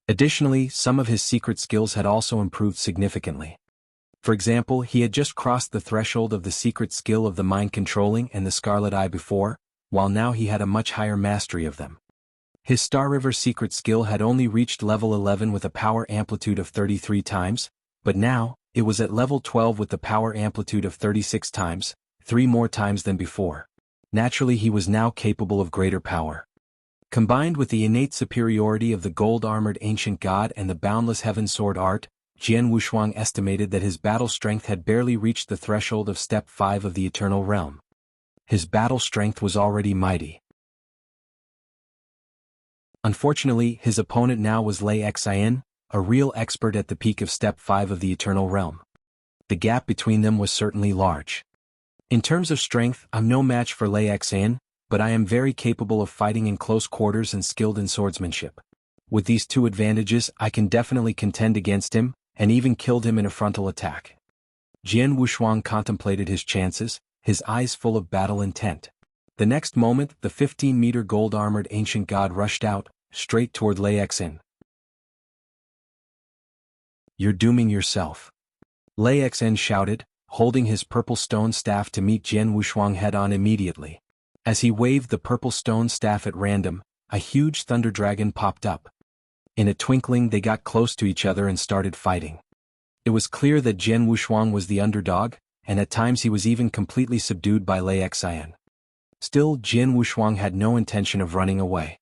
Additionally, some of his secret skills had also improved significantly. For example, he had just crossed the threshold of the secret skill of the mind controlling and the Scarlet Eye before, while now he had a much higher mastery of them. His Star River secret skill had only reached level 11 with a power amplitude of 33 times, but now, it was at level 12 with the power amplitude of 36 times, 3 more times than before. Naturally he was now capable of greater power. Combined with the innate superiority of the gold-armored ancient god and the boundless heaven sword art, Jian Wushuang estimated that his battle strength had barely reached the threshold of Step 5 of the Eternal Realm. His battle strength was already mighty. Unfortunately, his opponent now was Lei Xin, a real expert at the peak of Step 5 of the Eternal Realm. The gap between them was certainly large. In terms of strength, I'm no match for Lei Xin, but I am very capable of fighting in close quarters and skilled in swordsmanship. With these two advantages, I can definitely contend against him, and even killed him in a frontal attack. Jian Wushuang contemplated his chances, his eyes full of battle intent. The next moment, the 15-meter gold-armored ancient god rushed out, straight toward Lei Xin. You're dooming yourself. Lei Xin shouted, holding his purple stone staff to meet Jian Wushuang head-on immediately. As he waved the purple stone staff at random, a huge thunder dragon popped up. In a twinkling they got close to each other and started fighting. It was clear that Jian Wushuang was the underdog, and at times he was even completely subdued by Lei Xin. Still, Jian Wushuang had no intention of running away.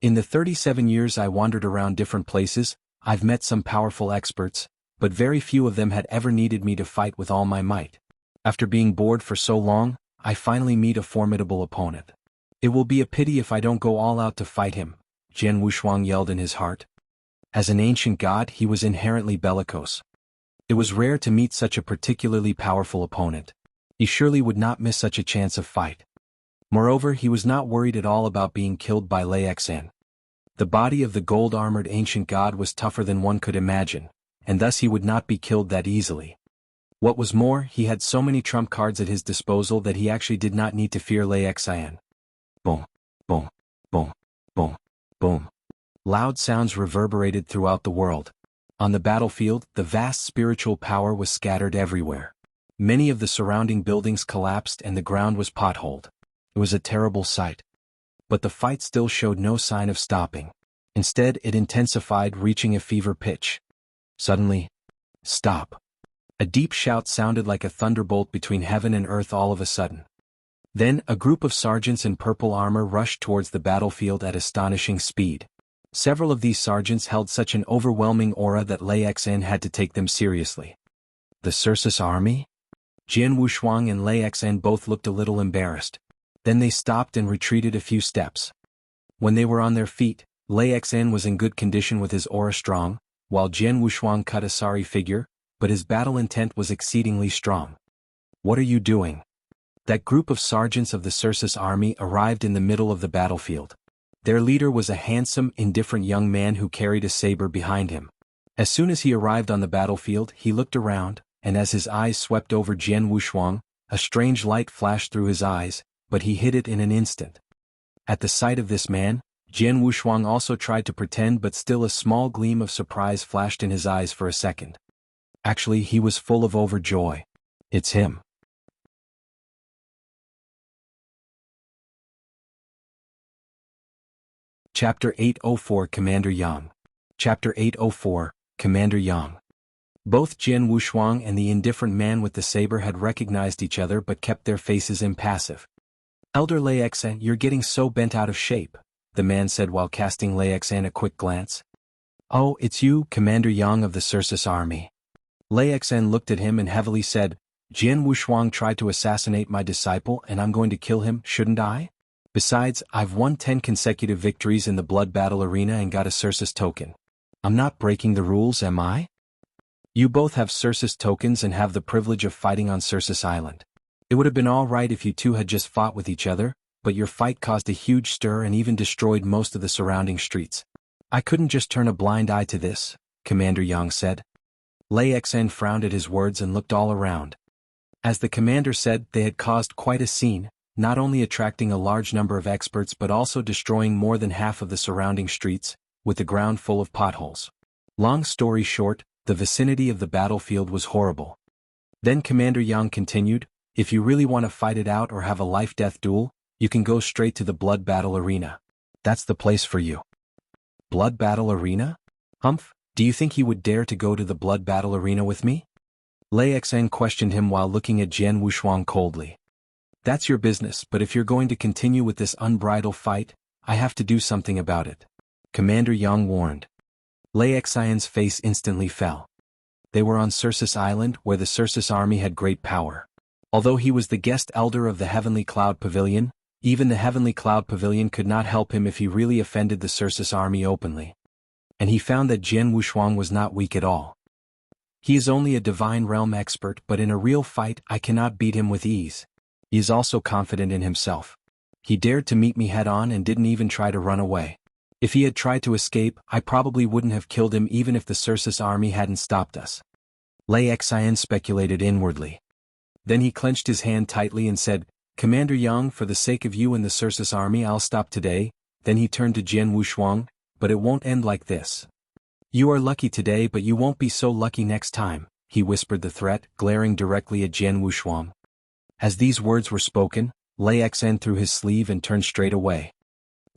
In the 37 years I wandered around different places, I've met some powerful experts, but very few of them had ever needed me to fight with all my might. After being bored for so long, I finally meet a formidable opponent. It will be a pity if I don't go all out to fight him, Jian Wushuang yelled in his heart. As an ancient god, he was inherently bellicose. It was rare to meet such a particularly powerful opponent. He surely would not miss such a chance of fight. Moreover, he was not worried at all about being killed by Lei Xin. The body of the gold-armored ancient god was tougher than one could imagine, and thus he would not be killed that easily. What was more, he had so many trump cards at his disposal that he actually did not need to fear Lei Xin. Boom, boom, boom, boom, boom. Loud sounds reverberated throughout the world. On the battlefield, the vast spiritual power was scattered everywhere. Many of the surrounding buildings collapsed and the ground was potholed. It was a terrible sight. But the fight still showed no sign of stopping. Instead, it intensified, reaching a fever pitch. Suddenly, stop. A deep shout sounded like a thunderbolt between heaven and earth all of a sudden. Then, a group of sergeants in purple armor rushed towards the battlefield at astonishing speed. Several of these sergeants held such an overwhelming aura that Lei Xin had to take them seriously. The Cercis army? Jian Wushuang and Lei Xin both looked a little embarrassed. Then they stopped and retreated a few steps. When they were on their feet, Lei Xin was in good condition with his aura strong, while Jian Wushuang cut a sorry figure, but his battle intent was exceedingly strong. What are you doing? That group of sergeants of the Cercis army arrived in the middle of the battlefield. Their leader was a handsome, indifferent young man who carried a saber behind him. As soon as he arrived on the battlefield, he looked around, and as his eyes swept over Jian Wushuang, a strange light flashed through his eyes, but he hid it in an instant. At the sight of this man, Jian Wushuang also tried to pretend, but still a small gleam of surprise flashed in his eyes for a second. Actually, he was full of overjoy. It's him. Chapter 804 Commander Yang. Chapter 804, Commander Yang. Both Jian Wushuang and the indifferent man with the saber had recognized each other but kept their faces impassive. Elder Lei Xin, you're getting so bent out of shape, the man said while casting Lei Xin a quick glance. Oh, it's you, Commander Yang of the Cercis army. Lei Xin looked at him and heavily said, Jian Wushuang tried to assassinate my disciple and I'm going to kill him, shouldn't I? Besides, I've won 10 consecutive victories in the blood battle arena and got a Cercis token. I'm not breaking the rules, am I? You both have Cercis tokens and have the privilege of fighting on Cercis Island. It would have been all right if you two had just fought with each other, but your fight caused a huge stir and even destroyed most of the surrounding streets. I couldn't just turn a blind eye to this, Commander Yang said. Lei Xin frowned at his words and looked all around. As the commander said, they had caused quite a scene, not only attracting a large number of experts but also destroying more than half of the surrounding streets, with the ground full of potholes. Long story short, the vicinity of the battlefield was horrible. Then Commander Yang continued, if you really want to fight it out or have a life-death duel, you can go straight to the blood battle arena. That's the place for you. Blood battle arena? Humph, do you think he would dare to go to the blood battle arena with me? Lei Xin questioned him while looking at Jian Wushuang coldly. That's your business, but if you're going to continue with this unbridled fight, I have to do something about it. Commander Yang warned. Lei Xin's face instantly fell. They were on Cercis Island where the Cercis army had great power. Although he was the guest elder of the Heavenly Cloud Pavilion, even the Heavenly Cloud Pavilion could not help him if he really offended the Cercis army openly. And he found that Jian Wushuang was not weak at all. He is only a divine realm expert, but in a real fight I cannot beat him with ease. He is also confident in himself. He dared to meet me head-on and didn't even try to run away. If he had tried to escape, I probably wouldn't have killed him even if the Cercis army hadn't stopped us. Lei Xin speculated inwardly. Then he clenched his hand tightly and said, Commander Yang, for the sake of you and the Cercis army I'll stop today. Then he turned to Jian Wushuang, but it won't end like this. You are lucky today, but you won't be so lucky next time, he whispered the threat, glaring directly at Jian Wushuang. As these words were spoken, Lei Xin threw his sleeve and turned straight away.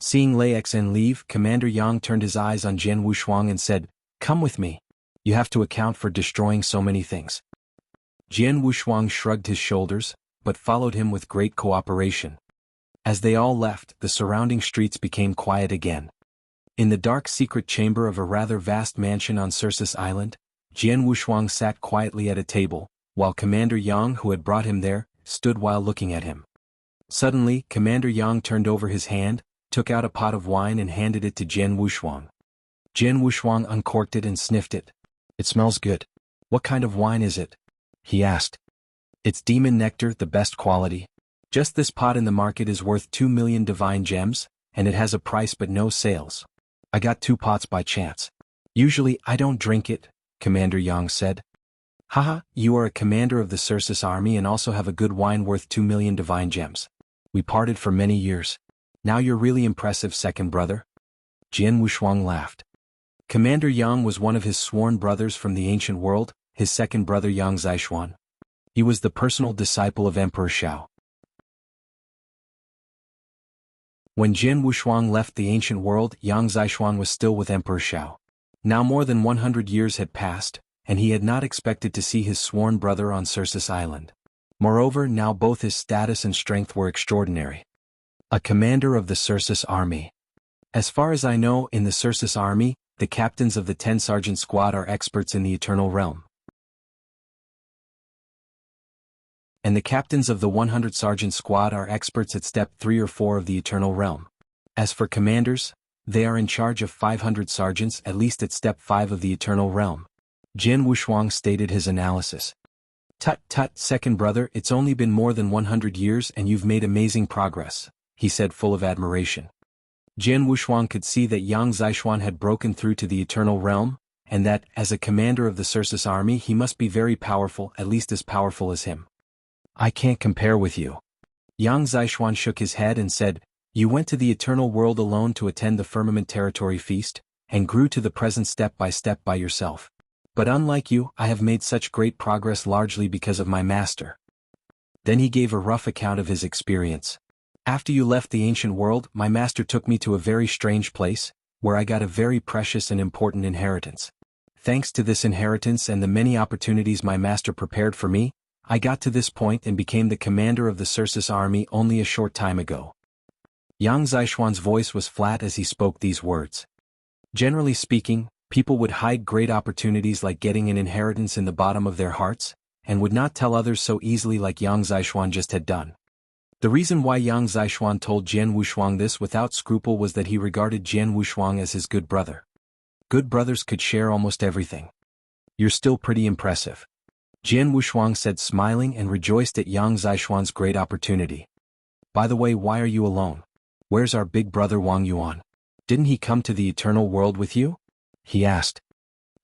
Seeing Lei Xin leave, Commander Yang turned his eyes on Jian Wushuang and said, Come with me. You have to account for destroying so many things. Jian Wushuang shrugged his shoulders, but followed him with great cooperation. As they all left, the surrounding streets became quiet again. In the dark secret chamber of a rather vast mansion on Cercis Island, Jian Wushuang sat quietly at a table, while Commander Yang, who had brought him there, stood while looking at him. Suddenly, Commander Yang turned over his hand, took out a pot of wine and handed it to Jian Wushuang. Jian Wushuang uncorked it and sniffed it. It smells good. What kind of wine is it? He asked. It's demon nectar, the best quality. Just this pot in the market is worth 2 million divine gems, and it has a price but no sales. I got 2 pots by chance. Usually I don't drink it, Commander Yang said. Haha, you are a commander of the Cercis army and also have a good wine worth 2 million divine gems. We parted for many years. Now you're really impressive, second brother. Jian Wushuang laughed. Commander Yang was one of his sworn brothers from the ancient world, his second brother Yang Zishuan. He was the personal disciple of Emperor Shao. When Jian Wushuang left the ancient world, Yang Zishuan was still with Emperor Shao. Now more than 100 years had passed, and he had not expected to see his sworn brother on Cercis Island. Moreover, now both his status and strength were extraordinary. A commander of the Cercis army. As far as I know, in the Cercis army, the captains of the 10-sergeant squad are experts in the Eternal Realm. And the captains of the 100-sergeant squad are experts at step 3 or 4 of the Eternal Realm. As for commanders, they are in charge of 500 sergeants at least at step 5 of the Eternal Realm. Jian Wushuang stated his analysis. Tut tut, second brother, it's only been more than 100 years and you've made amazing progress, he said full of admiration. Jian Wushuang could see that Yang Zishuan had broken through to the Eternal Realm, and that, as a commander of the Cercis army, he must be very powerful, at least as powerful as him. I can't compare with you. Yang Zishuan shook his head and said, you went to the Eternal World alone to attend the Firmament Territory Feast, and grew to the present step by yourself. But unlike you, I have made such great progress largely because of my master. Then he gave a rough account of his experience. After you left the ancient world, my master took me to a very strange place, where I got a very precious and important inheritance. Thanks to this inheritance and the many opportunities my master prepared for me, I got to this point and became the commander of the Cercis army only a short time ago. Yang Zishuan's voice was flat as he spoke these words. Generally speaking, people would hide great opportunities like getting an inheritance in the bottom of their hearts, and would not tell others so easily like Yang Zishuan just had done. The reason why Yang Zishuan told Jian Wushuang this without scruple was that he regarded Jian Wushuang as his good brother. Good brothers could share almost everything. You're still pretty impressive. Jian Wushuang said, smiling and rejoiced at Yang Zishuan's great opportunity. By the way, why are you alone? Where's our big brother Wang Yuan? Didn't he come to the Eternal World with you? He asked.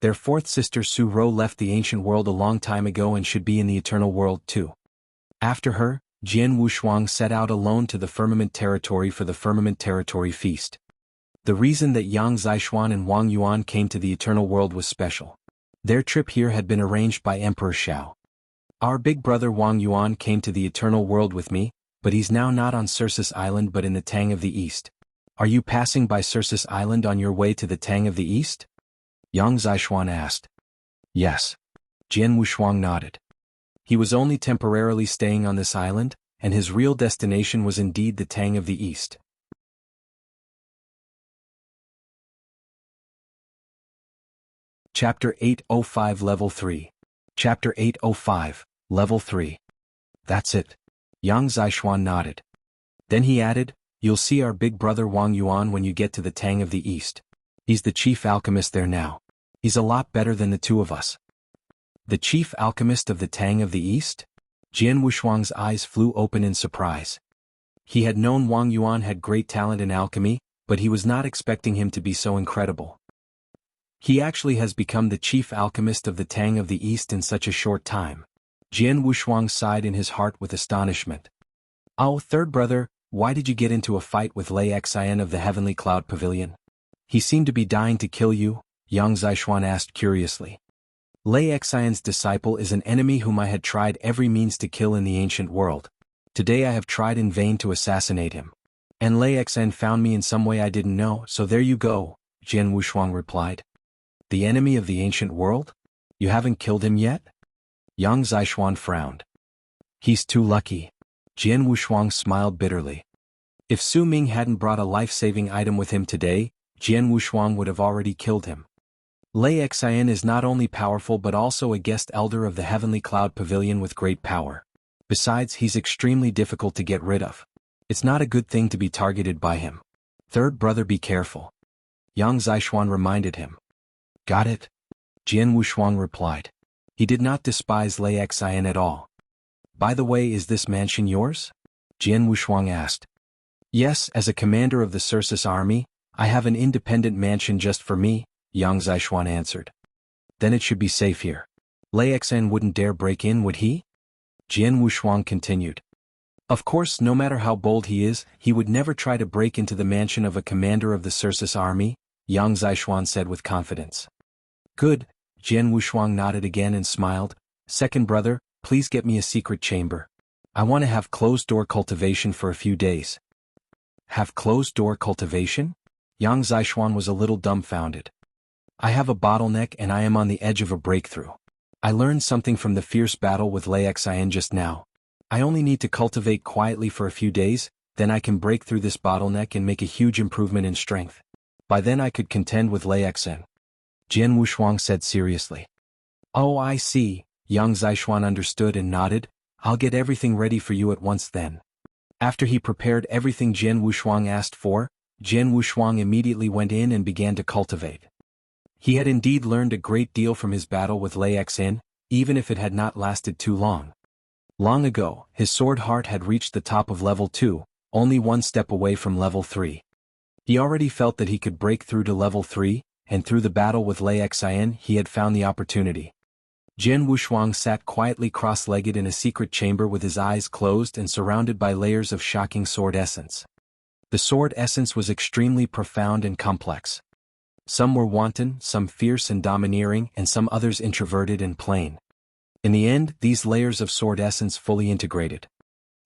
Their fourth sister Su Ro left the ancient world a long time ago and should be in the Eternal World too. After her, Jian Wushuang set out alone to the Firmament Territory for the Firmament Territory Feast. The reason that Yang Zishuan and Wang Yuan came to the Eternal World was special. Their trip here had been arranged by Emperor Shao. Our big brother Wang Yuan came to the Eternal World with me, but he's now not on Cercis Island but in the Tang of the East. Are you passing by Cercis Island on your way to the Tang of the East? Yang Zishuan asked. Yes. Jian Wushuang nodded. He was only temporarily staying on this island, and his real destination was indeed the Tang of the East. Chapter 805 Level 3. Chapter 805, Level 3. That's it. Yang Zishuan nodded. Then he added, you'll see our big brother Wang Yuan when you get to the Tang of the East. He's the chief alchemist there now. He's a lot better than the two of us. The chief alchemist of the Tang of the East? Jian Wushuang's eyes flew open in surprise. He had known Wang Yuan had great talent in alchemy, but he was not expecting him to be so incredible. He actually has become the chief alchemist of the Tang of the East in such a short time. Jian Wushuang sighed in his heart with astonishment. Oh, third brother, why did you get into a fight with Lei Xin of the Heavenly Cloud Pavilion? He seemed to be dying to kill you, Yang Zishuan asked curiously. Lei Xin's disciple is an enemy whom I had tried every means to kill in the ancient world. Today I have tried in vain to assassinate him. And Lei Xin found me in some way I didn't know, so there you go, Jian Wushuang replied. The enemy of the ancient world? You haven't killed him yet? Yang Zishuan frowned. He's too lucky. Jian Wushuang smiled bitterly. If Su Ming hadn't brought a life-saving item with him today, Jian Wushuang would have already killed him. Lei Xin is not only powerful but also a guest elder of the Heavenly Cloud Pavilion with great power. Besides, he's extremely difficult to get rid of. It's not a good thing to be targeted by him. Third brother, be careful. Yang Zishuan reminded him. Got it? Jian Wushuang replied. He did not despise Lei Xin at all. By the way, is this mansion yours? Jian Wushuang asked. Yes, as a commander of the Cercis army, I have an independent mansion just for me, Yang Zishuan answered. Then it should be safe here. Lei Xin wouldn't dare break in, would he? Jian Wushuang continued. Of course, no matter how bold he is, he would never try to break into the mansion of a commander of the Cercis army, Yang Zishuan said with confidence. Good, Jian Wushuang nodded again and smiled. Second brother, please get me a secret chamber. I want to have closed-door cultivation for a few days. Have closed-door cultivation? Yang Zishuan was a little dumbfounded. I have a bottleneck and I am on the edge of a breakthrough. I learned something from the fierce battle with Lei Xin just now. I only need to cultivate quietly for a few days, then I can break through this bottleneck and make a huge improvement in strength. By then I could contend with Lei Xin. Jian Wushuang said seriously. Oh, I see, Yang Zixuan understood and nodded. I'll get everything ready for you at once then. After he prepared everything Jian Wushuang asked for, Jian Wushuang immediately went in and began to cultivate. He had indeed learned a great deal from his battle with Lei Xin, even if it had not lasted too long. Long ago, his sword heart had reached the top of level 2, only one step away from level 3. He already felt that he could break through to level 3, and through the battle with Lei Xin he had found the opportunity. Jian Wushuang sat quietly cross-legged in a secret chamber with his eyes closed and surrounded by layers of shocking sword essence. The sword essence was extremely profound and complex. Some were wanton, some fierce and domineering, and some others introverted and plain. In the end, these layers of sword essence fully integrated.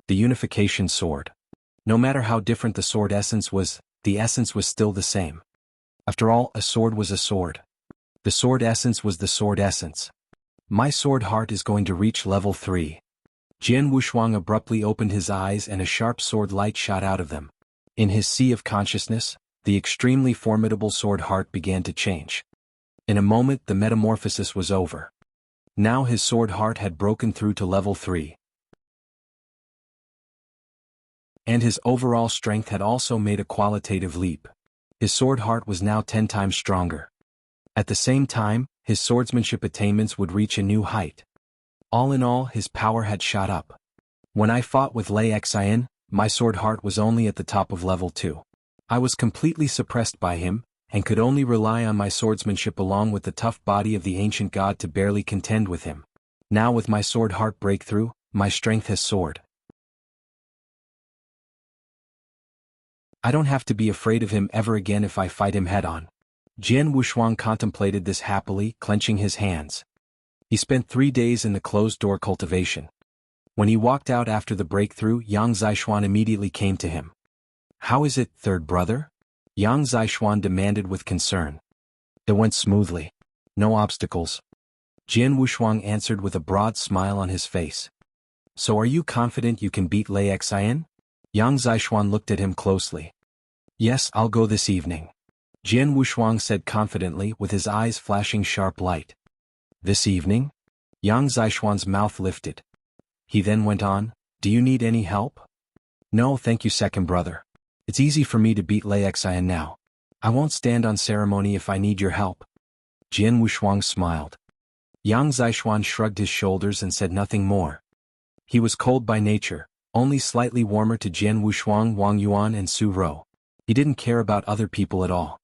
The unification sword. No matter how different the sword essence was, the essence was still the same. After all, a sword was a sword. The sword essence was the sword essence. My sword heart is going to reach level 3. Jian Wushuang abruptly opened his eyes and a sharp sword light shot out of them. In his sea of consciousness, the extremely formidable sword heart began to change. In a moment the metamorphosis was over. Now his sword heart had broken through to level 3. And his overall strength had also made a qualitative leap. His sword heart was now 10 times stronger. At the same time, his swordsmanship attainments would reach a new height. All in all, his power had shot up. When I fought with Lei Xin, my sword heart was only at the top of level 2. I was completely suppressed by him, and could only rely on my swordsmanship along with the tough body of the ancient god to barely contend with him. Now with my sword heart breakthrough, my strength has soared. I don't have to be afraid of him ever again if I fight him head-on. Jian Wushuang contemplated this happily, clenching his hands. He spent 3 days in the closed-door cultivation. When he walked out after the breakthrough, Yang Zixuan immediately came to him. How is it, third brother? Yang Zixuan demanded with concern. It went smoothly. No obstacles. Jian Wushuang answered with a broad smile on his face. So are you confident you can beat Lei Xin? Yang Zixuan looked at him closely. Yes, I'll go this evening. Jian Wushuang said confidently with his eyes flashing sharp light. This evening? Yang Zixuan's mouth lifted. He then went on, do you need any help? No thank you second brother. It's easy for me to beat Lei Xin now. I won't stand on ceremony if I need your help. Jian Wushuang smiled. Yang Zixuan shrugged his shoulders and said nothing more. He was cold by nature, only slightly warmer to Jian Wushuang, Wang Yuan and Su Rou. He didn't care about other people at all.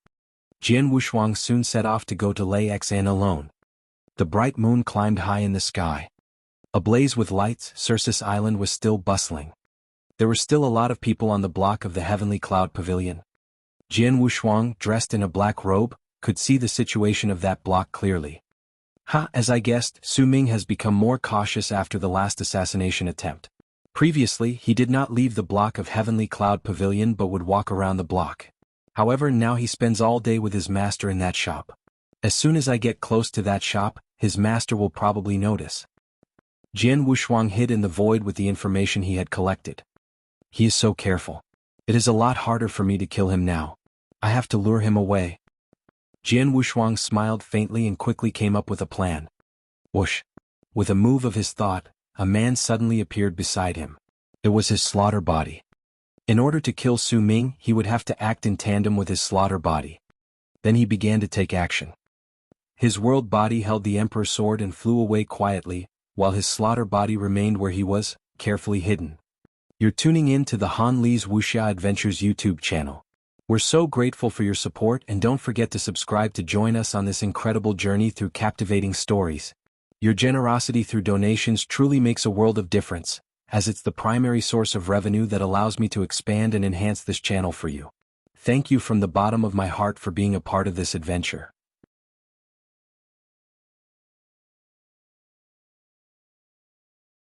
Jian Wushuang soon set off to go to Lei Xin alone. The bright moon climbed high in the sky. Ablaze with lights, Cercis Island was still bustling. There were still a lot of people on the block of the Heavenly Cloud Pavilion. Jian Wushuang, dressed in a black robe, could see the situation of that block clearly. As I guessed, Su Ming has become more cautious after the last assassination attempt. Previously, he did not leave the block of Heavenly Cloud Pavilion but would walk around the block. However, now he spends all day with his master in that shop. As soon as I get close to that shop, his master will probably notice. Jian Wushuang hid in the void with the information he had collected. He is so careful. It is a lot harder for me to kill him now. I have to lure him away. Jian Wushuang smiled faintly and quickly came up with a plan. Whoosh! With a move of his thought, a man suddenly appeared beside him. It was his slaughter body. In order to kill Su Ming, he would have to act in tandem with his slaughter body. Then he began to take action. His world body held the Emperor's sword and flew away quietly, while his slaughter body remained where he was, carefully hidden. You're tuning in to the Han Li's Wuxia Adventures YouTube channel. We're so grateful for your support and don't forget to subscribe to join us on this incredible journey through captivating stories. Your generosity through donations truly makes a world of difference, as it's the primary source of revenue that allows me to expand and enhance this channel for you. Thank you from the bottom of my heart for being a part of this adventure.